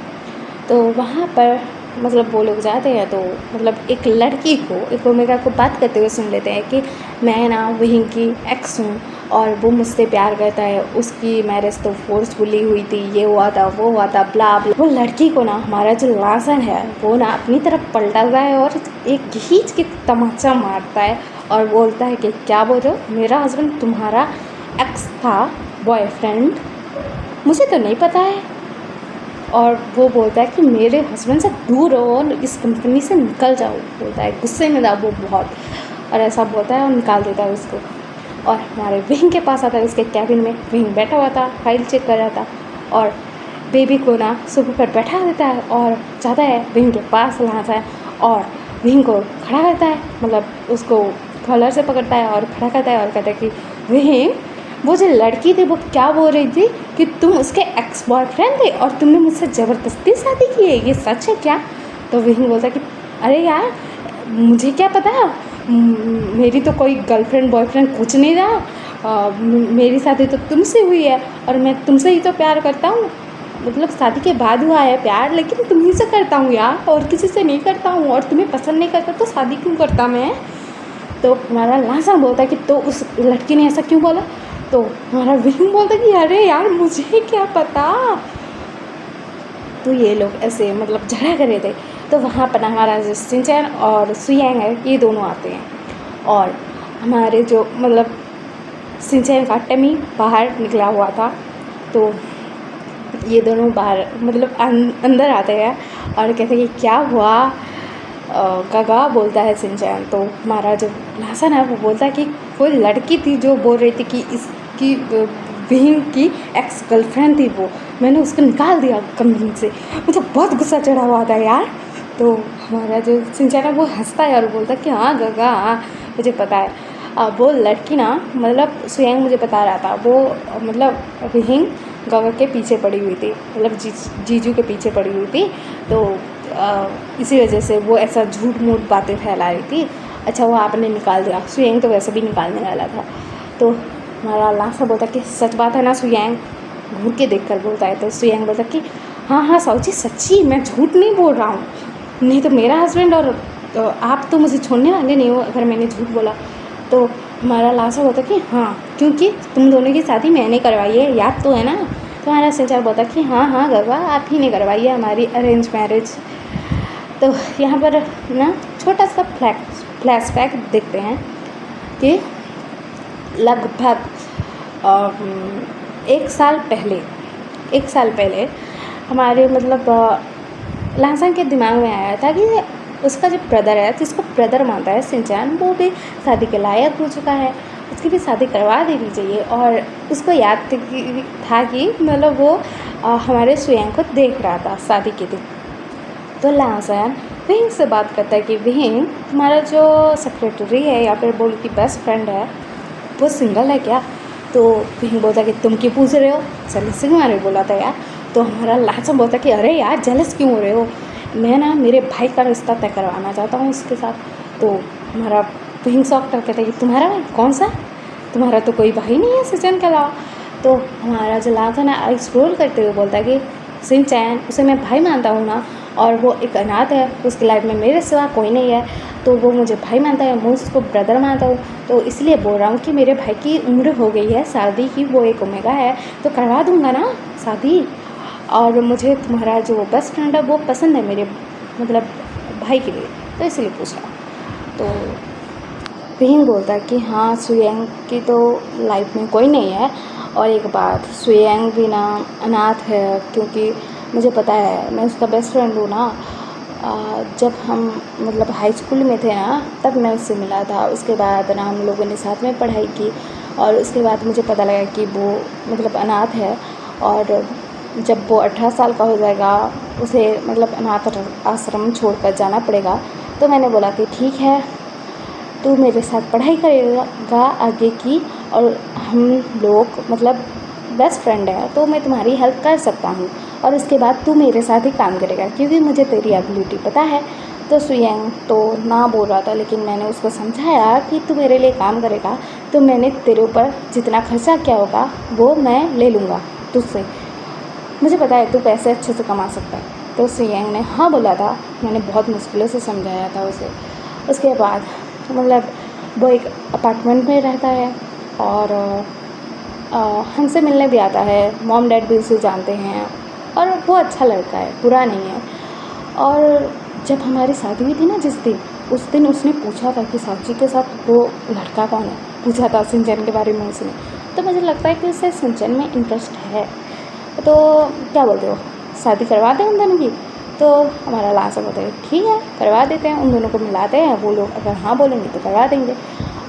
तो वहाँ पर मतलब वो लोग जाते हैं तो मतलब एक लड़की को एक ओमेगा को बात करते हुए सुन लेते हैं कि मैं ना वहीं की एक्स हूँ और वो मुझसे प्यार करता है, उसकी मैरिज तो फोर्सफुली हुई थी, ये हुआ था वो हुआ था ब्ला ब्ला। वो लड़की को ना हमारा जो लासन है वो ना अपनी तरफ पलटाता है और एक खींच के तमाचा मारता है और बोलता है कि क्या बोल रहे हो, मेरा हस्बैंड तुम्हारा एक्स था, बॉयफ्रेंड, मुझे तो नहीं पता है। और वो बोलता है कि मेरे हस्बैंड से दूर रहो और इस कंपनी से निकल जाओ, बोलता है। गुस्से में था वो बहुत और ऐसा बोलता है और निकाल देता है उसको। और हमारे विंग के पास आता है, उसके कैबिन में विंग बैठा हुआ था, फाइल चेक कर रहा था और बेबी को ना सोफे पर बैठा देता है और जाता है विंग के पास लाता है और विंग को खड़ा करता है, मतलब उसको कॉलर से पकड़ता है और खड़ा करता है और कहता है कि विंग, वो जो लड़की थी वो क्या बोल रही थी कि तुम उसके एक्स बॉयफ्रेंड थे और तुमने मुझसे ज़बरदस्ती शादी की है, ये सच है क्या? तो विंग बोलता कि अरे यार मुझे क्या पता, मेरी तो कोई गर्लफ्रेंड बॉयफ्रेंड कुछ नहीं रहा, मेरी शादी तो तुमसे हुई है और मैं तुमसे ही तो प्यार करता हूँ, मतलब शादी के बाद हुआ है प्यार, लेकिन तुम्ही से करता हूँ यार और किसी से नहीं करता हूँ, और तुम्हें पसंद नहीं करता तो शादी क्यों करता मैं? तो हमारा लासा बोलता है कि तो उस लड़की ने ऐसा क्यों बोला? तो हमारा विंग बोलता कि अरे यार मुझे क्या पता। तो ये लोग ऐसे मतलब झगड़ा कर रहे थे। तो वहाँ पर हमारा जो शिनचैन और सुयांग है ये दोनों आते हैं और हमारे जो मतलब शिनचैन का टमी बाहर निकला हुआ था, तो ये दोनों बाहर मतलब अंदर आते हैं और कहते हैं कि क्या हुआ काका, बोलता है शिनचैन। तो हमारा जो लासन है वो बोलता है कि कोई लड़की थी जो बोल रही थी कि इसकी विंग की एक्स गर्लफ्रेंड थी, वो मैंने उसको निकाल दिया कंपनी से, मुझे बहुत गुस्सा चढ़ा हुआ था यार। तो हमारा जो शिनचैन है वो हंसता है और बोलता है कि हाँ गगा मुझे पता है। वो लड़की ना मतलब सुयांग मुझे बता रहा था, वो मतलब विंग गगा के पीछे पड़ी हुई थी, मतलब जीजू के पीछे पड़ी हुई थी। तो इसी वजह से वो ऐसा झूठ मूठ बातें फैला रही थी। अच्छा वो आपने निकाल दिया, सुयांग तो वैसे भी निकालने वाला था। तो हमारा लासा बोलता कि सच बात है ना सुयांग, घूर के देख कर बोलता है। तो सुयांग बोलता कि हाँ हाँ साउची सच्ची, मैं झूठ नहीं बोल रहा हूँ, नहीं तो मेरा हस्बैंड और तो आप तो मुझे छोड़ने वाले नहीं हो अगर मैंने झूठ बोला। तो हमारा लासा बोलता कि हाँ क्योंकि तुम दोनों की शादी मैंने करवाई है, याद तो है ना? तो हमारा शिनचैन बोलता कि हाँ हाँ गवा आप ही ने करवाई है हमारी अरेंज मैरिज। तो यहाँ पर ना छोटा सा फ्लैशबैक देखते हैं कि लगभग 1 साल पहले हमारे मतलब लांसन के दिमाग में आया था कि उसका जो ब्रदर है, जिसको ब्रदर मानता है शिनचैन, वो भी शादी के लायक हो चुका है, उसकी भी शादी करवा देनी चाहिए। और उसको याद था कि मतलब वो हमारे सुयांग को देख रहा था शादी के दिन। तो लांसन विंग से बात करता है कि विंग तुम्हारा जो सेक्रेटरी है या फिर बोल की बेस्ट फ्रेंड है वो सिंगल है क्या? तो विंग बोलता कि तुम क्यों पूछ रहे हो, जेलस क्यों आ रहे बोला था यार। तो हमारा लांसन बोलता कि अरे यार जेलस क्यों हो रहे हो, मैं ना मेरे भाई का रिश्ता तय करवाना चाहता हूँ उसके साथ। तो हमारा विंग शॉक कहता है कि तुम्हारा भाई कौन सा, तुम्हारा तो कोई भाई नहीं है शिनचैन के अलावा। तो हमारा जो लांसन है आई स्क्रोल करते हुए बोलता है कि शिनचैन उसे मैं भाई मानता हूँ ना, और वो एक अनाथ है, उसकी लाइफ में मेरे सिवा कोई नहीं है, तो वो मुझे भाई मानता है, मैं उसको ब्रदर मानता हूँ। तो इसलिए बोल रहा हूँ कि मेरे भाई की उम्र हो गई है शादी की, वो एक ओमेगा है तो करवा दूँगा ना शादी, और मुझे तुम्हारा जो बेस्ट फ्रेंड है वो पसंद है मेरे मतलब भाई के लिए, तो इसलिए पूछ रहा हूँ। तो विंग बोलता है कि हाँ सुयांग की तो लाइफ में कोई नहीं है, और एक बात सुयांग भी ना अनाथ है, क्योंकि मुझे पता है मैं उसका बेस्ट फ्रेंड हूँ ना। जब हम मतलब हाई स्कूल में थे ना तब मैं उससे मिला था, उसके बाद ना हम लोगों ने साथ में पढ़ाई की और उसके बाद मुझे पता लगा कि वो मतलब अनाथ है। और जब वो 18 साल का हो जाएगा उसे मतलब अनाथ आश्रम छोड़कर जाना पड़ेगा। तो मैंने बोला कि ठीक है, तू मेरे साथ पढ़ाई करेगा आगे की, और हम लोग मतलब बेस्ट फ्रेंड है, तो मैं तुम्हारी हेल्प कर सकता हूँ, और उसके बाद तू मेरे साथ ही काम करेगा क्योंकि मुझे तेरी एबिलिटी पता है। तो सुयंग तो ना बोल रहा था, लेकिन मैंने उसको समझाया कि तू मेरे लिए काम करेगा तो मैंने तेरे ऊपर जितना खर्चा किया होगा वो मैं ले लूँगा तुझसे, मुझे पता है तू पैसे अच्छे से कमा सकता है। तो सुयंग ने हाँ बोला था। मैंने बहुत मुश्किलों से समझाया था उसे। उसके बाद मतलब वो एक अपार्टमेंट में रहता है और हमसे मिलने भी आता है, मॉम डैड भी उसे जानते हैं, और वो अच्छा लड़का है, बुरा नहीं है। और जब हमारी शादी हुई थी ना जिस दिन, उस दिन उसने पूछा था कि साक्षी के साथ वो लड़का कौन है, पूछा था सिंचन के बारे में उसने। तो मुझे लगता है कि उसे सिंचन में इंटरेस्ट है। तो क्या बोलते हो, शादी करवा दें उन दोनों की? तो हमारा लास्ट बोलता है ठीक है करवा देते हैं, उन दोनों को मिलाते हैं, वो लोग अगर हाँ बोलेंगे तो करवा देंगे।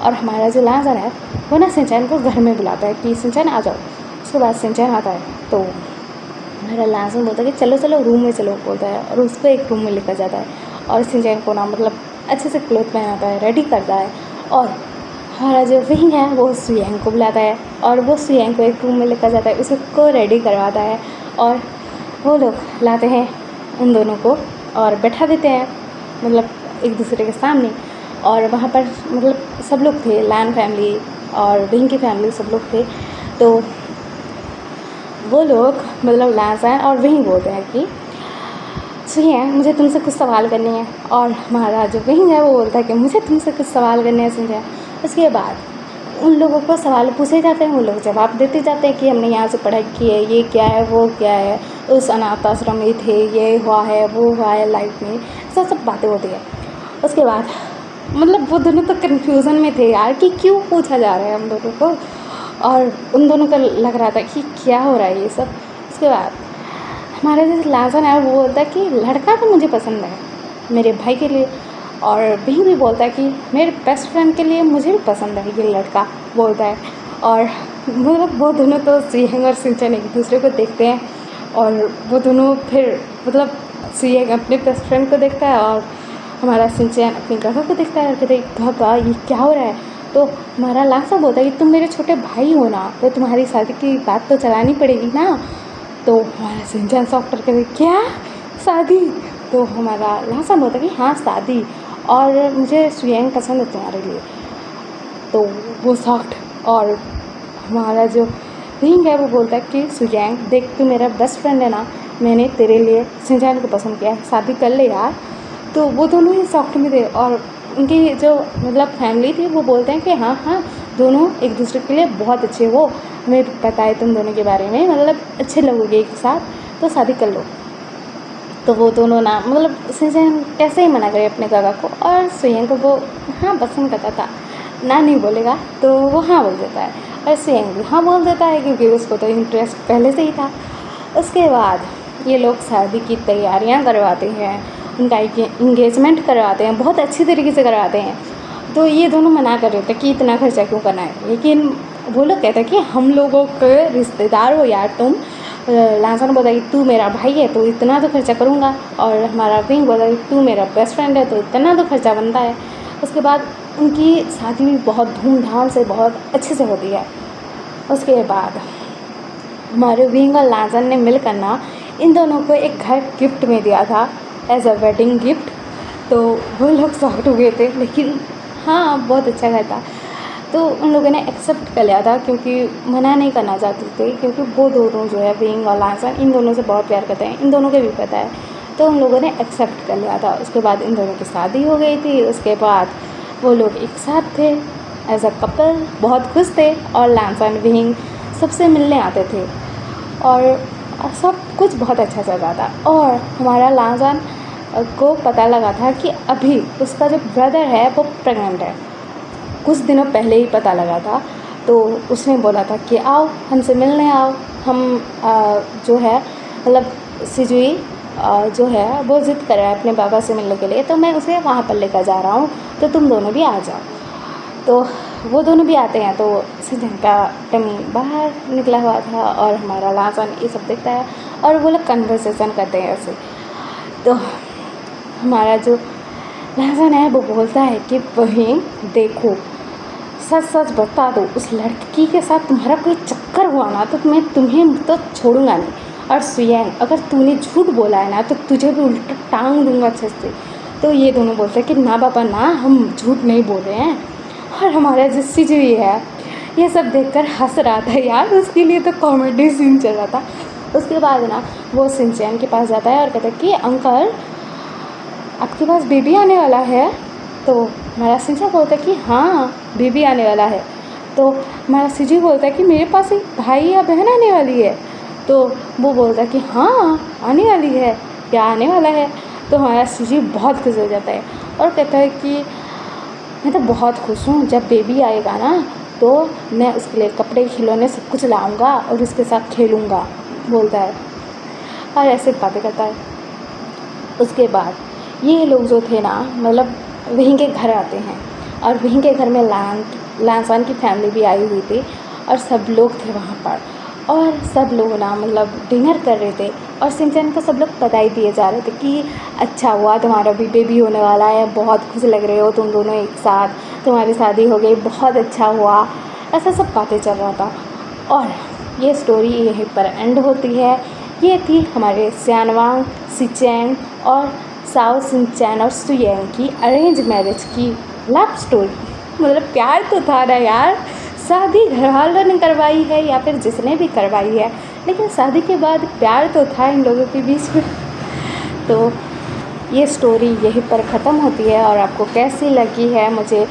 और हमारा जो लाजन है वो ना सिंचन को घर में बुलाता है कि सिंचन आ जाओ। उसके बाद सिंचन आता है तो हमारा लाजन बोलता है कि चलो चलो रूम में चलो बोलता है, और उसको एक रूम में लेकर जाता है और सिंचन को ना मतलब अच्छे से क्लोथ पहनाता है, रेडी करता है। और हमारा जो विंग है वो सुयंग को बुलाता है और वो सुयंग को एक रूम में लेकर जाता है, उसको रेडी करवाता है, और वो लोग लाते हैं उन दोनों को और बैठा देते हैं मतलब एक दूसरे के सामने। और वहाँ पर मतलब सब लोग थे, लैन फैमिली और विंग की फैमिली सब लोग थे। तो वो लोग मतलब लाजैन और विंग बोलते हैं कि सुनिए मुझे तुमसे कुछ सवाल करने हैं, और हमारा जो विंग है वो बोलता है कि मुझे तुमसे कुछ सवाल करने हैं सुनिए। उसके बाद उन लोगों को सवाल पूछे जाते हैं, वो लोग जवाब देते जाते हैं कि हमने यहाँ से पढ़ाई की है, ये क्या है वो क्या है, उस अनाथ आश्रम में थे, ये हुआ है वो हुआ है लाइफ में, सब बातें होती है। उसके बाद मतलब वो दोनों तो कन्फ्यूज़न में थे यार कि क्यों पूछा जा रहा है हम दोनों को, और उन दोनों को लग रहा था कि क्या हो रहा है ये सब। उसके बाद हमारा जो लाजन है वो बोलता है कि लड़का तो मुझे पसंद है मेरे भाई के लिए, और विंग भी बोलता है कि मेरे बेस्ट फ्रेंड के लिए मुझे भी पसंद है ये लड़का बोलता है। और मतलब वो दोनों तो सुयंग और सिंचन एक दूसरे को देखते हैं, और वो दोनों फिर मतलब सुयंग अपने बेस्ट फ्रेंड को देखता है और हमारा सिंचन अपनी गागा को देखता है और कहते हैं गागा ये क्या हो रहा है। तो हमारा लासा बोलता है कि तुम मेरे छोटे भाई हो ना, तो तुम्हारी शादी की बात तो चलानी पड़ेगी ना। तो हमारा सिंचन सॉफ्टर कहते क्या शादी? तो हमारा लासा बोलता है कि हाँ शादी, और मुझे सुयंग पसंद है तुम्हारे लिए। तो वो सॉफ्ट और हमारा जो विंग है वो बोलता है कि सुयंग देख तू मेरा बेस्ट फ्रेंड है ना, मैंने तेरे लिए सिंचन को पसंद किया है, शादी कर ले यार। तो वो दोनों ही सॉफ्ट में थे, और उनकी जो मतलब फैमिली थी वो बोलते हैं कि हाँ हाँ दोनों एक दूसरे के लिए बहुत अच्छे हो, हमें पता है तुम दोनों के बारे में, मतलब अच्छे लगोगे एक साथ, तो शादी कर लो। तो वो दोनों ना मतलब सिंचन कैसे ही मना करे अपने काका को, और सुयंग को वो हाँ पसंद करता था, ना नहीं बोलेगा तो वो हाँ बोल देता है, और सुयंग भी हाँ बोल देता है क्योंकि उसको तो इंटरेस्ट पहले से ही था। उसके बाद ये लोग शादी की तैयारियां करवाते हैं, उनका इंगेजमेंट करवाते हैं, बहुत अच्छी तरीके से करवाते हैं। तो ये दोनों मना कर रहे थे कि इतना खर्चा क्यों करना है, लेकिन वो लोग कहते हैं कि हम लोगों के रिश्तेदार हो यार तुम। लांसन बोला कि तू मेरा भाई है तो इतना तो खर्चा करूँगा, और हमारा विंग बोला कि तू मेरा बेस्ट फ्रेंड है तो इतना तो खर्चा बनता है। उसके बाद उनकी शादी भी बहुत धूमधाम से बहुत अच्छे से होती है। उसके बाद हमारे विंग और लांसन ने मिलकर ना इन दोनों को एक घर गिफ्ट में दिया था एज अ वेडिंग गिफ्ट। तो वो लोग शॉक्ड हुए थे, लेकिन हाँ बहुत अच्छा घर था। तो उन लोगों ने एक्सेप्ट कर लिया था क्योंकि मना नहीं करना चाहते थे, क्योंकि वो दोनों जो है विंग और लांसन इन दोनों से बहुत प्यार करते हैं, इन दोनों के भी पता है। तो उन लोगों ने एक्सेप्ट कर लिया था। उसके बाद इन दोनों की शादी हो गई थी। उसके बाद वो लोग एक साथ थे एज अ कपल, बहुत खुश थे, और लांसन विंग सबसे मिलने आते थे और सब कुछ बहुत अच्छा चल रहा था। और हमारा लांसन को पता लगा था कि अभी उसका जो ब्रदर है वो प्रेग्नेंट है, कुछ दिनों पहले ही पता लगा था। तो उसने बोला था कि आओ हमसे मिलने आओ, हम जो है मतलब सिजुई जो है वो ज़िद कर रहा है अपने बाबा से मिलने के लिए, तो मैं उसे वहाँ पर लेकर जा रहा हूँ, तो तुम दोनों भी आ जाओ। तो वो दोनों भी आते हैं, तो सिंचन का टमी बाहर निकला हुआ था और हमारा लासन ये सब देखता है और वो लोग कन्वर्सेशन करते हैं ऐसे। तो हमारा जो लासन है वो बोलता है कि बहन देखो, सच सच बता दो, उस लड़की के साथ तुम्हारा कोई चक्कर हुआ ना तो मैं तुम्हें तो छोड़ूंगा नहीं, और सुयैन अगर तूने झूठ बोला है ना तो तुझे भी उल्टा टांग दूंगा अच्छे से। तो ये दोनों बोलते हैं कि ना पापा ना, हम झूठ नहीं बोल रहे हैं। और हमारा जो सिजुई है ये सब देखकर हंस रहा था यार, उसके लिए तो कॉमेडी सीन चल रहा था। उसके बाद ना वो शिनचैन के पास जाता है और कहता है कि अंकल आपके पास बेबी आने वाला है। तो हमारा शिनचैन बोलता है कि हाँ बेबी आने वाला है। तो हमारा सिजुई बोलता है कि मेरे पास एक भाई या बहन आने वाली है। तो वो बोलता है कि हाँ आने वाली है, क्या आने वाला है। तो हमारा सिजुई बहुत खुश हो जाता है और कहता है कि मैं तो बहुत खुश हूँ, जब बेबी आएगा ना तो मैं उसके लिए कपड़े खिलौने सब कुछ लाऊंगा और उसके साथ खेलूँगा, बोलता है और ऐसे बातें करता है। उसके बाद ये लोग जो थे ना, मतलब वहीं के घर आते हैं और वहीं के घर में लासान की फैमिली भी आई हुई थी और सब लोग थे वहाँ पर, और सब लोग ना मतलब डिनर कर रहे थे और शिनचैन को सब लोग बधाई दिए जा रहे थे कि अच्छा हुआ तुम्हारा भी बेबी होने वाला है, बहुत खुश लग रहे हो तुम दोनों एक साथ, तुम्हारी शादी हो गई, बहुत अच्छा हुआ, ऐसा सब बातें चल रहा था। और ये स्टोरी यहीं पर एंड होती है। ये थी हमारे स्यानवांग, शिचैन और साओ शिनचैन और सुयैन की अरेंज मैरिज की लव स्टोरी। मतलब प्यार तो था ना यार, शादी घर वालों ने करवाई है या फिर जिसने भी करवाई है, लेकिन शादी के बाद प्यार तो था इन लोगों के बीच में। तो ये स्टोरी यहीं पर ख़त्म होती है और आपको कैसी लगी है मुझे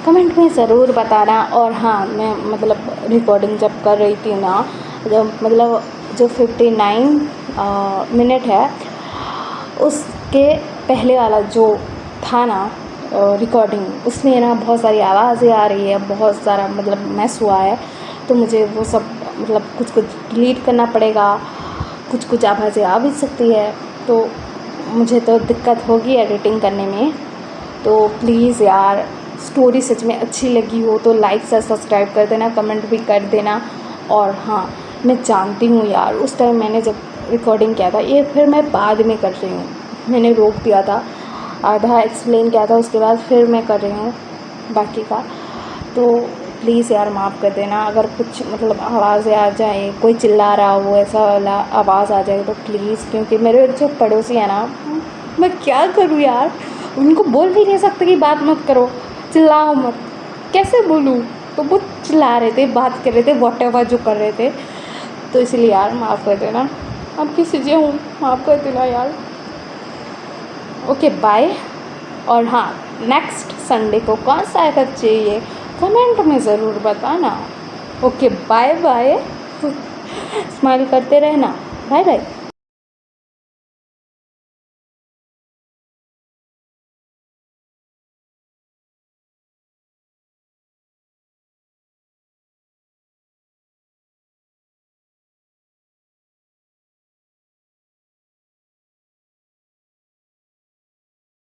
कमेंट में ज़रूर बताना। और हाँ, मैं मतलब रिकॉर्डिंग जब कर रही थी ना, जब मतलब जो 59 मिनट है उसके पहले वाला जो था ना रिकॉर्डिंग, उसमें ना बहुत सारी आवाज़ें आ रही है, बहुत सारा मतलब मैस हुआ है, तो मुझे वो सब मतलब कुछ कुछ डिलीट करना पड़ेगा, कुछ कुछ आवाज़ें आ भी सकती है, तो मुझे तो दिक्कत होगी एडिटिंग करने में। तो प्लीज़ यार, स्टोरी सच में अच्छी लगी हो तो लाइक से सब्सक्राइब कर देना, कमेंट भी कर देना। और हाँ, मैं जानती हूँ यार, उस टाइम मैंने जब रिकॉर्डिंग किया था, ये फिर मैं बाद में कर रही हूँ, मैंने रोक दिया था, आधा एक्सप्लेन किया था, उसके बाद फिर मैं कर रही हूँ बाकी का। तो प्लीज़ यार माफ़ कर देना अगर कुछ मतलब आवाज़ें आ जाए, कोई चिल्ला रहा हो, ऐसा वाला आवाज़ आ जाए तो प्लीज़, क्योंकि मेरे जो पड़ोसी हैं ना, मैं क्या करूँ यार, उनको बोल भी नहीं सकते कि बात मत करो, चिल्लाओ मत, कैसे बोलूँ। तो वो चिल्ला रहे थे, बात कर रहे थे, व्हाटएवर जो कर रहे थे, तो इसलिए यार माफ़ कर देना, अब किस चीज़ें हूँ, माफ़ कर देना यार। Okay bye. और हाँ, नेक्स्ट संडे को कौन सा एपिसोड चाहिए कमेंट में ज़रूर बताना। ओके बाय बाय, स्माइल करते रहना, बाय बाय।